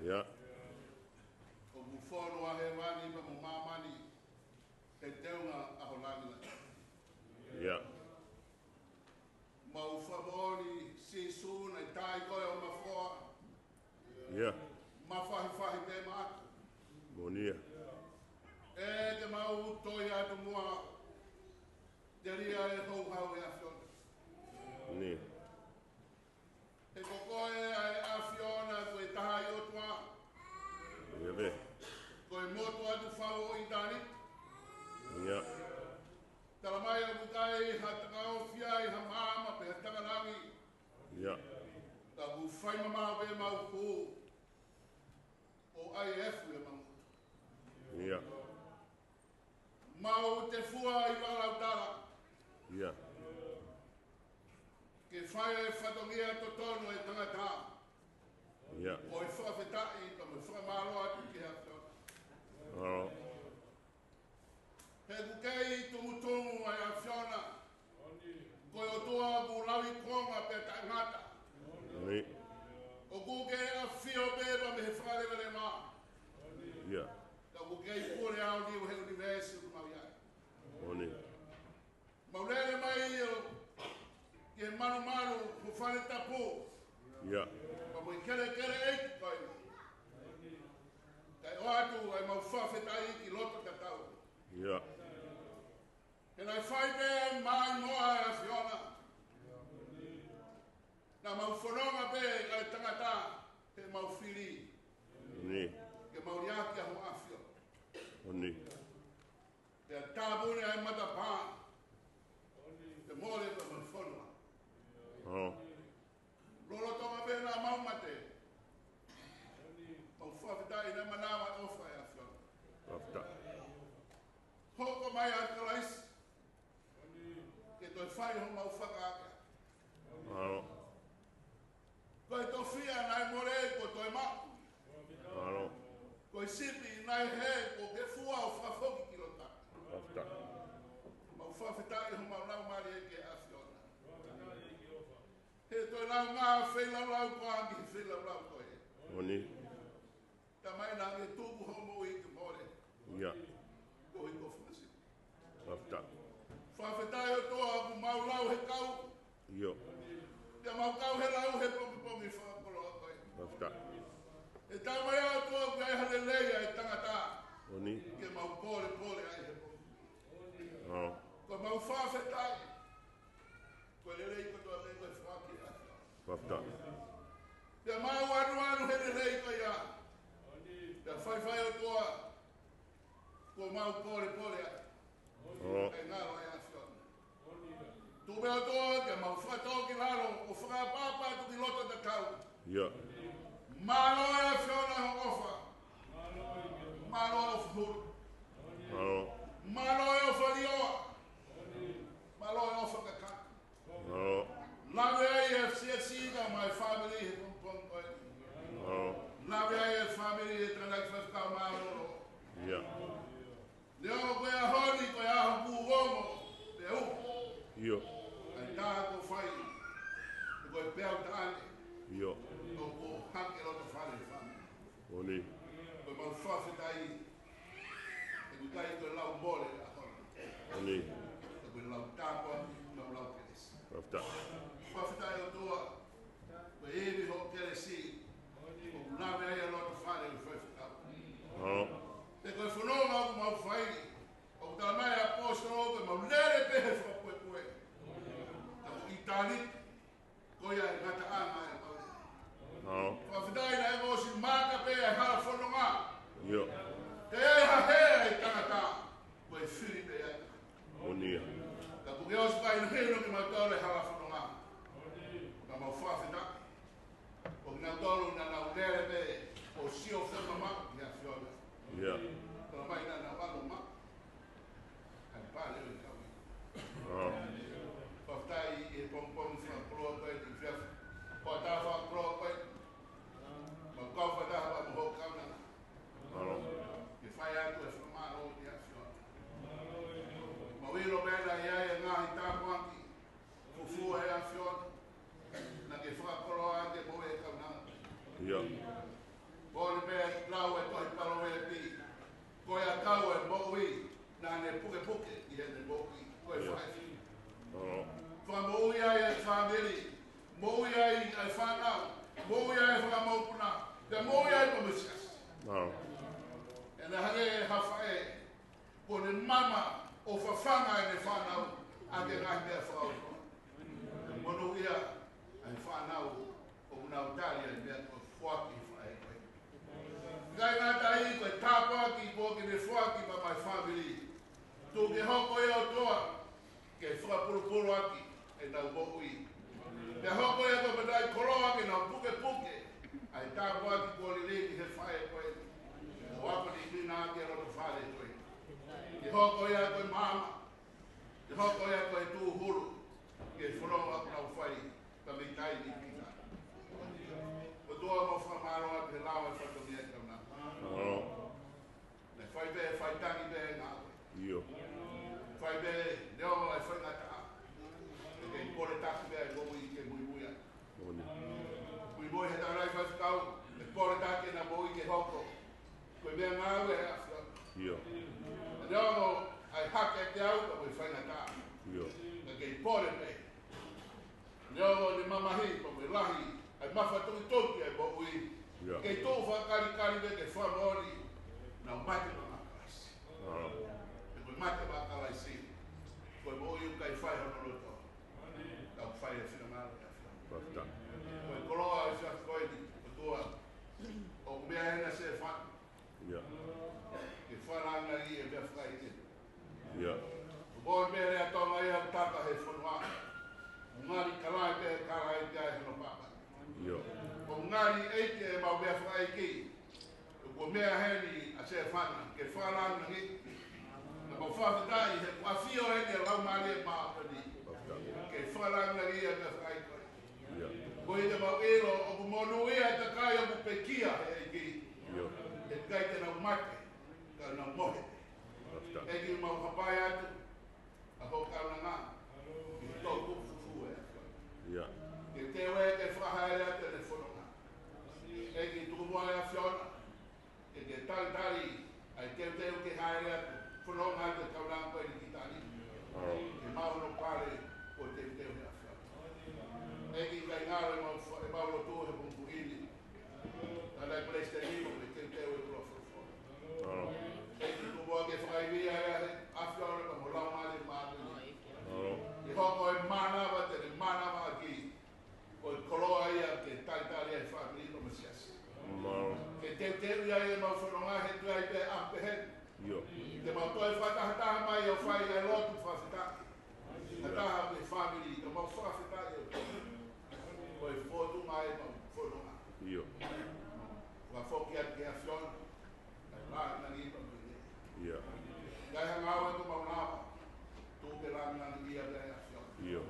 E: Yeah.
A: O mufono a he wani pa mo mamani e teunga a holanga.
E: Yeah.
A: Ma u favori si su na tai koe o mafoa.
E: Yeah.
A: Ma fahi pe ma.
E: Monia.
A: E te mau toi atu mua. Te ria e hou hau e a fiona.
E: Ni.
A: E kokoe a fiona koe taha i o tua.
E: Ia be.
A: Koe motu atu whao i tani.
E: Ia.
A: Tala mai a bukai hatakao fia i ha maama pe hataka rangi.
E: Ia.
A: Ta bu fai mama be mau ku. O IF le mau.
E: Ia.
A: Mau te fua i walau tala.
E: Ia.
A: Ke whai e whatongia to tono e tangata.
E: Ia.
A: O i whawhetai pa me whamaro atu ki a whiona.
E: Oh.
A: He kukei tumutungu ai a whiona. Koe o tua bulawi konga pe tangata.
E: Ni.
A: O kuke a whio beba me he whalewere mā.
E: Ia.
A: Ka kukei kore au ni o he universe o mau iai.
E: Oni.
A: Maulele mai i o ke manu ho whare tapu.
E: Ia.
A: Pa mo i kere eiki koe. Kai o atu ai mau whawhetai ki loto katau.
E: Ia.
A: E nai whai pe mai moa e a whiona. Na mau whanonga pe ai tangata he mau whiri.
E: Ni.
A: Ke mau riaki a ho awhio.
E: Oni.
A: Te a tāpune ai mata pā. Te mōre pa mai whanua.
E: Oh.
A: Lolo tonga pe na mau mate. Mau whawhetai na manawa ofa e a whiona.
E: Afta.
A: Hoko mai a kalais. Ke toi whai ho mau whakaake.
E: Oh.
A: Koe to whia nai more ko toi mau.
E: Oh.
A: Koe sipi nai he ko ke fua o whafoki ki lota.
E: Afta.
A: Mau whawhetai ho mau lau mari e ke a whiona. He toi lau ngā whailau ko angi whailau koe.
E: Oni.
A: Ta mai nā nge tūku homo i te more.
E: Ia.
A: Ko i ko whumasi.
E: Afta.
A: Whawhetai o toa ku mau lau he kau.
E: Io.
A: Te mau kau he lau he pomi whakapolo a koe.
E: Afta.
A: E tau mai au toa ku ai hale leia e tangata.
E: Oni.
A: Ke mau pole ai he pomi.
E: Oh.
A: Ko mau whawhetai. Ko lelei ko toa me koe whaki a.
E: Afta.
A: Te mau anu he lelei ko ia. Te whai o toa. Ko mau pole ai.
E: Oh.
A: E ngaro ai a whiona. Tu mea toa ke mau whakatau ki laro o whakapapa tu ki loto te kau.
E: Ia.
A: Malo e a whiona ho ofa. Malo o whuru.
E: Oh. Ia.
A: Leo koe a honi koe a hapu wongo. Te upo.
E: Ia.
A: Ai tā ko whai. Te koe pēo ta ane.
E: Ia.
A: Ko ko hake lo te whare whame.
E: Oni.
A: Koe mau whawhetai. Te koe kai koe lau mole a honi.
E: Oni.
A: Te koe lau tāpua. Mau lau keresi.
E: Rafta.
A: Whawhetai o toa. Koe ewi ho keresi. Ko nawe ai a lo te whare o whawhetau.
E: Oh.
A: Te koe whanonga o mau whaini. O ta mai a pōstoro koe mau lere pehe whapue koe. Ta ko i tāni. Koe ai ngata anga e mau.
E: Oh.
A: Whawhetai na e ngōsi māka pe e hala whanonga.
E: Ia.
A: Te e ha hea e tangata. Koe whiri pe ai.
E: Oni.
A: Ta ko ngeos kai na hero ki mau tōre hala whanonga. Ta mau whawhetai. O ki nau tōru na nau lere pe o sio whamama ki a whiona.
E: Ia.
A: Tōna mai na nau alo ma. Ai pāle o i kawi.
E: Oh.
A: Whaftai e pompong wha proa koe ti whiaf. Ko tā wha proa koe. Ma kau wha taha wa moho kauna.
E: Oh.
A: Ke whai atu e whamaro o ti a whiona. Ma wiro mena i ai e ngahi tāpuangi. Fufua e a whiona. Na ke whakakoro ake mo e kauna.
E: Ia.
A: Bōni mea lau e tohi paro e pi. Koe a kau e moui. Nā ne puke puke i he ne moui. Koe whai.
E: Oh.
A: Whamoui ai e whamiri. Moui ai e whanau. Moui ai e whamaupuna. Te moui ai pamisias.
E: Oh.
A: E ne hare e hawha e. Ko ne mama o whawhanga e ne whanau. Ake ngai mea whau. Mono ia ai whanau. O unau tari ai mea koe whaki whae koe. Ngai ngā tai koe tāpaki po ki ne whaki pa mai whamiri. Tu ke hoko e o toa. Ke whakapurupuru aki e nau mokui. Te hoko e koe padai koroa ke nau puke puke. Ai tāpu aki kōri reki he whae koe. O apani mina aki roto whare koe. Te hoko e koe mama. Te hoko e koe tū huru. Ke whanonga aku nau whai. Ka mi tai ni pita. O toa mo whamaro atu he lawa e whatongi e kauna.
E: Oh.
A: Ne whai be whai tangi be ngā koe.
E: Ia.
A: Whai be leo ai whai ngā taa. E kei pore taku be ai gomu i ke mui muia.
E: Oni.
A: Mui mui he tau rai whai e pore take na mo i ke hoko. Koe mea ngā ue e awhia.
E: Ia.
A: E leo ai hake te au ka mui whai ngā taa.
E: Ia.
A: E kei pore be. Leo ni mamahi pa mui lahi. Ai mawha tuki toki ai mo ui.
E: Ia.
A: Kei tō whakari kari be ke whamori. Nau mate ma makarasi.
E: Oh.
A: E koe mate ma makarasi. Koe mo ui kai whai hono roto. Kau whai e whina maro e awhia.
E: Rafta.
A: Koe koroa e whia koe ni. O tua. O mea hena se whan.
E: Ia.
A: Ke whananga i e mea whai e.
E: Ia.
A: O boi mea rea tonga i au taka he whanua. O ngari karai pe karai te ai hono papa.
E: Ia.
A: O ngari eite e mau mea whai ki. O mea heni a se whana. Ke whananga ni. Na mau whawhetai he whawhio heni e lau mari e maa pani.
E: Rafta.
A: Ke whananga i e mea whai koe.
E: Ia.
A: Koe te mau ero o ku monu ia te kai o ku pekia he eki.
E: Ia.
A: E kai te nau mate. Ka nau mohe.
E: Rafta.
A: Eki mau hapai atu. A ho kauna ngā. I tō kufufu e.
E: Ia.
A: Ke te ue te whahaere atu e ne whanonga. Eki tuku mua e a whiona. E te tari. Ai teu teu ke haere atu. Whanonga atu e kauna koe ni ki tari.
E: Oh.
A: E mauro pare o teu teu he a whiona. Eki kai ngāro e mauro tū he pumpuhini. Tātai preste nimo e teu teu e profofo.
E: Oh.
A: Eki tu mua ke whaiwia e a whiona ka mo lau mare mātuni.
E: Oh.
A: I hoko e manawa te ne manawa ki. O i koroa ia ke taitari e whamiri no masiasi.
E: Mau.
A: Ke te teu ia e mau whanonga he tu ai pe ampe he.
E: Ia.
A: Te mau toi whatahataha mai o whai e lotu whawhetaki. Hataha pe whamiri, te mau whawhetaki o tō. O i whotu mai mau whanonga.
E: Ia.
A: Wa whoki atu ke a whiona. Ai rāi nani pa mui.
E: Ia.
A: Gai hanga au e tu mau nāwa. Tū ke rāi nani ia pe a whiona.
E: Ia.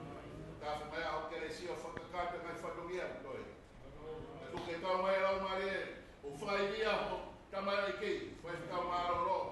A: Ka whamai au kere si o whakakate mai whatongia toi. Tuke tau mai rau mare e, o whai via ho tamai kei, whai whakau maro ro.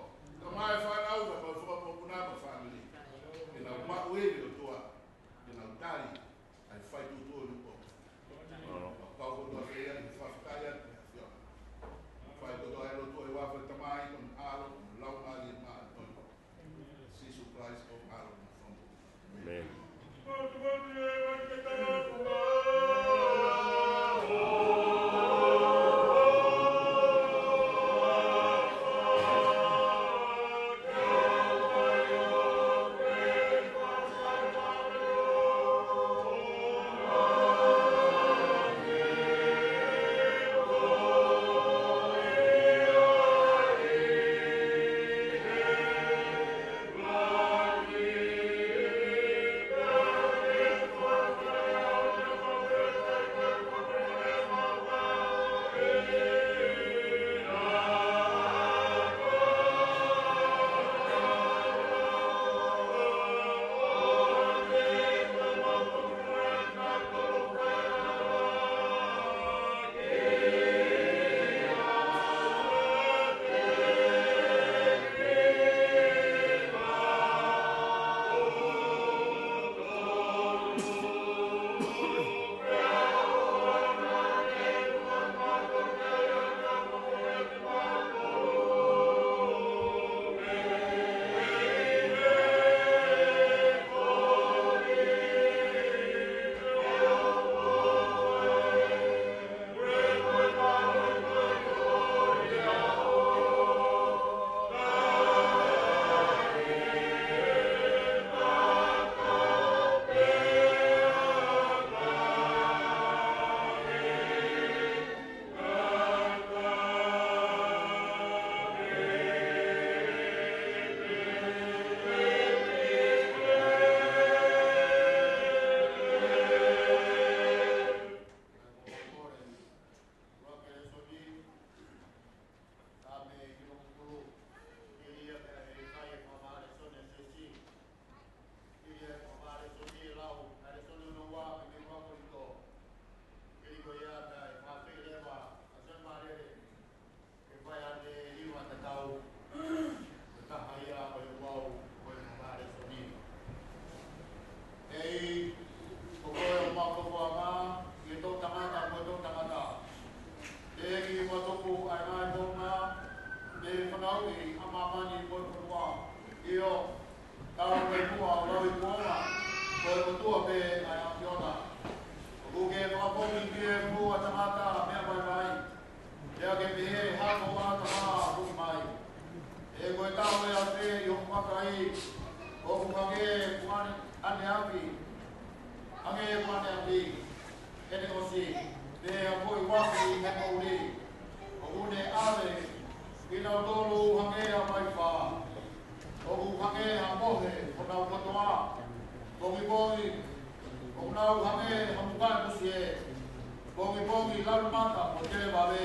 D: la mata mo te va ve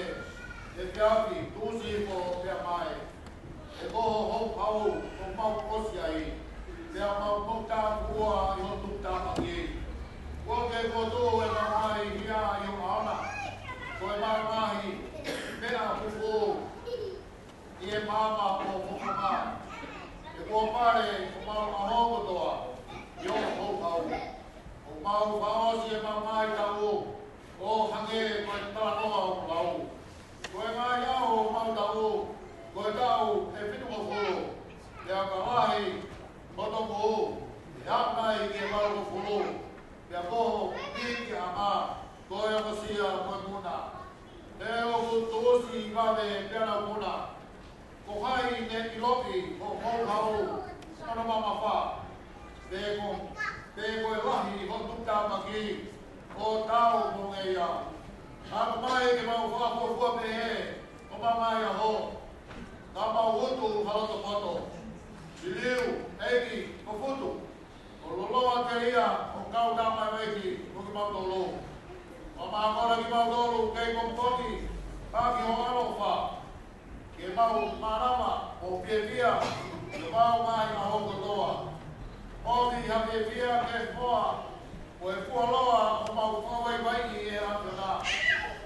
D: e piapi tu si ko pe mai e ko ho au ko mau ko si ai te mau mo ta bua yo tu ta ma ki ko ke ko tu e mai ia yo ana ko e mai me a fu e mama ko mo ma e ko pare ko mau a ho ko toa yo ho au o mau va o si e mai ta o hange ko ta no au lau ko e mai au mau ta ko e tau e fitu ko fo ya ka mai ko to ko ya mai ke mau ko fo ya ko ni ki ama ko e ko si a ko muna e o ko to si va ve pe na muna ko hai ne iloki ko ho hau ana mama fa te ko e lahi ho tu ta ma ki o tau mo ngai ya a mai ke mau fa ko pe he o mama ya ho na ma wotu halo to foto Siliu, Egi, ko futu o lolo a teria o kau ta mai weki o ki mau tolo o ma kora ki mau tolo kei ko mponi pa ki o alo fa ke mau marama o pievia ke mau mai a ho kotoa o ki ha pievia ke foa o e fua loa o mau kawai waini e hapena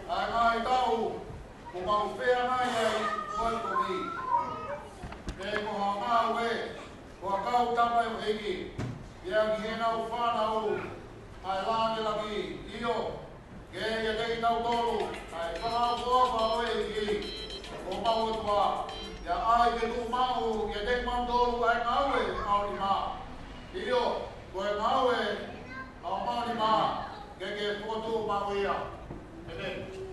D: ai mai tau o mau whea mai ai o e komi e ko ha ngā we ko a kau tama o egi ia ki he nau whanau ai lāne laki io ke ia tei tau tolu ai whanau kofa o egi o mau atua ia ai ke tu mau ia tei mau tolu ai ngāwe au ni mā io ko e ngāwe au mau ni mā ke whotu mau ia Amen.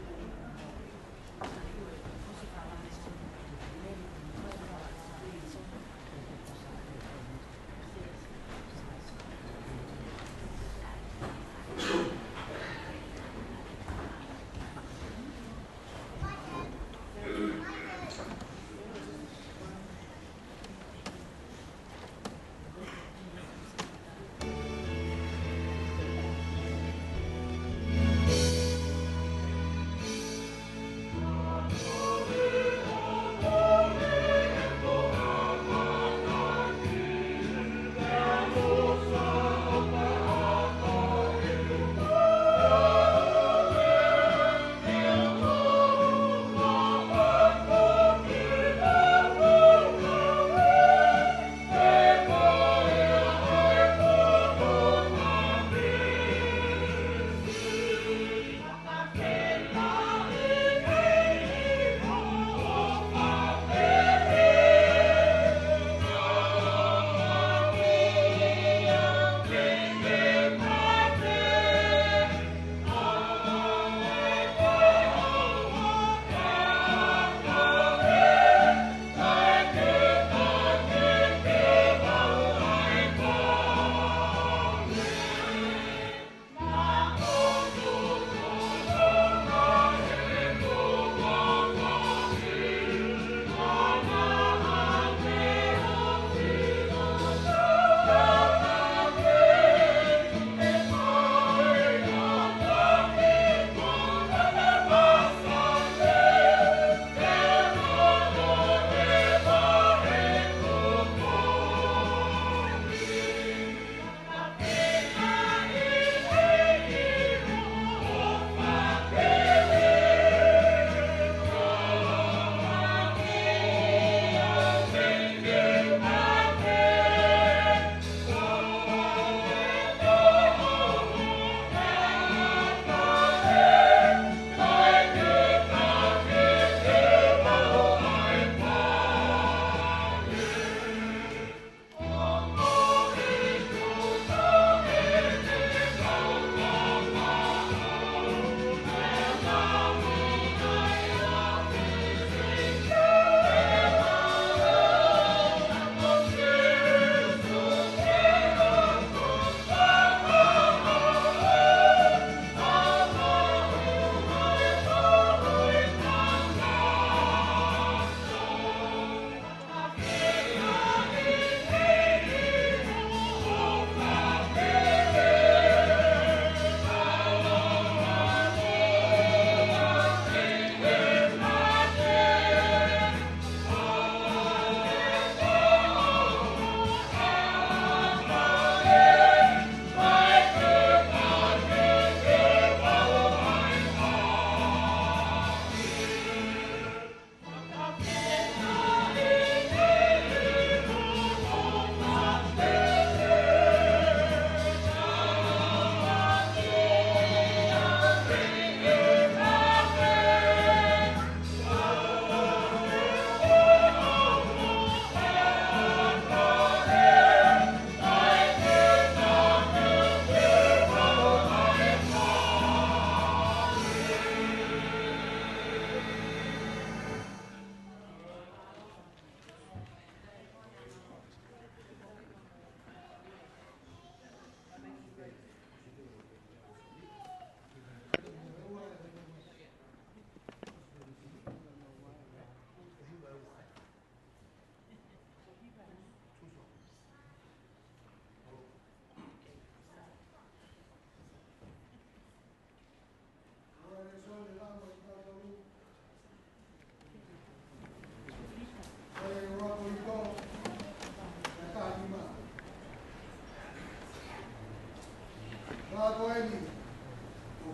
F: koeni.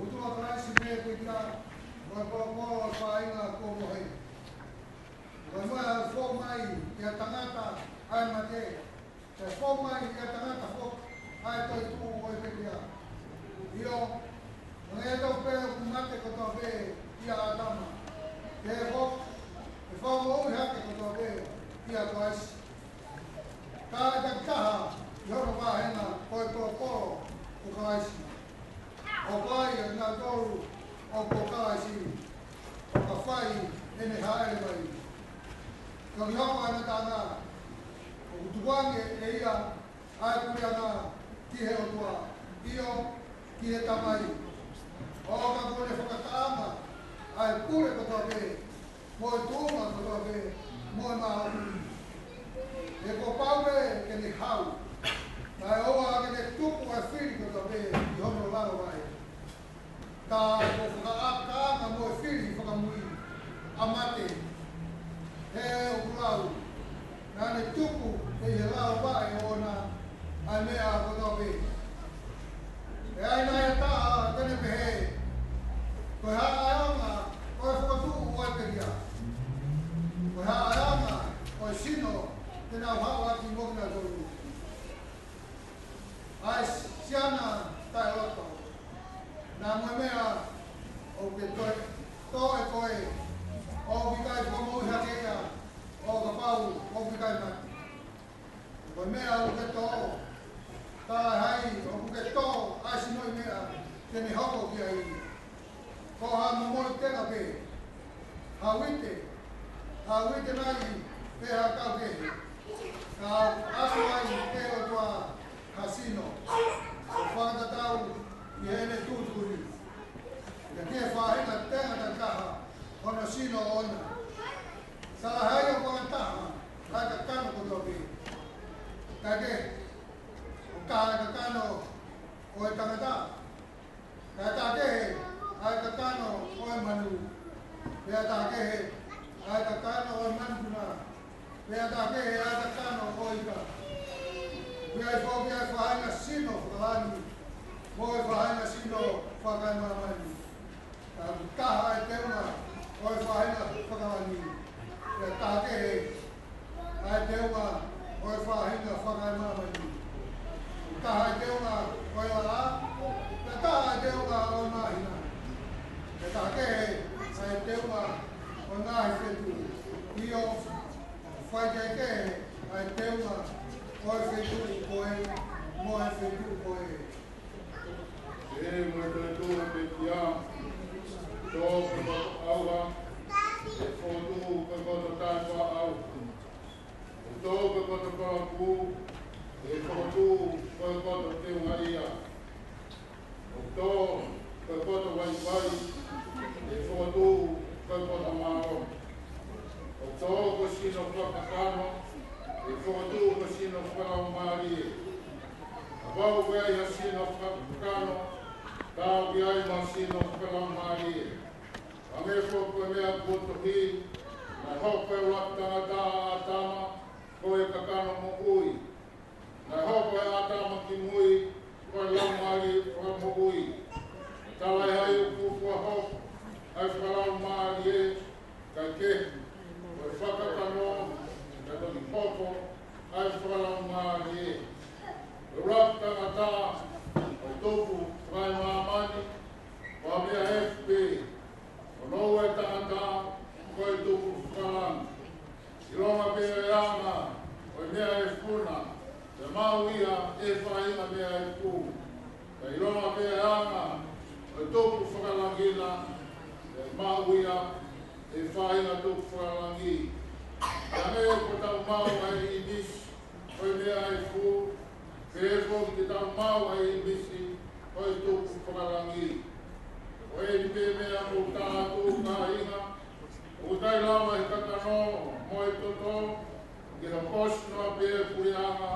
F: Utua kraisi me kuita. Ko fainga ko mohi. Ko mai fo mai ya tangata ai mate. Te fo mai ya tangata fo ai toi tu o te dia. Io ngai to pe mate ko to be ia atama. Te fo mo ha ko to be ia tois. Ka yo no va hena ko o kaisi. O pai na toru o kaisi. O ka fai ene hae mai. Ka ngapa na tanga. O tuange e ia ai kuiana ki he o tua. Io ki he tamai. O ka kone whakataama ai kure ko tobe. Mo e tūma ko tobe. Mo e maha. E ko paume ke ni hau. Nai oa ke ne tupu ai whiri ko tobe. I hono laro ai. Ka ko whakaaka mo e whiri whakamui. Amate. He o kurau. Nā ne tupu e he lao wae o na ai mea ko tobe. E ai nai e taha tene pehe. Koe haa aonga, koe whakatuku oe peria. Koe haa aonga, koe sino, tena hau ati mokina toru. Ai siana tai loto. Nā moe mea o ke toe koe. O wikai whamui hakea. O ka pau, o wikai mati. Koe mea o ke tō. Tai hai, o ke tō, ai sinoi mea. Tene hoko ki ai. Ko ha momoi tena pe. Hawite nai pe ha kau ke. Ka asu ai te o tua casino. O whakatatau i hene tūturi. Ka ke whahena tenga ta taha. Hono sino ona. Sala hai o whakataha. Hai ka kano koto pe. Ka ke. O kaha ka kano o e tangata. Ka ta ke he. Ai ka kano o e manu. Pea ta kehe. Ai ka kano o e manpuna. Pea ta kehe. Ai ka kano o ika. Pea i whoki ai whahaina sino whakalani. Mo e whahaina sino whakai mamani. Ka kaha ai teuna o e whahaina whakalani. Pea ta kehe. Ai teuna o e whahaina whakai mamani. Kaha ai teuna o e ala. Pea kaha ai teuna o e mahina. E ka kehe, ai teua o ngāhi whetu. Io, whai kei kehe, ai teua o e whetu koe, mo e whetu koe.
A: E mo te tūra pe tia, tō pe koto aua, e whotu pe koto tātua au. E tō pe koto paraku, e whotu pe koto te ungaria. O tō pe koto waiwai, e whotu pe koto maro. O tō ko sino whakakano, e whotu ko sino whakao marie. A wau wea ia sino whakakano, tāu ki ai ma sino whakao marie. A me whoku e mea kuotohi, na hope watanga tā atama, ko e kakano mo ui. Na hope atama ki mui, ko e lau marie whakamo ui. Talai hai o kukua hope, ai whalau marie, kai ke, o e whakakano, kai toni popo, ai whalau marie. O raptanga tā, o tofu, whai mamani, wa mea FP, o nou e tangata, ko e tofu whalang. I ronga pēre anga, o e mea e funa, te mau ia e whainga mea e pū. Kai ronga pēre anga, o tofu whakalangina, e mauia, e whainga tofu whakalangi. Ia me ko tau mau ai i nisi, o e mea e fu, pe e fo ki tau mau ai i nisi, o e tofu whakalangi. O e ni pe mea mo tātu ka inga, o tai lawa i kakano, mo e toto, ki ha posno a pe e kurianga,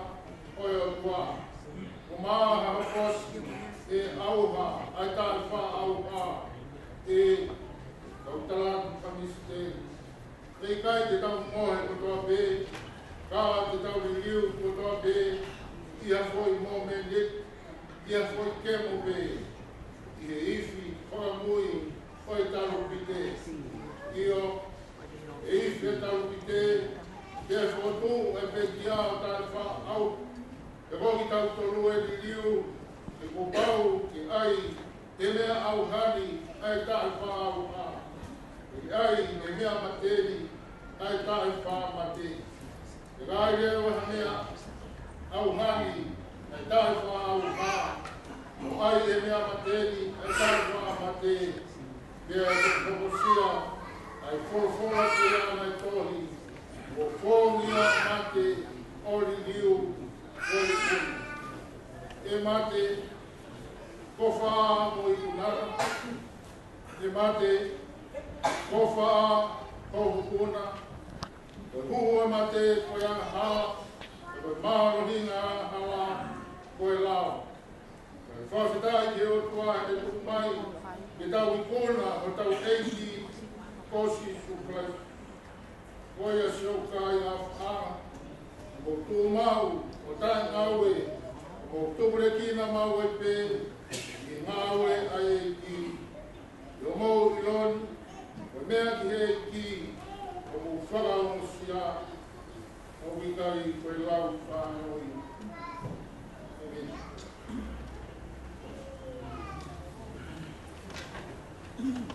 A: o e o tua. O maa ha posno, e auha, ai tāi wha auha, e tau talatu kamiste. Tei kai te tau mohe ko toa pe, kā te tau riliu ko toa pe, i ha foi mo me lit, ia foi kemo be i he ifi whakamui o e talo pite io e ifi e talo pite ia whotu e pe kia o tale wha au e hoki tau tolu e li liu e kupau ki ai te mea au hani ai tale wha au ha e ai e mea materi ai tale wha mate e gai reo e mea au hani ai tale wha au ha o ai e mea materi ai tale wha mate pia e te proposia ai forfora te ana i tohi o fōngia mate ori liu ori kuni. E mate kofa mo i kunara, e mate kofa hohu kuna, o hua mate koe anga hala, e koe maaro hinga hala koe lao. E whawhitai ke o tua e tuku mai, ke tau i kona o tau eisi kosi suklai. Koe a sio kai a whaara, o tū mau, o tai ngaue, o tūpure kina mau e pē, i ngaue ai e ki. I o mou i loni, o mea ki he ki, o mou whakao mo sia, o wikai koe lau whanoi. Amen.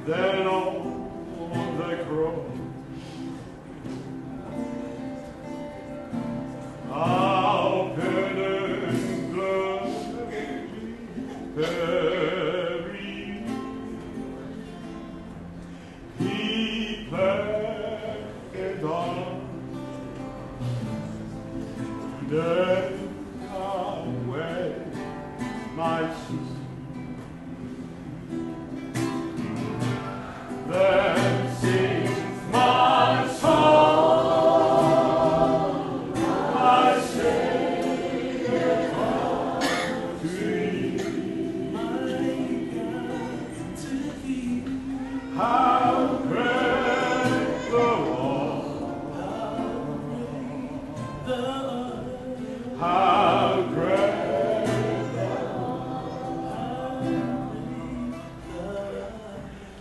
C: Then on the cross, our penitent blood buried, He bled on death away my sin. Then sings my soul, my Savior come to thee. How great the Lord, how great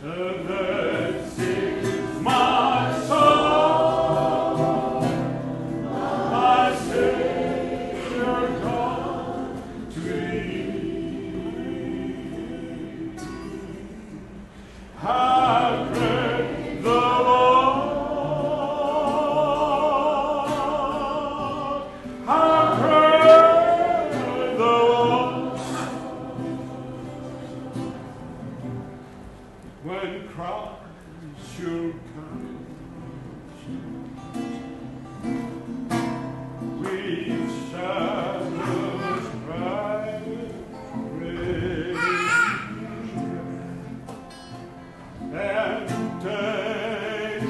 C: the Lord. Then sings my soul, my Savior come to thee. How great the Lord, how great the Lord. When Christ shall come, with shadows bright, and take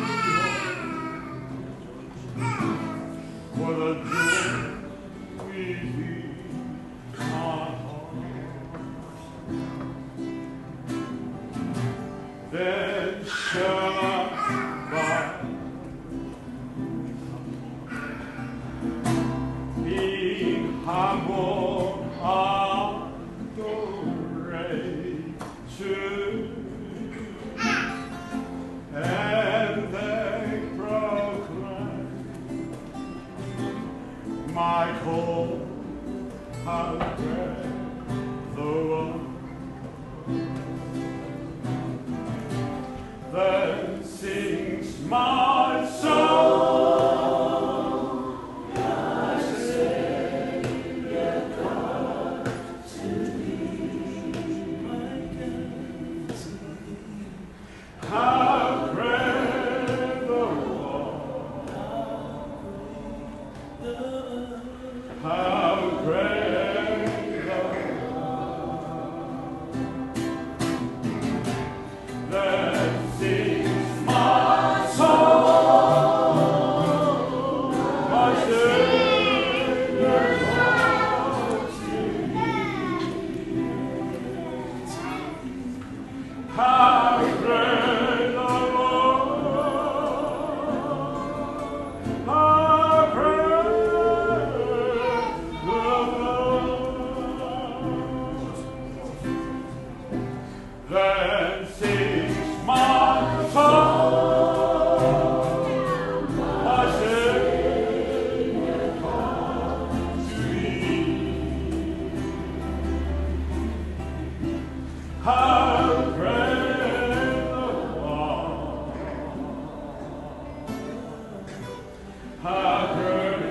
C: for the joy within our heart. Then shall I in humble adoration, and they proclaim my call, how great the Lord. Then sings my soul, my Savior come to thee. How great the Lord, how great the Lord. Then sings my soul, my Savior come to thee. How great the Lord, how great the Lord. Then sings my soul, my Savior come to thee. How great the Lord, how great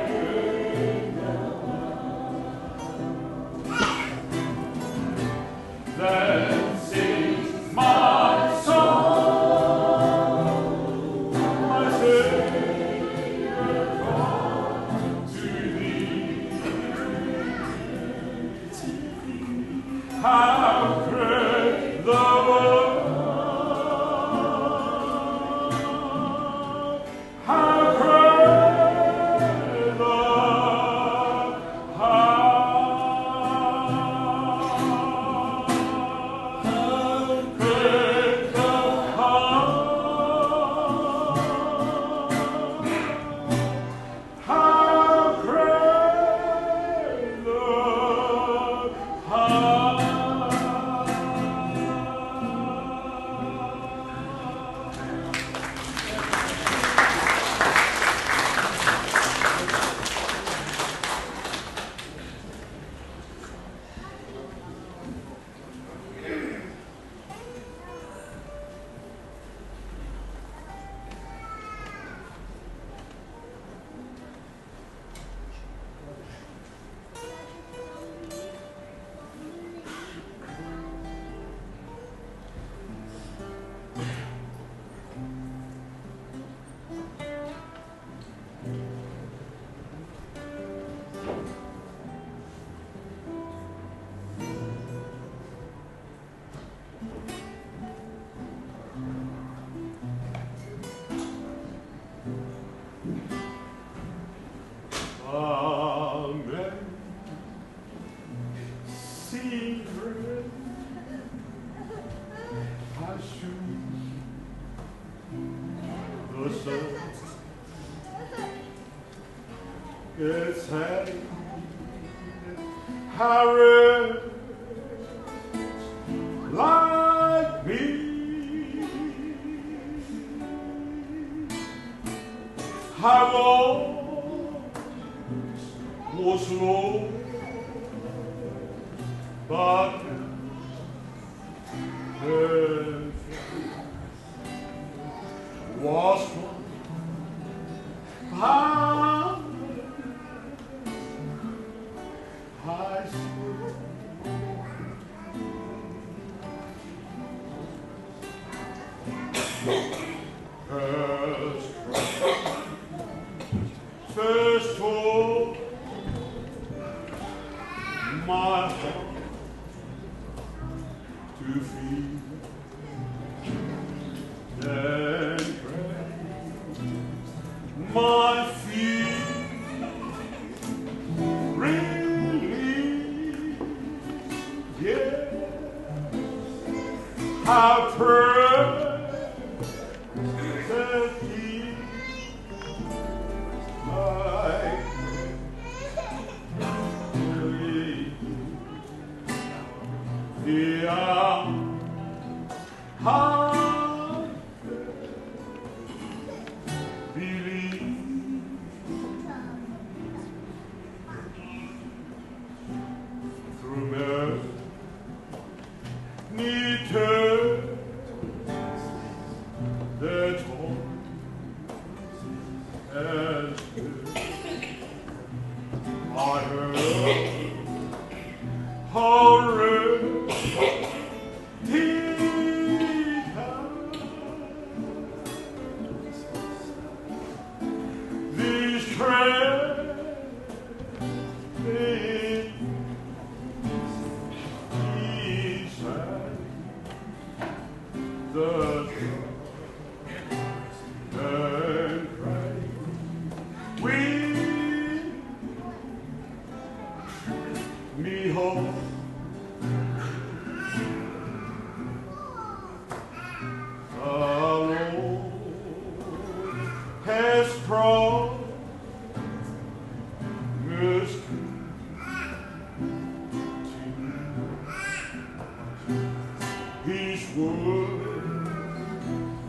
C: the Lord. Then sings my soul, my Savior come to thee. How great the Lord, how great the Lord, how Harry, like me, I was low, but there was one I first told my heart to feel and pray my feet really, yeah, how perfect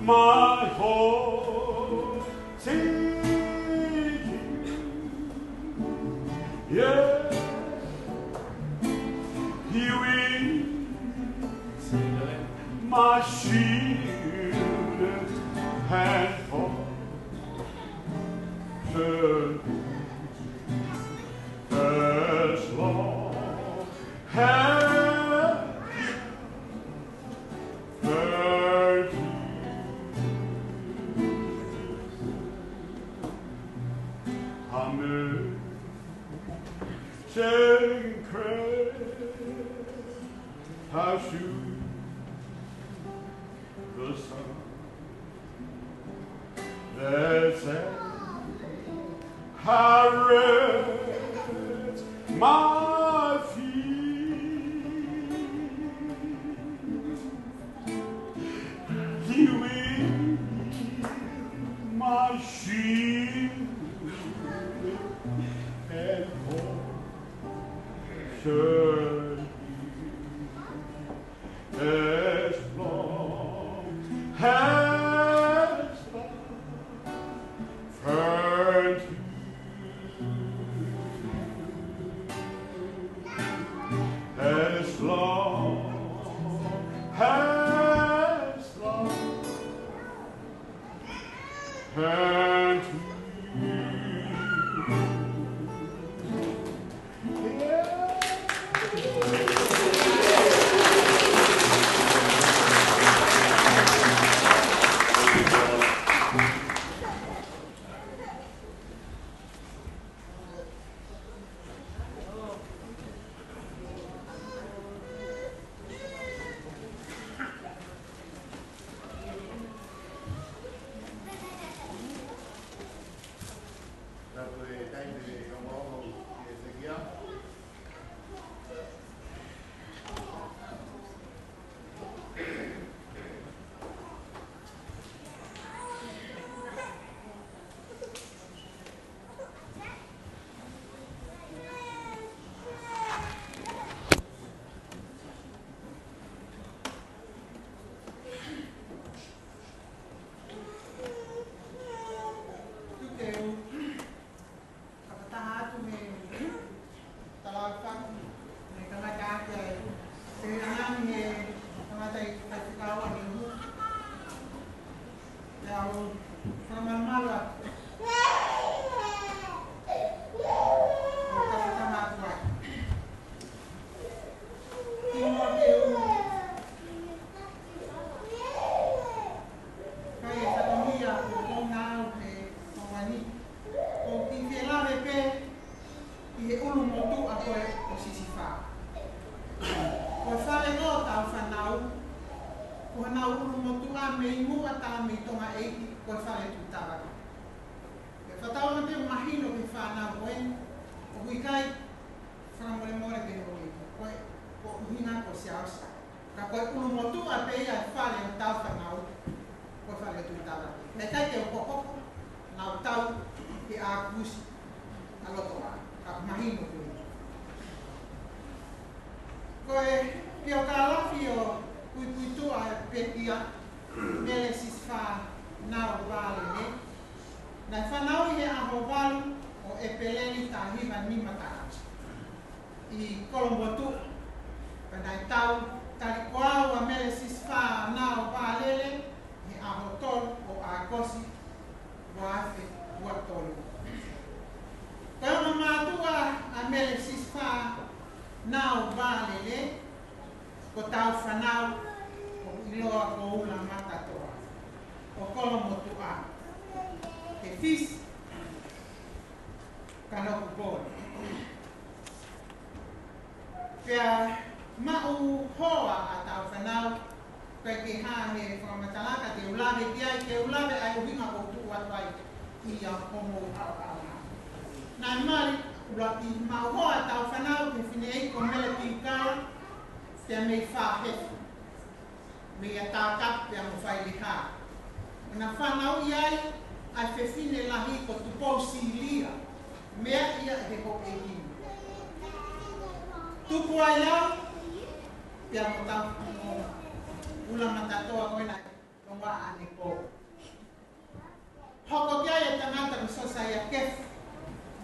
C: my whole team, yeah, he wins my shield and fortune as long as how should the sun that set how rest my feet, he will my shield and portion. As long as love as long as love and you. Yeah.
F: Ko na uru motua me ingu ata me tonga eiti ko whare tu tawa. E whatawa na te mahino ke whanau koen, o hui kai, whanamore more ke hoi, koe, ko uhina ko siausa. Ka koe uru motua pe ia whare o tau whanau, ko whare tu tawa. Me kai te o kokoko, nau tau ke a kusi, a lotoa, ka mahino koe. Koe, ki o ka lafi o kuitua pekia mele sisfa nao vale ne. Na whanau i he aho walu o e peleli ta hiva nimata. I Kolombotu, panai tau, tari koau a mele sisfa nao valele, he aho tolu o a kosi, wafe, watolu. Kauna mātua a mele sisfa nao valele, ko tau whanau o iloa ko ula matatoa, o Kolombotu a. Te fis, ka noku pōne. Pea mau hoa a tau whanau, koe ke hahe whakamatalaka te ulawe ki ai, te ulawe ai o hinga o tu atwai i a homo au. Nai mari, i mau hoa a tau whanau, ke whine ei ko mele ki kala, pea mei whahefu. Mei a tākap pea mo whai liha. Na whanau i ai, ai whewhine lahi ko tupou silia, mea ia he ho e hinu. Tupu ai au, pia mo tau ula matatoa koe nai, tonga ane po. Hoko kia e tangata ko sosaya kef,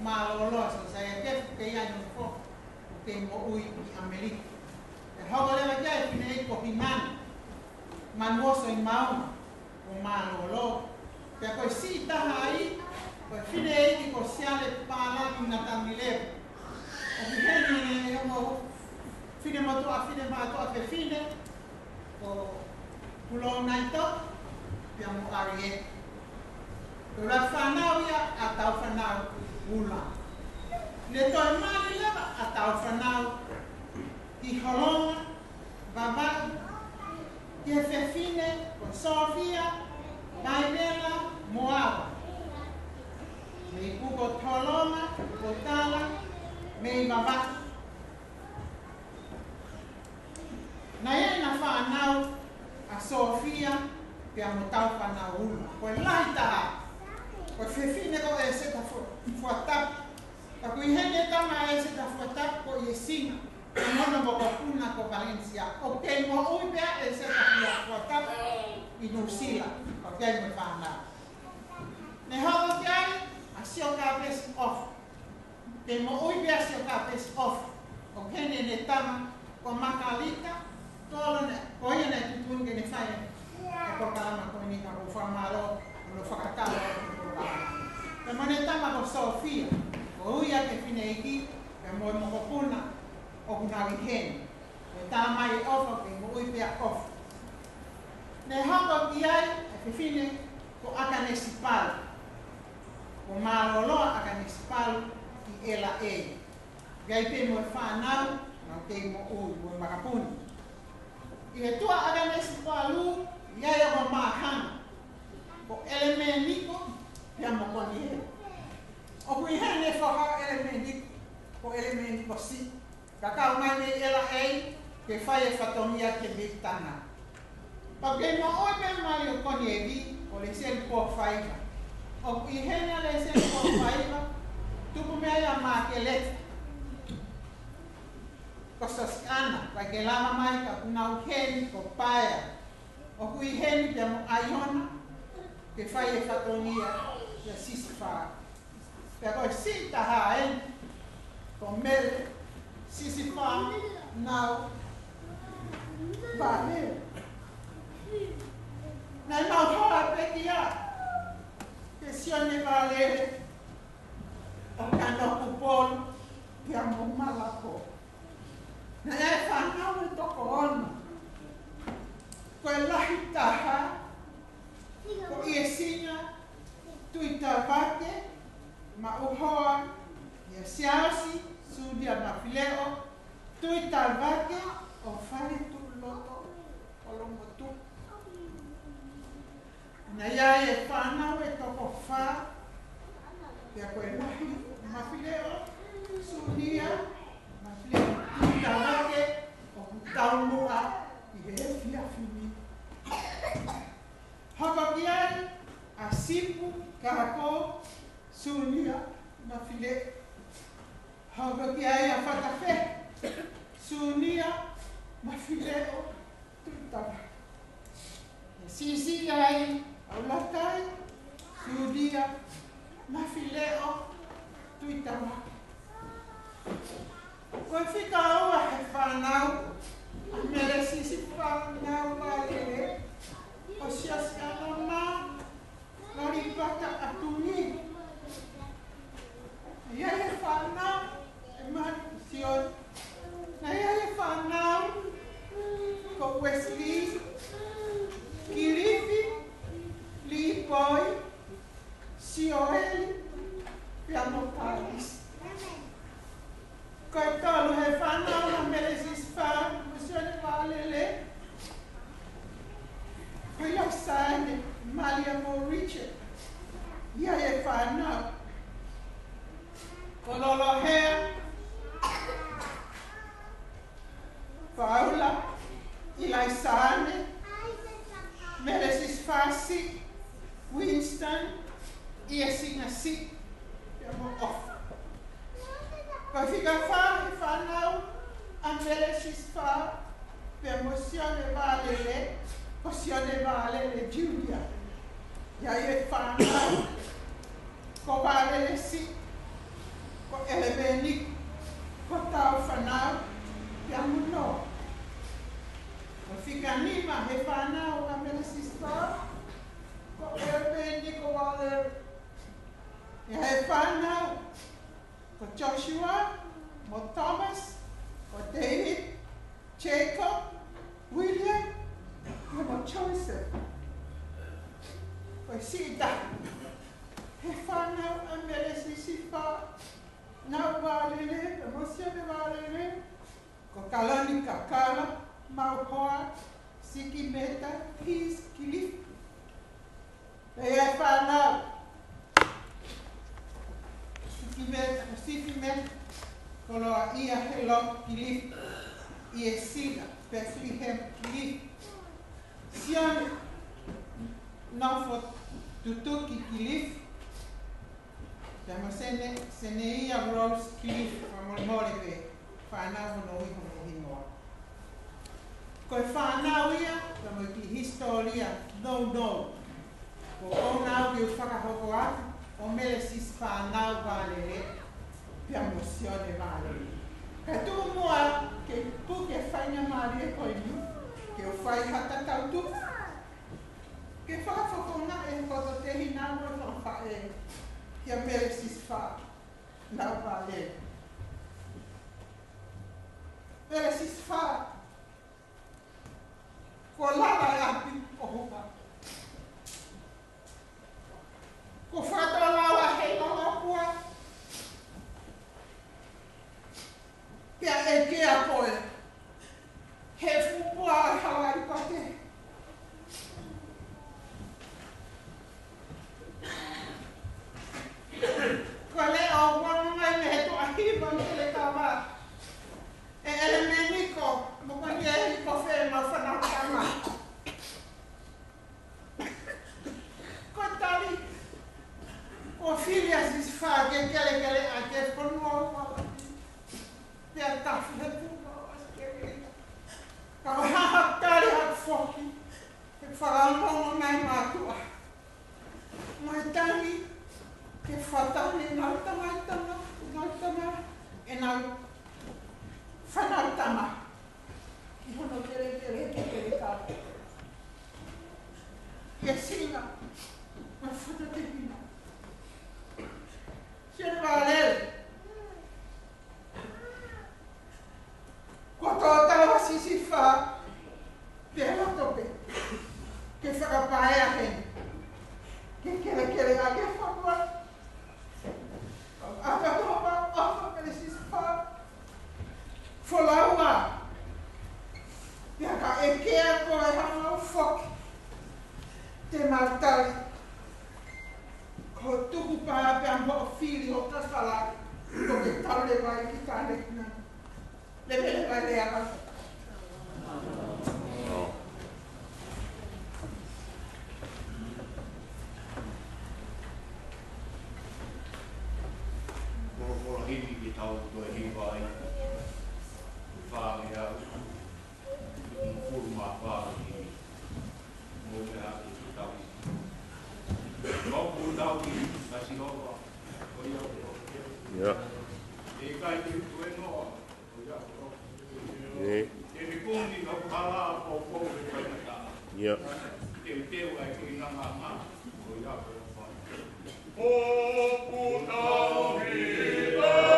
F: maa loloa sosaya kef, ke ia ni fo, ke mo ui i Amerika. E hoko lewa kia e pine e ko himani, manuoso i mauma, o maa loloa. Pea koe si taha ai, koe whine eiti ko siale pālaki na tamilewa. O hiheni e mo whine matua, whine mātua ke whine, ko pulo nai to, pia mo ari e. Ko rai whanau ia, a tau whanau ula. Le toi mani lewa, a tau whanau i holonga, vavau, ki e whewhine, ko Sofia, Maimela, Moawa. Me kuko toloma, ko tala, me vavau. Na ia na whanau a Sofia, pia mo tau whanau ula. Koe lai taha, koe whewhine ko e se ta fuatap. Ka kui hene tama e se ta fuatap ko i e singa. Mono mo ko puna ko Valencia. O kei mo ui pia e se ta fuatap i Nusila. O kei mo whanau. Ne hoko ki ai, a sio ka pes off. Kei mo ui pia sio ka pes off. O kene ne tama ko makalita. Tolo ne, ko ia ne tutun ke ne whae, e ko kalama ko ni ka ko whamaro, no whakatala ko kalama. Pe mo ne tama ko Sofia, ko uia ke whine iki, pe mo ko puna, o kunawi hene. E tā mai ofa ke mo ui pia ofa. Ne hoko ki ai, e whine ko akane sipalu. Ko maroloa akane sipalu ki ela e. Gai pe mo e whanau, na te mo ui, mo makapuni. I he tua aga nesi whalu, iai o mahana. Ko eleme niko, pia mo koni he. O kui hene whaka eleme niko, ko eleme niko si. Kakao mai me ela ei, ke whae whatongia ke bitana. Pa ke mo oe mai o koni e vi, o le sen po whaiva. O kui hene le sen po whaiva, tupu mea ia maa ke leta. Ko saskana, vai ke lama mai ka kunau heni ko paia. O kui heni pia mo aiona, ke whai e whatonia ia sisiwha. Pia koe si taha en, ko mere sisiwha nau vale. Nai mau hoa peki a, ke sione vale, o kano kupolu, pia mo malako. Na e whanau e toko ono. Koe lahi taha, ko i e singa, tui ta pake, ma uhoa, i e siausi, sudia ma fileo, tui ta vake, o whare tu loto, o longo tu.
G: Na ia e whanau e toko wha. Pea koe mahi, mawhileo, sunia, mawhileo tūtawake, o taumua i he whiawhini. Haka ki ai, a sipu, kako, sunia, mawhile. Haka ki ai a whakawhe, sunia, mawhileo, tūtawake. Sisi ai, au latai, sunia, mawhileo, tūtawake. Koe whika aua he whanau, a mere sisi whanau wālele, o siasi ana mā, nari pata atuni. Ia he whanau, e mani sion. Na ia he whanau, ko Wesley, Kirifi, Lipoi, Sioeli, Pianotalis. Koe tolu he whanau na mere sisi whanau, musione wālele, koe lau sāne, Malia Mo Richard, ia he whanau. Ko lolo hea, whaula, ilai sāne, mere sisi whasi, Winston, ia singa si, ia mo off. Koe whika wha he whanau, a mere sisi wha, pia mo sione wālele, ko sione wālele Julia. Ia e whanau, ko wālele si, ko eleveni, ko tau whanau, pia mo no. Ko whika nima he whanau, a mere sisi wha, ko eleveni, ko wālele. Ia e whanau, ko Joshua, mo Thomas, ko David, Jacob, William, ia mo Joseph. Ko Sita, he whanau a mere sisi wha, nau wālele, e mo sione wālele, ko Kalani Kakala, Mauhoa, Siki Meta, Peace, Kilifi. E ai whanau, Siki Meta, ko loa ia he lo Kilifi, i e Sila, Bethlehem, Kilifi. Sione, nofo tutuki Kilifi. Tama sene ia Rose Kilifi, whamore pe, whanau no iho no hinoa. Koe whanau ia, tamo ki historia, no. Ko o nau ki u whakahoko atu, o mele sis whanau wālele, pia mosione wālele. Ka tū mua, ke pu ke whainga maari e koe nu, ke o whai hata tautu. Ke whakawhakona e koto te hina mo e whakawha e, kia mele sis whanau wālele. Mele sis whanau, ko lala e api o hopa. Ko whakatolawa hei nono kua. Pia e kia koe. He fupua e hawari pate. Ko le au wangai me he toa hiwa me le kawa. E ele me niko, mo kani e hiko whee ma whanau kama. Ko tari, ko filia sis wha ke kele a ke whanua wala. Pea tafu he puka o askere. Ka wahaha tari hak whoki, e whakaongongo mai mātua. Mai tangi, ke whatani nautama, e nau whanautama. Ki hono kere tāpu. Ke singa, ma whatatehina. Sione wālele. Ko tō tawa sisi wha, pia tope. Ke whakapae a hen. Ke kere a ke whanua. A ka topa, ofa pere sisi wha. Wholaua. Pia ka e kea ko e hanga o whoki. te mautali. Ko tuku paa pe ambo fili o tasala. Ko ke tau le vai ki kane na. Le pele vai le ala.
D: Moro hini ki tau toi hi vai. Whāngi au. Furuma whāngi. Mō me haki ki tau. Nōku tau ki kasi hoa. Oi au.
E: Ja.
D: E kai ki utu e noa. Oi au.
E: Nee.
D: E mi kundi no pala o kou e kainata.
E: Ja.
D: E teo ai ki nanga ma. Oi au.
C: Opu tau hira.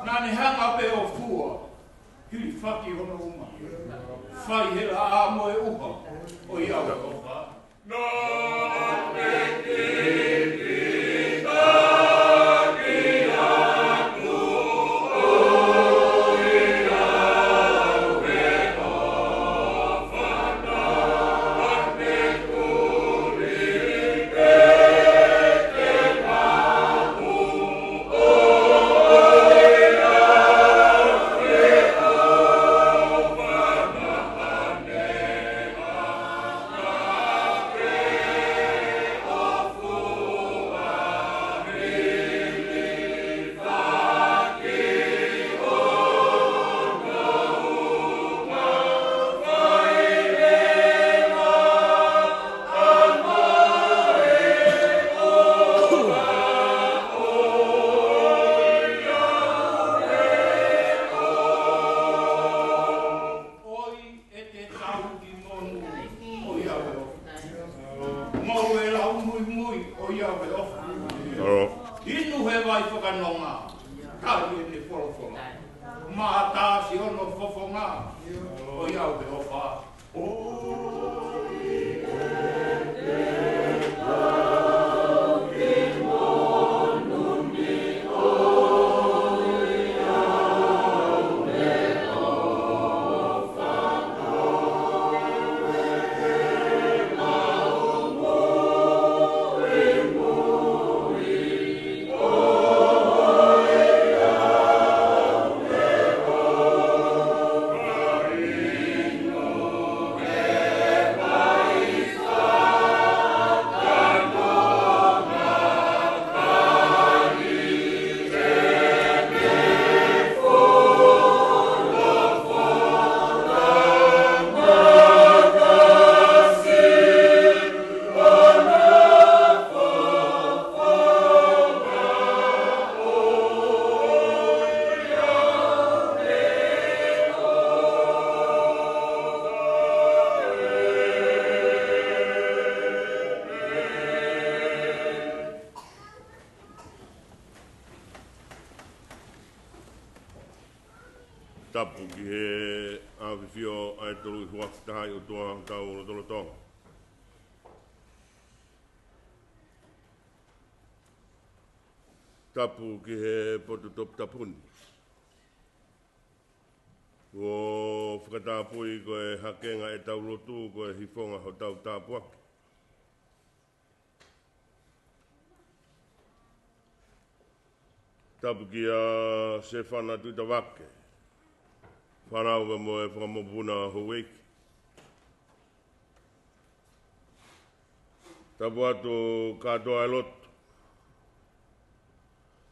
D: Nani hanga pe o fua. Hili whaki hono uma. Whai hela a moe uha. O iau e ofa.
C: Nā te kiki taki aku o iau e ofa. Nā te kuri pe te mahu o
E: tapu ki he awhiwhio ai tolu i huafitahai o tua tau o tolo tonga. Tapu ki he potu top tapuni. O whakatapui ko e hakenga e tau lotu ko e hifonga ho tau tapuaki. Tapu ki a se whana tuita wake. Whanau me mo e whakamopuna ho weiki. Tapu atu katoa e lotu.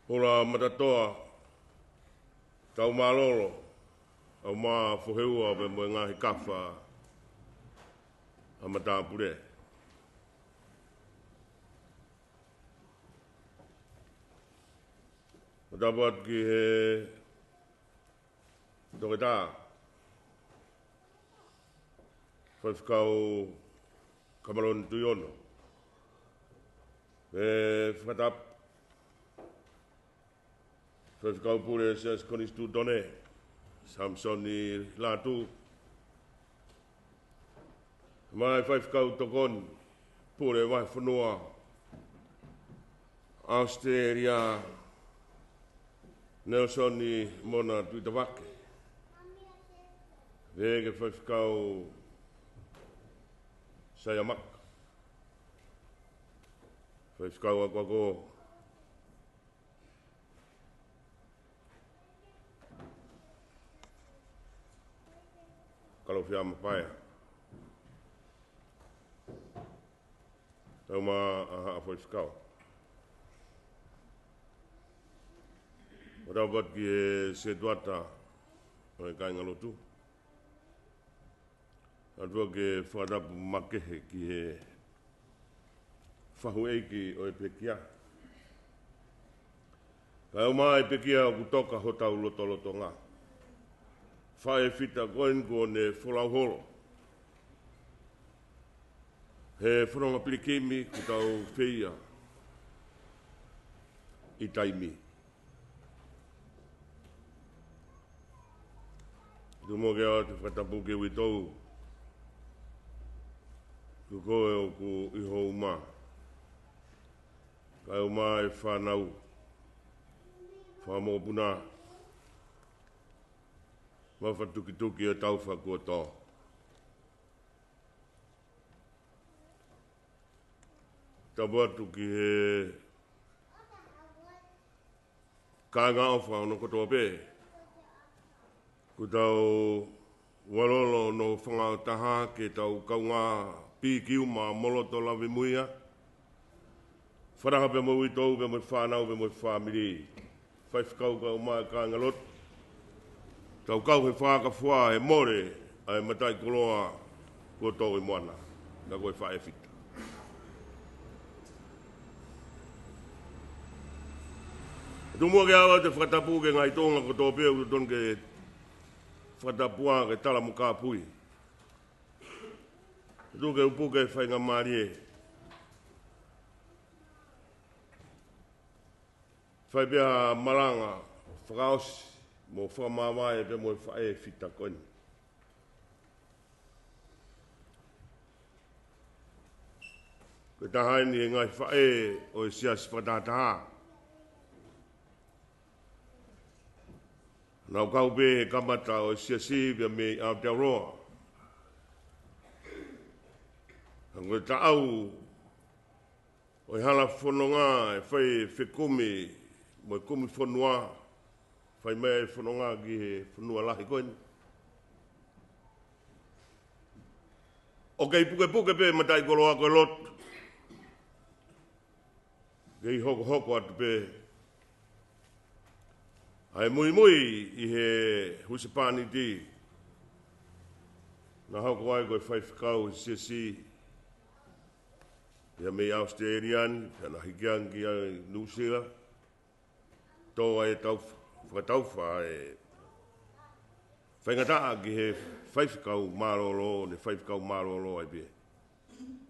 E: Hora matatoa. Tau malolo. Au mā whoheua me mo e ngahi kawha. A matapure. Tapu atu ki he toke tā. Whaiwhikau kamaroni tui ono. E whakatapu. Whaiwhikau pure se skonistu tone. Samsoni lātu. Mai whaiwhikau tokon. Pure mai whanua. Australia. Nelsoni mona tuita wake. Vege whaiwhikau Sayamaka. Whaiwhikau a kwako. Kalowhia mapaya. Tau mā aha a whaiwhikau. O rau bat ki e se duata o e kainga lotu. Atua ke whakatapu makehe ki e whahueiki o e pekia. Kai o maa e pekia o kutoka ho tau loto ngā. Whae whita koen ko ne wholau horo. He whanonga pirikimi ku tau whia i taimi. Tumo ke o te whatapu ke witou. Ku koe o ku iho uma. Kai o maa e whanau. Whamopuna. Mawhatuki e tauwha kua tō. Tabuatu ki he kāinga o whanau kotoa pē. Ku tau walolo no whangau taha ke tau kaunga pīkiu mā moloto lawe muia. Wharaha pe mo itou, pe mo whanau, pe mo whamiri. Whaiwhikau kau mai kāinga lotu. Tau kau he whāka whā he more ai matai koloa kua tō i moana. Nā koe whae whita. Tu mua ke awa te whakatapu ke ngai tōnga ko tō pēu tu ton ke whakatapua ke tala muka pui. Tu ke upu ke whainga marie. Whai pia maranga, whakaosi. Mo whamawai pe mo whae whita koni. Ko tahaini e ngai whae o e sias whatataha. Nau kau pe kamata o e siasi pia me Aotearoa. Ko ta au o e hala whanonga e whai whekumi mo e kumi whanua. Whai mea e whanonga ki he whanua lahi koini. O kei puke pe matai kolo ako e lotu. Kei hoko atu pe. Ai mui i he husipani ti. Nā hoko ai koe whaiwhikau si. Ia mei Australian, pia hikiang ki a New Zealand. Tō ai tauwha. Whakatauwha e whaingataa ki he whaiwhikau maroro, ne whaiwhikau maroro ai pia.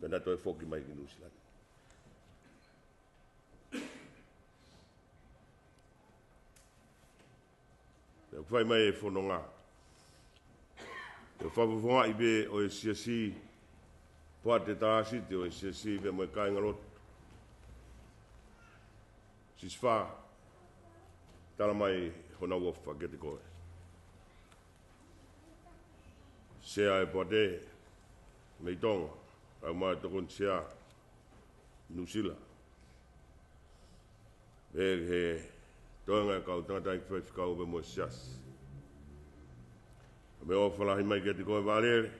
E: Pena toi whoki mai ki New Zealand. Whai mai e whanonga. E whawawha i be o e siasi, pua te tāsi te o e siasi be mo e kai ngarot. Siswha, tala mai hona wofa ke te koe. Sea e pua te, mei tonga, au mai tokon sea, Nusila. He toanga kau tangatai whaiwhikau be mo sias. Me o whalahi mai ke te koe wālere.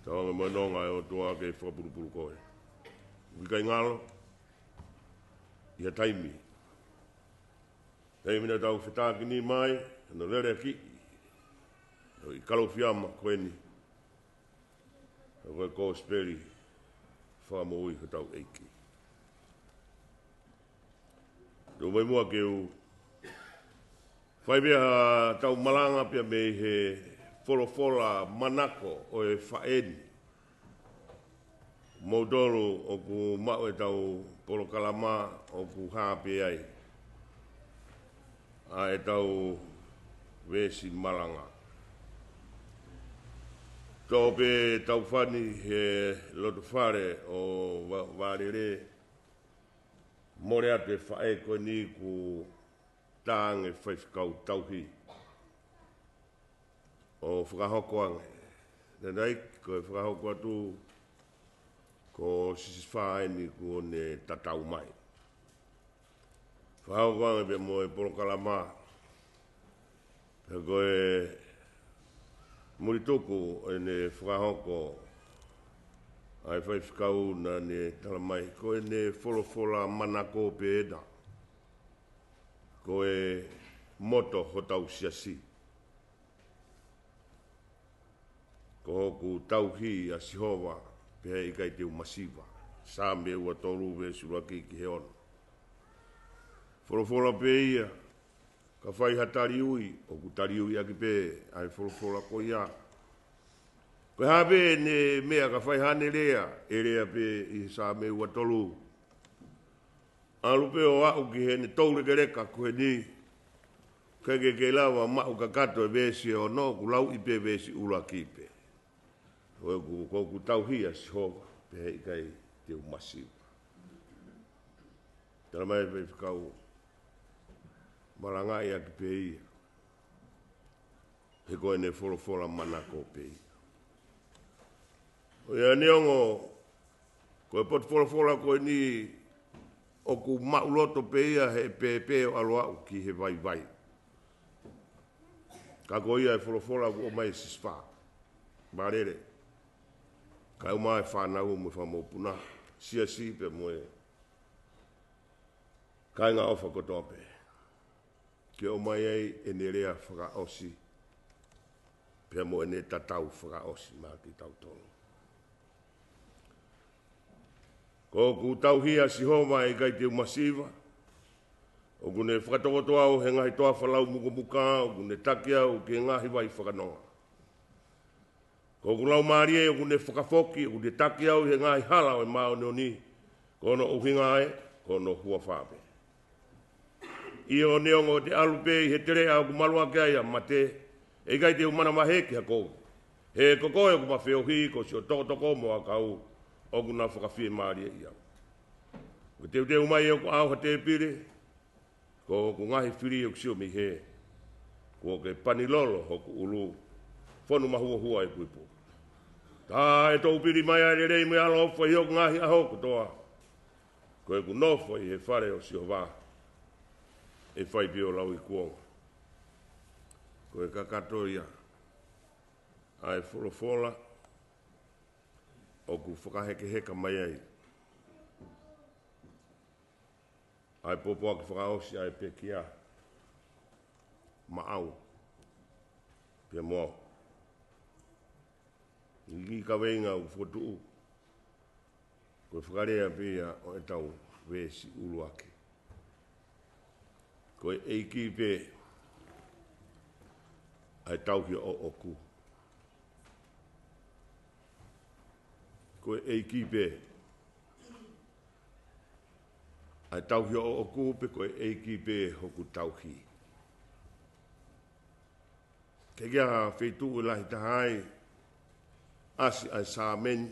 E: Taonga mo nonga e o toa ke whapurupuru koe. Wikai ngalo, ia taimi. Taimi na tau whetaki ni mai, no lere ki. I kalo fiama koe ni. Koe ko speri, whamo ui ka tau eiki. Tō mai mua ke u whai bea tau malanga pia me he wholofola manako o e whaeni. Maudoro o ku mau e tau polokalama o ku hāpe ai. A e tau wesi malanga. Tō pe tau whani he loto whare o wārere more ate whae koe ni ku tānge whaifkau tauhi. O whakahokoange. Nenei, koe whakahoko atu ko siswhae ni ku ne tatau mai. Whakahokoange pe mo e polokalama. Pe koe murituku e ne whakahoko ai whaifkau na ne talamai. Koe ne wholofola manako pe eda. Koe moto hotau siasi. Ko hoku tauhi a Sihova pe hei kai te umasiva. Sā me ua toru ve suraki ki he ono. Wholofola pe ia. Ka whai hatari ui. O ku tari ui aki pe ai wholofola ko ia. Koe hape ne mea ka whai hane rea, e rea pe i sā me ua tolu. Alu pe o au ki he ne toure ke reka koe ni. Kake ke lawa mau ka kato e vesi o no, ku lau i pe vesi ula ki pe. Ko ku tauhia si hova, pe hei kai te umasiu. Tala mai pe whikau marangai aki pe ia. He koe ne wholofola manako pe ia. O ia neongo, koe pot wholofola koe ni o ku mauloto pe ia he pe o aloau ki he vai vai. Ka koe ia e wholofola ku o mai siswha. Marere. Ka au mai whanau me whamopuna. Siasi pe moe. Ka inga ofa kotope. Ke o mai ei e ne rea whaka osi. Pe moe ne tatau whaka osi maa ki tau tonu. Ko ku tauhia Sihova e kai te umasiva. O kune whakatokoto au he ngahi toa whalau muka, o kune take au ke ngahi vai whakanonga. Ko kulau marie o kune whakafoki, o kune take au he ngahi hala o e mao neoni. Ko no uhinga e, ko no hua whape. I o neongo te alupe i he tere au kumalua ke aia mate, e kai te umana mahe ki hako. He kokoe o kumawheohi ko si o tokotoko mo a kau. O kuna whakawhie maari e iau. Ko te umai o ku auha te pire, ko ku ngahi whiri o ksio mi he, ko ke panilolo ho ku ulu, whanu mahua hua e kuipo. Tā e tō piri mai aere rei me alo ofa i o ngahi aho kutoa, ko e ku nofo i he whare o Sihova, e whai pio lau i kuonga. Ko e kakato ia, ai wholofola, o ku whakaheke heka mai ai. Ai popoa ki whakaosi ai pekia. Maau. Pia moa. Ngi ka wenga u whotuu. Ko whakarea pia o e tau wesi uluake. Ko e eiki pe ai tauhia o oku. Ko e kipe. Ai tauhia o oku pe ko e kipe hoku tauhi. Ke kia whetu ulahi tahai. Asi ai sa meni.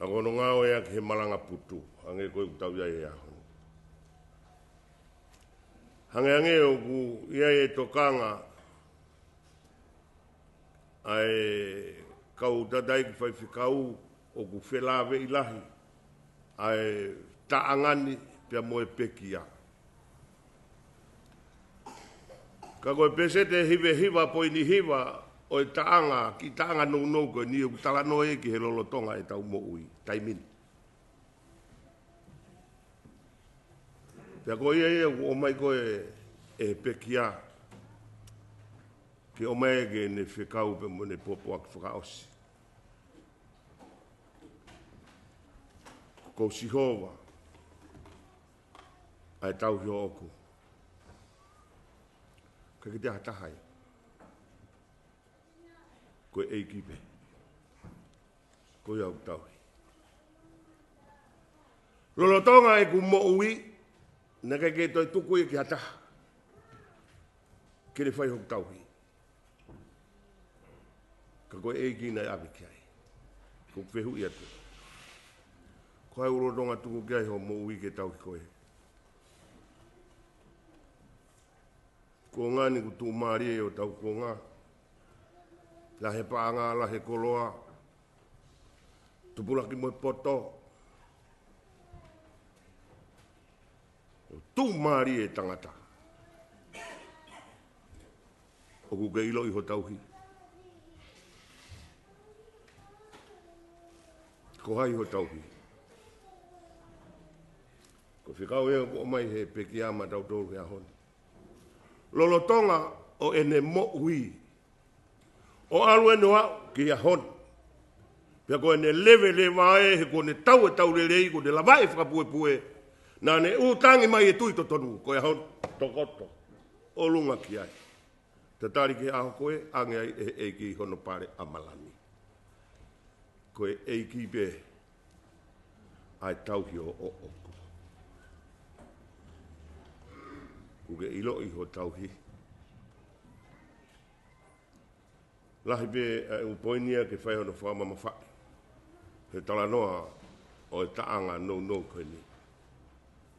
E: Agono ngao ea ke he malanga putu. Hange koe kutau ia e aho. Hange o ku ia e tokanga. Ai kau dadai ki whai whikau o ku whelawe ilahi. Ai taangani pia moe pekia. Ka koe pese te hive hiva po ini hiva o e taanga, ki taanga nou koe ni o talano e ki he lolotonga e tau mo ui, taimin. Pia koe ia o mai koe e pekia. Ki o mai ke ne whikau pe mo ne popo ak whakaosi. Ko sihova. Ai tau hio oku. Ka ki te hatahai. Koe eikipe. Koe au tauhi. Lolotonga e ku mo ui. Na ke toi tuku e ki hataha. Kere whai hok tauhi. Ka koe eiki nei awi ki ai. Ko whehu i atu. Ko hai urodonga tuku ki ai ho mo ui ke tauhi koe. Ko ngani ku tu maari e o tau ko ngā. La he paanga, la he koloa. Tupulaki mo poto. Tu maari e tangata. O ku ke ilo i ho tauhi. Ko hai ho tauhi. Ko whikau ea ko mai he peki ama tau tōru hea honi. Lolotonga o ene mo ui. O alu ene wau ki a honi. Pia ko ene lewe le wae he ko ne tau e tau lelei ko ne lawai whakapue pue. Nā ne utangi mai e tui to tonu ko e honi tokoto. O lunga ki ai. Te tari ki aho koe ange ai e ki hono pare amalani. Koe eiki be ai tauhi o oku. Kuke ilo i ho tauhi. Lahi be upoinia ke whai hono whaama mawhai. He talanoa o e taanga no koe ni.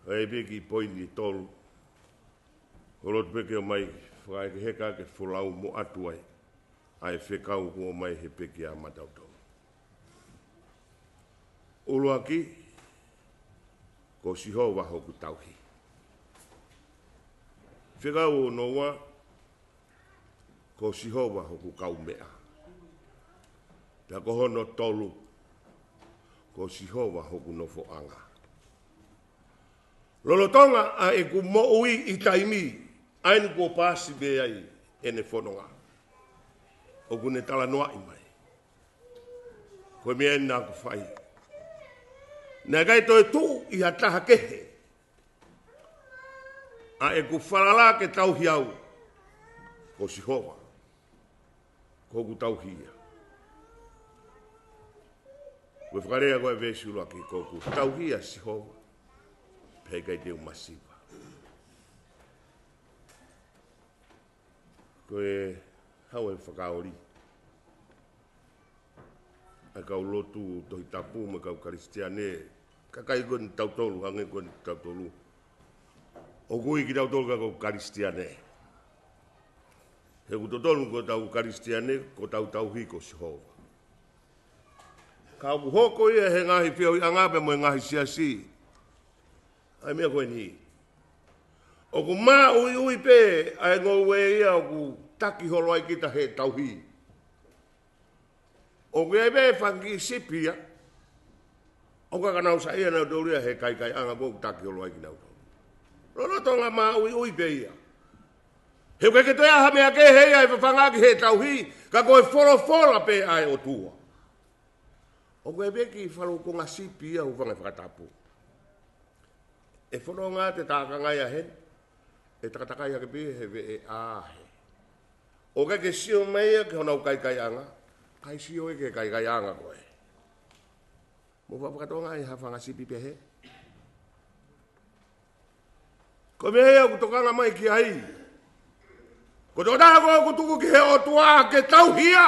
E: Hei be ki poini tolu. Horot peke o mai whakai ke heka ke whulau mo atu ai. Ai whekau kua mai he peke a matautau. Uluaki, ko siho waho ku tauhi. Whekau o noa, ko siho waho ku kaumea. Pea ko hono tolu, ko siho waho ku nofo anga. Lolotonga a e ku mo ui i taimi, aini ko pasi be ai ene whanonga. O ku ne tala noa i mai. Koe mea ena ku whai. Nā kai toi tū i hataha kehe. A e ku whalala ke tauhi au. Ko sihowa. Ko ku tauhi ia. Koe whakarea koe vēsulu aki ko ku tauhi a sihowa. Pei kai te umasiwa. Koe hau e whakaori. A kau lotu tohi tapu me kau karistiane. Kakai koe tautolu, hange koe tautolu. O kui ki tautolu ka kau karistiane. He ku totolu ko tau karistiane, ko tau tauhi ko Sihova. Kau ku hoko ia he ngahi pia i angape mo ngahi siasi. Ai mea koe ni. O ku maa ui pe, ai ngowe ia o ku taki holo ai kita he tauhi. O gebe fangi sipia. O ka kanau sa ia na doria he kai anga ko taki holo ai kinau. Rono tonga maa ui pe ia. He ke te aha mea ke he ai whanga ki he tauhi, ka koe whora pe ai o tua. O gebe ki whalo ko ngā sipia u whanga whakatapu. E whanonga te tākangai a hen, e takatakai a ke pe he ve e āhe. O ke sio meia ke honau kai anga, kai sio e ke kai anga koe. Mo whapakatonga e hawhanga sipi pe he. Ko me hea ku tokanga mai ki ai. Ko tō tā ko tuku ki he o tua ke tau hia.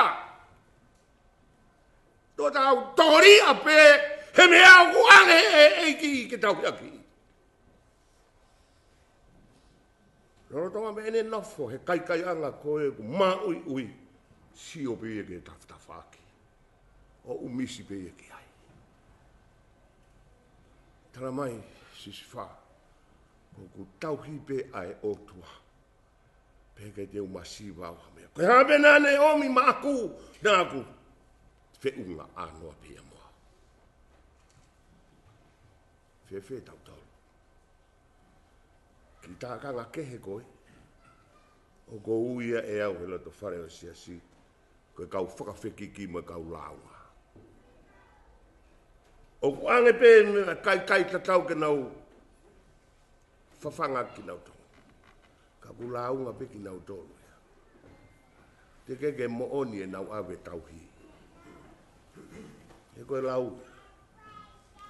E: Tō tā tori a pe he mea ku ange e ki ke tau hia ki. Roro tonga me ene nofo he kai anga koe ku ma ui si o pe ke tafaki. O umisi pe ke ai. Tara mai sisifa ko ku tau hi pe ai o tua. Peke te umasiwa wa mea. Koe habe nane omi maaku na aku. Fe unga anoa pia moa. Fe tau tau. Ki tā kanga kehe koe. O ko uia e au he loto whare o siasi. Koe kau whakawheki ki mo kau launga. O ku ange pe kai tatau ke nau. Whawhanga ki nau tau. Ka kulaunga pe ki nau tolu. Te keke mo oni e nau awe tauhi. E koe lau.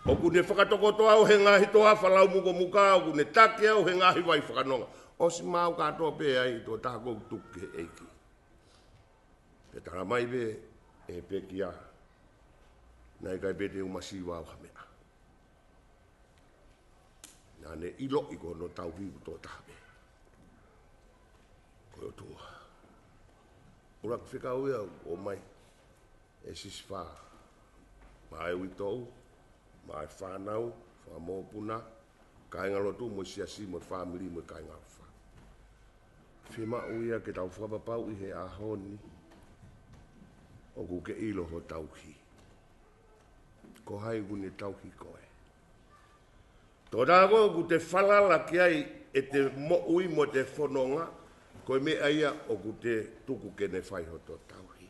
E: O kune whakatokoto au he ngahi toa whalau muko muka au kune take au he ngahi vai whakanonga. O si mau katoa pe ai tō tāko tuke eiki. Pe tara mai pe e pe kia. Nai kai pe te umasiwa au hamea. Nane ilo i kono tauhi u tō tāpe. Koe o tua. Urak whikau ia o mai. E siswha. Mai uitou. Mai whanau. Whamopuna. Kainga lotu mo siasi mo whamiri mo kainga wha. Whima uia ke tau whapapau i he ahoni. O ku ke ilo ho tauhi. Ko hai gune tauhi koe. Tō rāgo ku te whalala ki ai e te mo ui mo te whanonga. Koe me aia o ku te tuku kene whaihoto tauhi.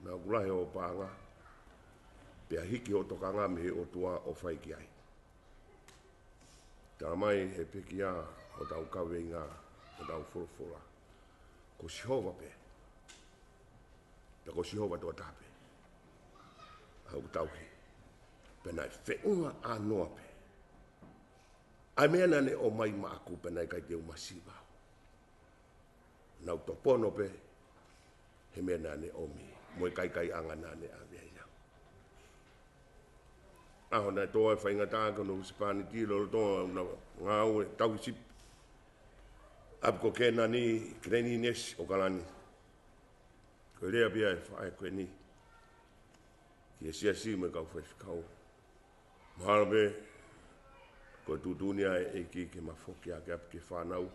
E: Nā kulahe o pānga, pia hiki o tokanga me o tua o whai ki ai. Tā mai he pekia o tau kawe ngā, o tau whurufura. Ko sihova pe. Ta ko sihova tō tāpe. Au tauhi. Pena e wheunga anoa pe. Ai mea nane o mai maaku penai kai te umasiwa. Nau to pono pe, he mea nane o mi. Moe kai anga nane a mea iau. Aho nai toa e whainga tāka no usipani tilo toa ngā ue tau sip. Apko kena ni kreni nes o kalani. Koe rea pia e whae koe ni. Ki e siasi me kau whaifikau. Mahara pe, ko tutunia e ki ke mafoki ake ap ke whanau.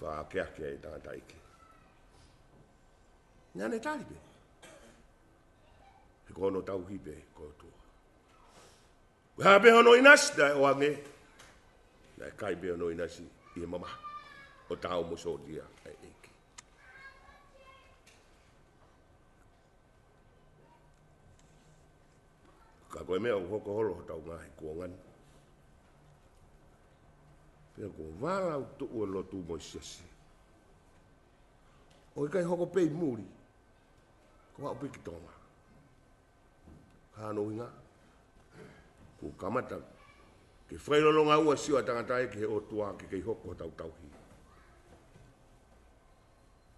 E: Wha ake e tātai ke. Nane tali pe. He kono tauhi pe ko tua. Ha pe hono inasi dai o ange. Dai kai pe hono inasi i mama. O tau mo so dia e eki. Ka koe mea o hoko holo ho tau ngahi kuongan. Pea ko wala u tuu lo tu mo siasi. O kai hoko pei muri. Ko wau piki tonga. Ka anu inga. Ko kamata. Ke whailolonga ua siwa tangatai ke o tua ke kei hoko tau tauhi.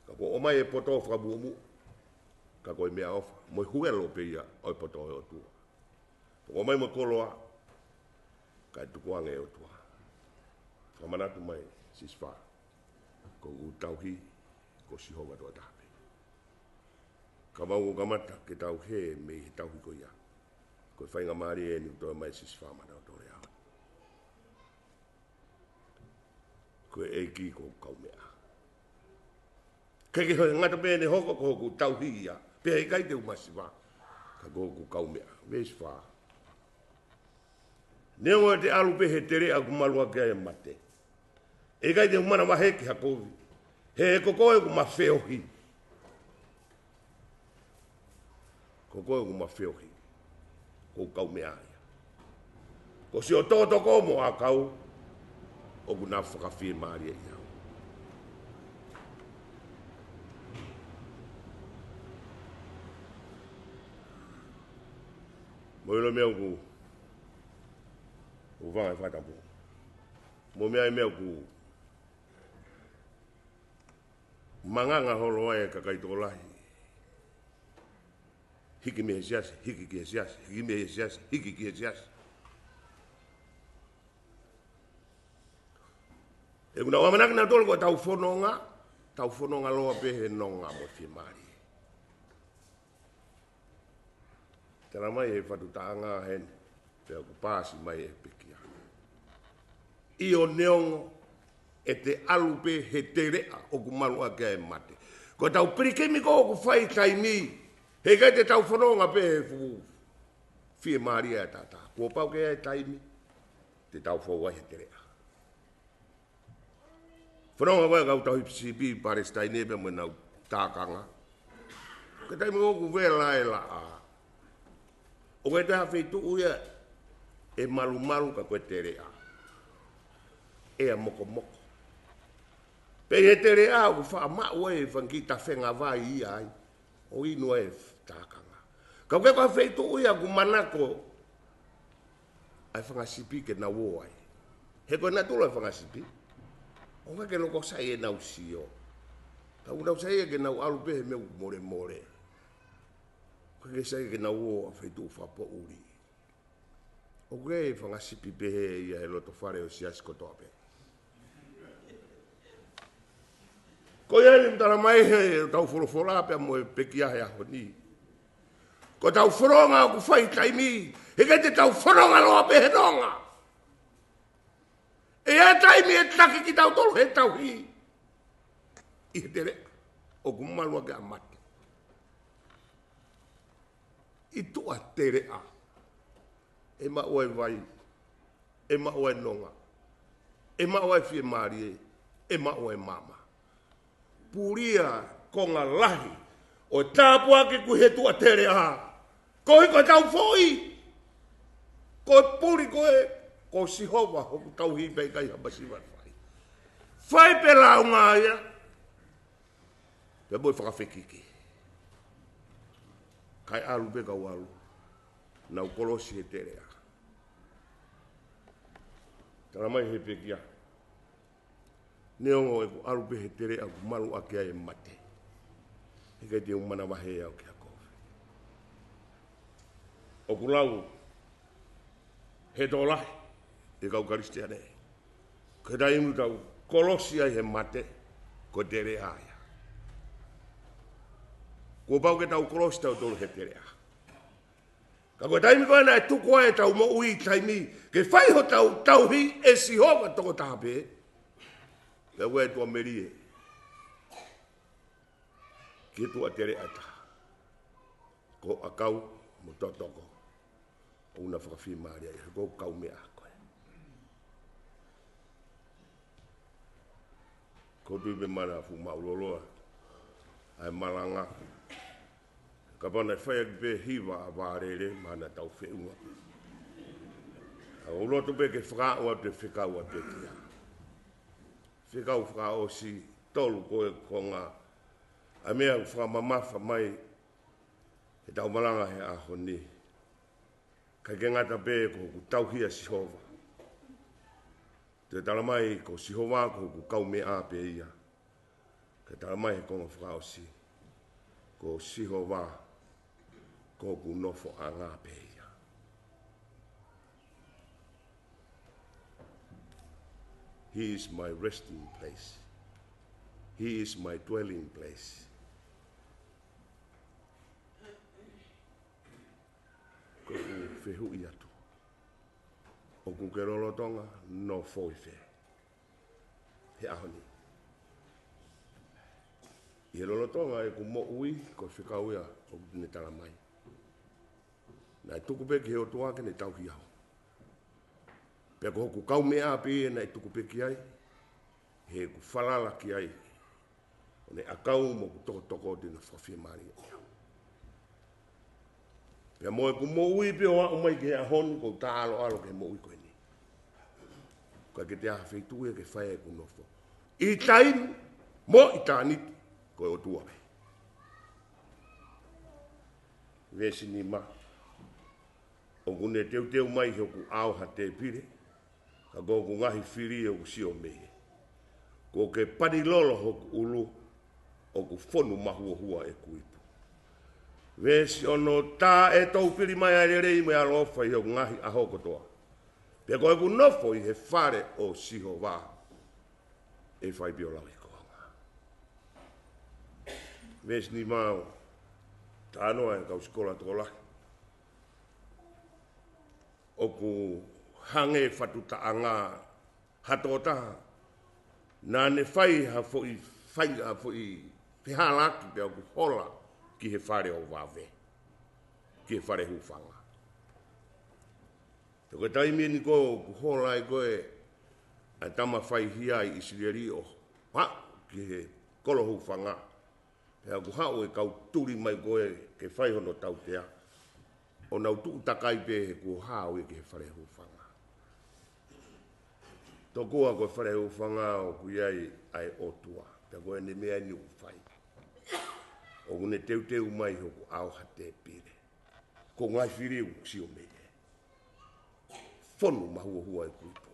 E: Ka ko omai e poto whakabuomu. Ka koe mea ofa. Moi huelo pe ia oi poto e o tua. O mai mo koloa, kai tukuanga e o tua. Whamanatu mai, siswha, ko u tauhi, ko sihova toa tāpe. Ka mau o kamata ke tau he me he tauhi ko ia. Ko whainga maari e ni toa mai siswha mana o tore au. Ko e ki ko kaumea. Keke hoi ngata pēne hoko ko hoku tauhi ia. Pea e kai te umasiwa, ka ko kaumea. Veswha. Neo te alu pe he tere a kumalua kia e mate. E kai te humana wahe ki hakovi. He kokoe ku mawheohi. Kokoe ku mawheohi. Ko kau mea ia. Ko si o tōto ko mo a kau. O ku nā whakawhi maari e iau. Moilo mea ku. O vanga e whaitampu. mo mea mea ku manganga holo e kakaito lahi. Hiki me sias, hiki ki sias, hiki me sias, hiki ki sias. E kuna wamanak na tolo ko tau fononga loa pehe nonga mo fimari. Tera mai e whatutaanga hen, pea ku pāsi mai e pikia. Io neongo e te alupe he terea o ku malua kia e mate. Ko tau pirikemi ko ku whai taimi, he kai te tau whanonga pe he fu fie maria e tata. Kua pau kia e taimi, te tau whauai he terea. Whanonga wai kau tau hipisipi Palestine pe mwenau tākanga. Ka taimi ko ku vela e la a. O koe te hawhitu uia e malu ka koe terea. E a moko. Pe he terea o ku wha mao e whankita whenga vai ia ai. O inu e tākanga. Ka koe ka hawhitu uia ku manako ai whangasipi ke na wo ai. He koe natula e whangasipi. O ka ke loko sai e nau sio. Ka unau sai e ke nau alupe he meu more. Ke sai ke na wo fa tu fa po uri. O ge fa nga sipi pe ia e loto fare o sia skotope. Ko ia ni tara mai he tau fora pe mo pe kia ya honi. Ko tau fronga ku fai taimi, he ke te tau fronga lo pe henonga. E a taimi e taki ki tau tolo he tau hi. I tere o ku malua ke amati. I tua terea. E ma oe vai. E ma oe nonga. E ma oe fie marie. E ma oe mama. Puria konga lahi. O tāpua ke ku he tua terea. Koe ko tau foi. Koe puri koe. Ko sihova. Hoku tau hi pei kai habasiwa fai. Fai pe launga ia. Pe boi whakawhekiki. Kai alu be ka walu na ukolosi he terea. Tara mai he pekia. Neongo e ku alu be he terea ku malu akea e mate. E kai te umana wahe au kia kowe. O ku lau he tolahi e kau karistiane. Ke ta imu tau kolosi ai he mate ko terea aia. Kua pau ke tau kolosi tau tolu he terea. Ka koe taimi koe na e tukoa e tau mo ui taimi. Ke whai ho tau hi e sihova toko tāpe. Ka koe tua merie. Ke tua tere ata. Ko a kau mo totoko. O una whakawhi maaria. Ko kau mea koe. Ko tui me mana fu mauloloa. Ai malanga. Ka pana whai pe hiwa a wārere mana tau whiunga. A uloto pe ke whakaua te whikaua te kia. Whikau whakao si tolu koe konga. A mea whakamamafa mai he tau malanga he aho ni. Ka ke ngata pe ko ku tauhia sihova. Te talamai ko sihova ko ku kaume a pe ia. Ka talamai he konga whakao si. Ko sihova ko ku nofo a ngā peia. He is my resting place. He is my dwelling place. Ko ku whehu i atu. O ku kerolotonga no foife. He ahoni. I rolotonga e ku mo ui ko whikauia o ku ne talamai. Nai tuku peki he o tuake ne tauhi au. Pea ko hoku kau mea api e nai tuku peki ai. He ku whalala ki ai. O ne akau mo ku toko dina whawhia maari ai. Pea moe ku mo ui pe o au mai ke a honu ko ta alo ke mo ui koe ni. Ka ke te aha wheitu e ke whae ku nofo. I taim mo i tāniti koe o tuape. Vesi ni ma. O kune teu mai hoku au ha te pire. Ka go ku ngahi whiri o ku sio me. Ko ke parilolo hoku ulu o ku whonu mahua hua e kuipu. Vesi ono tā e tau piri mai a rei me alofa i o ngahi a hoko toa. Pea koe ku nofo i he whare o siho wā e whai biolau i koanga. Vesi ni māo tā noa e kau skola toko lahi. O ku hange whatutaanga hatotaha. Nā ne whai ha fwoi pihalaki pia ku hola ki he whare o wawe. Ki he whare hufanga. Te koe taimi ni ko ku hola i koe a tama whai hia i Israeli o ha ki he kolo hufanga. Pea ku hao e kau turi mai koe ke whai hono tau tea. O nau tuu takai pe he ku hao e ki he whare hufanga. Tokoa koe whare hufanga o ku iai ai otua. Pea koe ne mea ni ufai. O kune teu mai hoku au hate pire. Ko ngai whiri u sio mea. Whonu mahua hua e kuipo.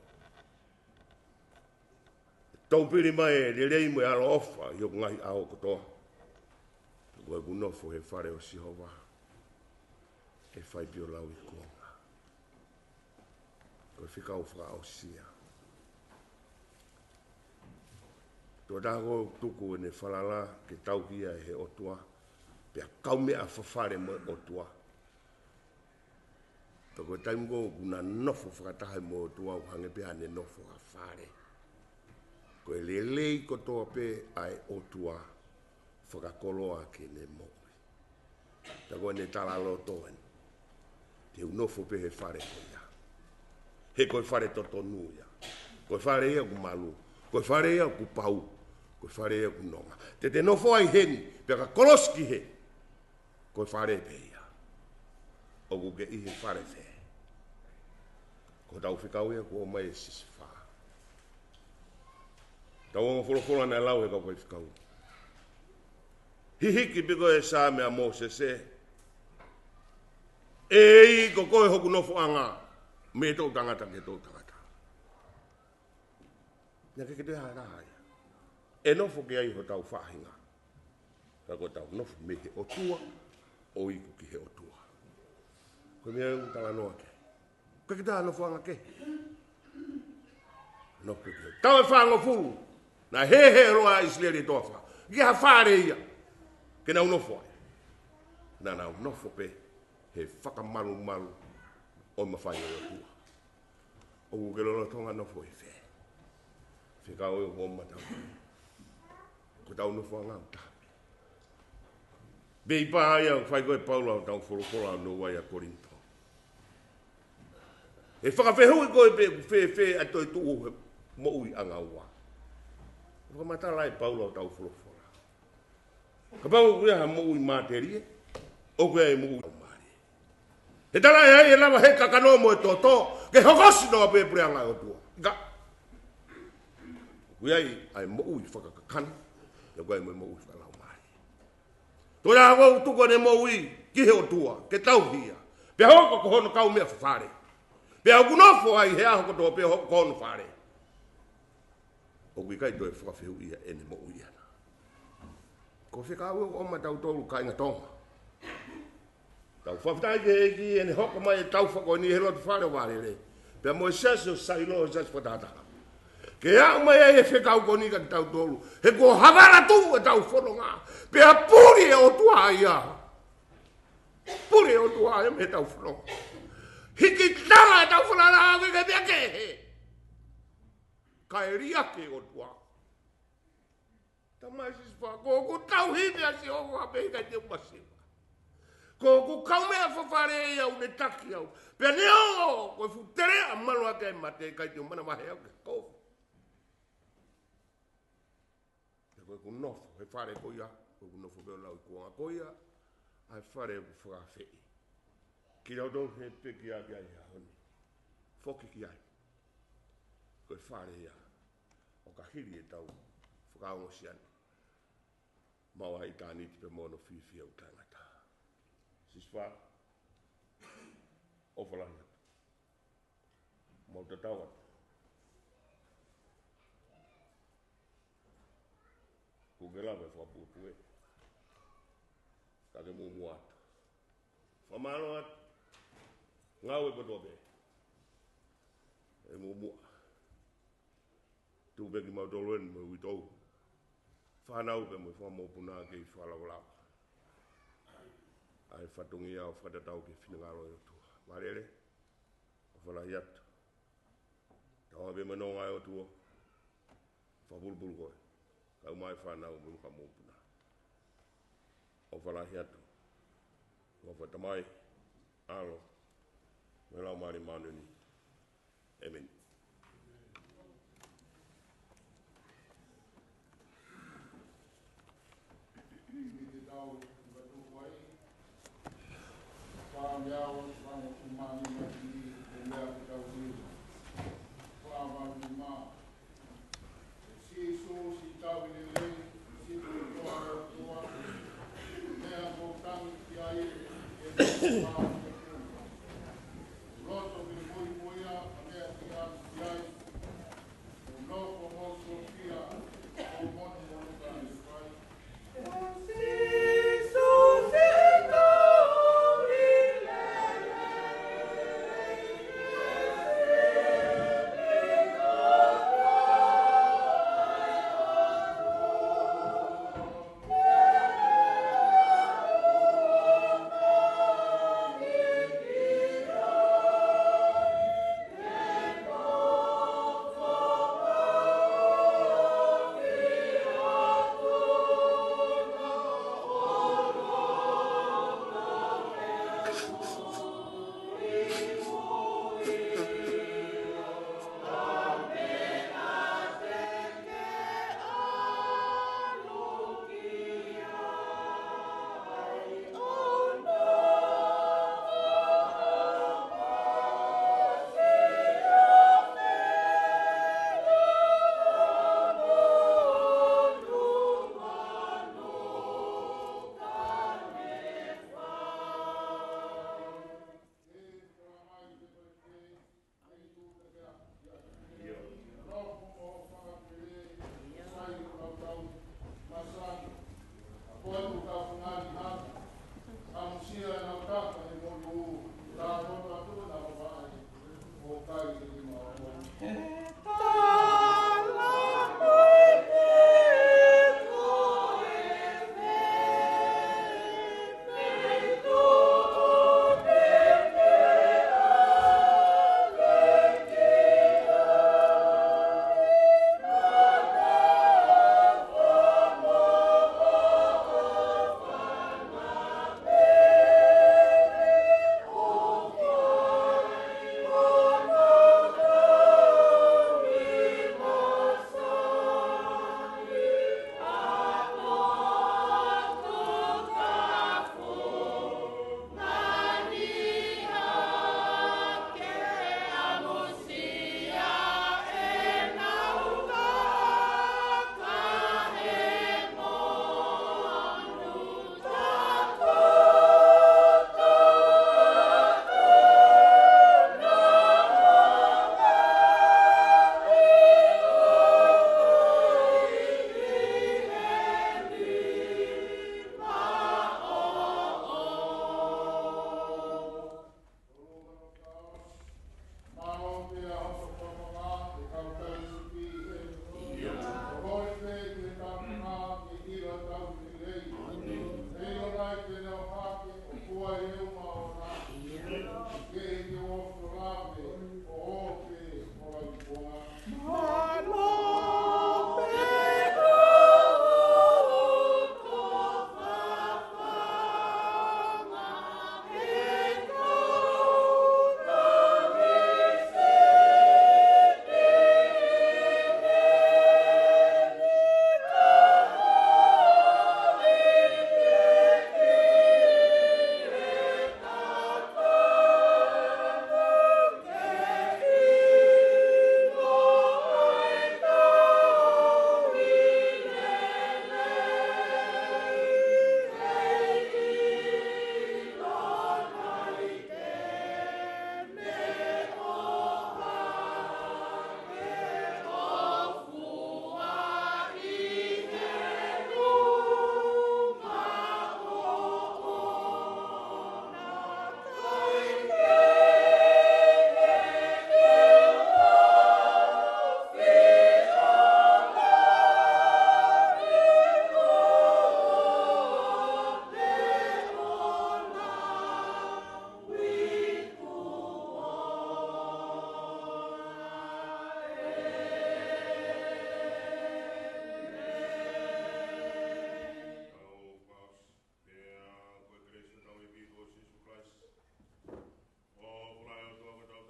E: Tau piri mai e rei mo alo ofa i o ngai ao kotoa. Koe kunofo he whare o Sihova. E whai pio lau i kuonga. Koe whikau whakao sia. Tua tāko tuku e ne whalala ke tauhia e he otua. Pea kaumea whawhare mo e otua. Toko taimko kuna nofo whakatahe mo otua u hange pea ne nofo a whare. Koe lelei kotoa pe ai otua whakakoloa ke ne mo'i. Tako ne talalo toen. Te unofo pe he whare koia. He koe whare totonuia. Koe whare ia ku malu. Koe whare ia ku pau. Koe whare ia ku nonga. Te nofo ai heni. Pea ka koloski he. Koe whare pe ia. O ku ke i he whare fe. Ko tau whikau ia ku o mai e sisi wha. Tau onga wholowhola na lau he kau pai whikau. Hihiki piko e sā mea Moses e. E i ko koe hoku nofo anga. Me tau tangata ke tau tangata. Nia ke te hae raha ia. E nofo ke ai ho tau whahinga. Ka ko tau nofo me he otua. O iku ki he otua. Koe mea u tala noa ke. Koe ki taha nofo anga ke. Nofo ke. Tau e whaango furu. Na he roa Israeli toa wha. Ki ha whare ia. Ke nau nofo ai. Na nau nofo pe. He whakamalu malu. O mawhai o otua. O ke lolo tonga nofo i whe. Whika o o matau. Ko tau nofo anga uta. Bei pa ia whai koe Paula o tau wholokola no wai a Korinto. E whakawhehu i koe pe whe a toi tuu mo ui anga ua. Ko mata lai Paula o tau wholokola. Ka pau kuia ha mo ui materie. O kuia e mo ui mari. He tala e lava he kakano mo e toto. Ke hokosi no pe preanga o tua. Ka. Kuia ai mo ui whakakakana. E kuia mo ui whalau. Toia hau tuko ne mo ui ki he o tua, ke tau hia. Pe hoko ko hono kau mea whare. Pe au kunofo ai he aho kotoa pe hoko ko hono whare. O kui kai toi whakawhiu ia ene mo ui ana. Ko whika au o ma tau tolu ka inga tonga. Tau whawhitai ke eki ene hoko mai e tau whako ni he lotu whare ware le. Pe mo e seso sailo o seso patata. Ke au mai e whekau koni ka tau tolu. He ko havara tu e tau whanonga. Pe a puri e o tua ia. Puri e o tua ia me tau whanonga. Hiki tala e tau whanonga a weke mea ke he. Ka e riake o tua. Tamai si spa. Ko ku tau hivi a si oku a pehi kai te umasiwa. Ko ku kau mea whawhare ia u ne taki au. Pe a neo ko e futere a malu a ke mate kai te umana mahe au ke kofu. Koe ku nofo, he whare koia, koe ku nofo beo lau i kuanga koia, ai whare ku whakawhei. Ki rau tau he peki a ki ai honi. Whoki ki ai. Koe whare ia, o ka hiri e tau, whakaongo siani. Maua i tāni te pe mono whiwhi au tangata. Siswa, o whalanga. Mau tatau atu. ke la me fa pu e ka ke mo mo atu fa malo at ngau e potobe e mo mo tu be ki mau tolu en mo witou fa na u be mo fa mo puna ke fa la la ai fatungi au fata tau ke fina ngaro e tu marele fa la yat tau be mano ngai o tu fa bulbul ko ka mai fa na u ka mo puna o fa la yat o fa tamai alo me la mari manu ni amen
C: Amen.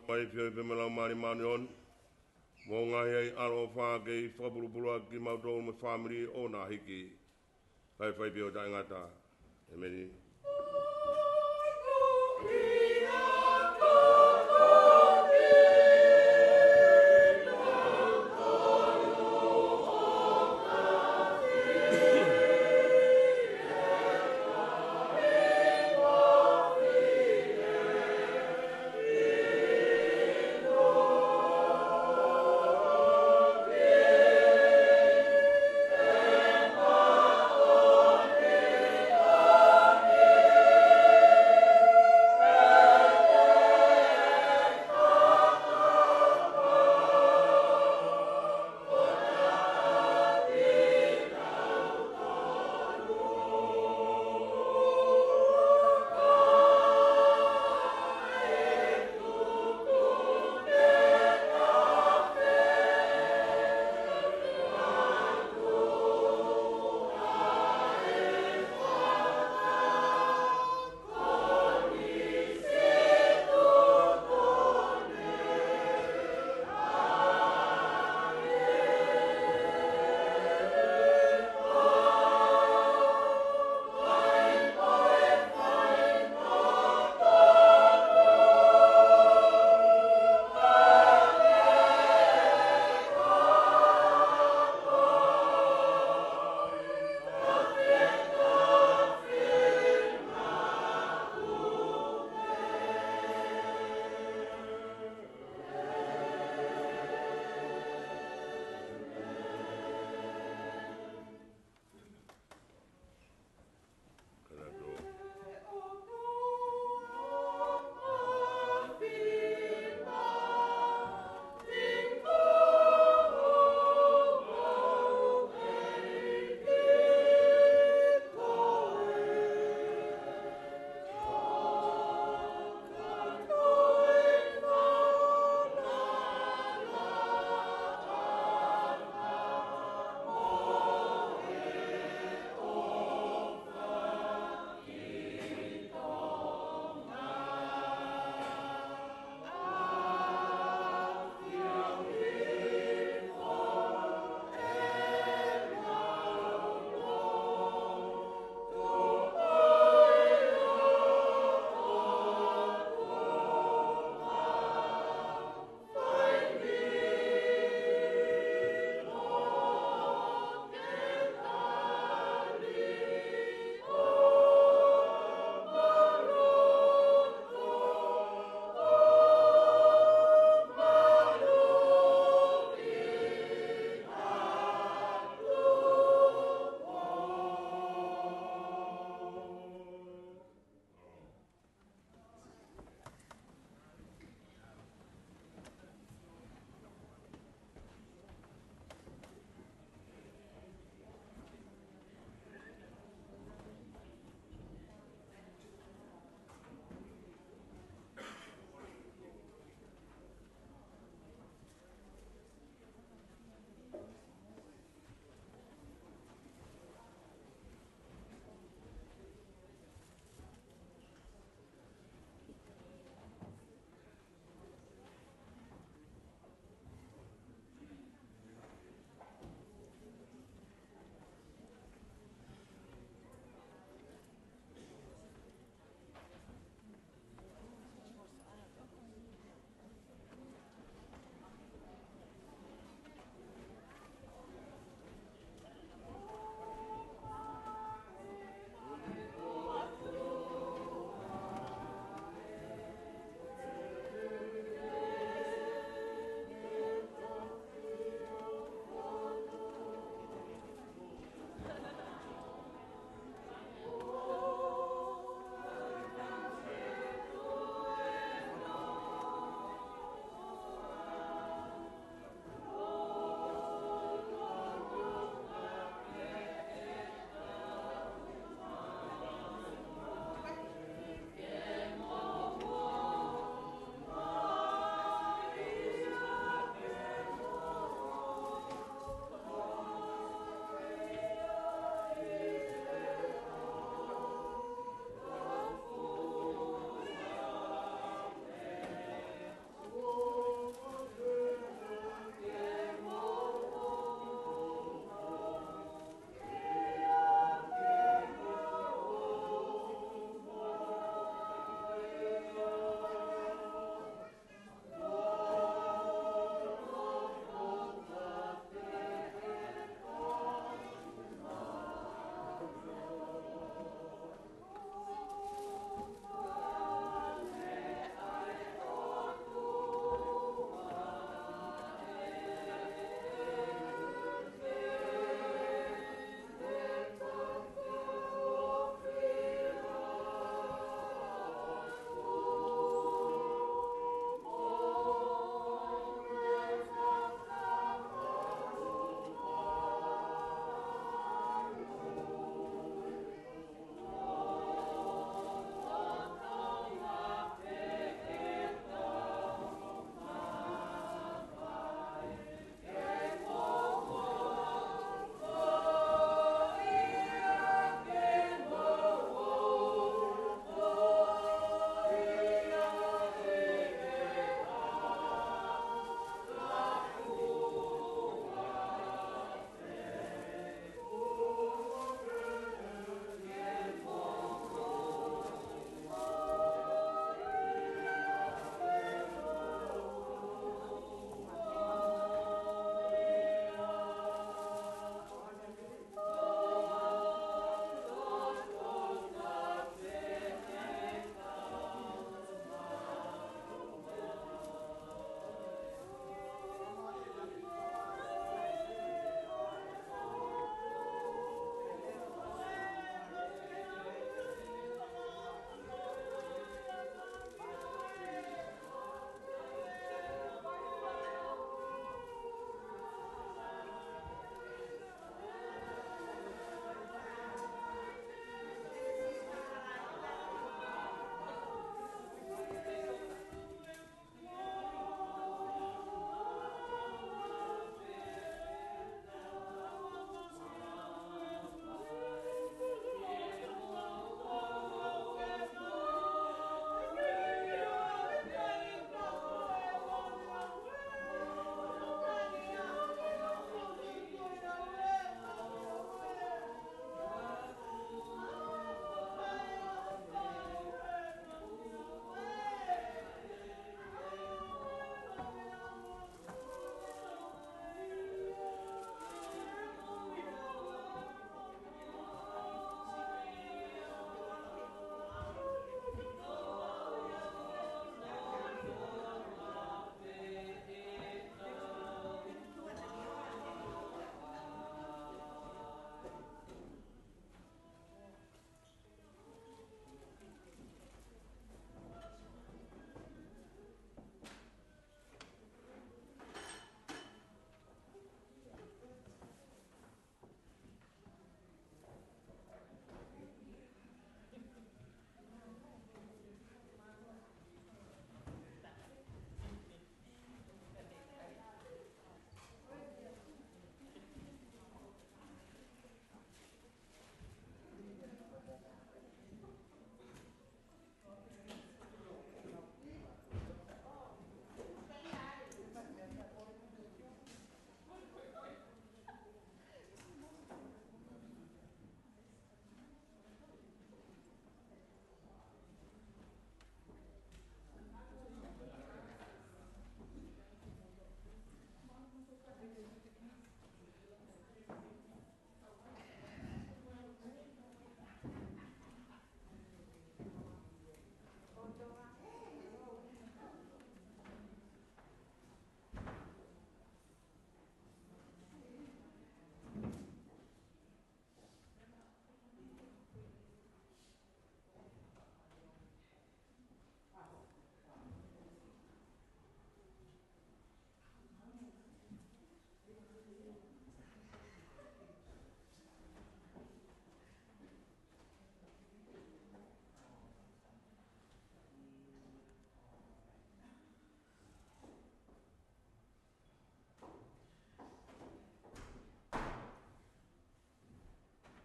E: Pai fio pe malau mani mani on. Mo ngai ai alo wha ke i whapurupurua ki mautoro me whamiri o nā hiki. Pai whai pio tai ngata. E meni.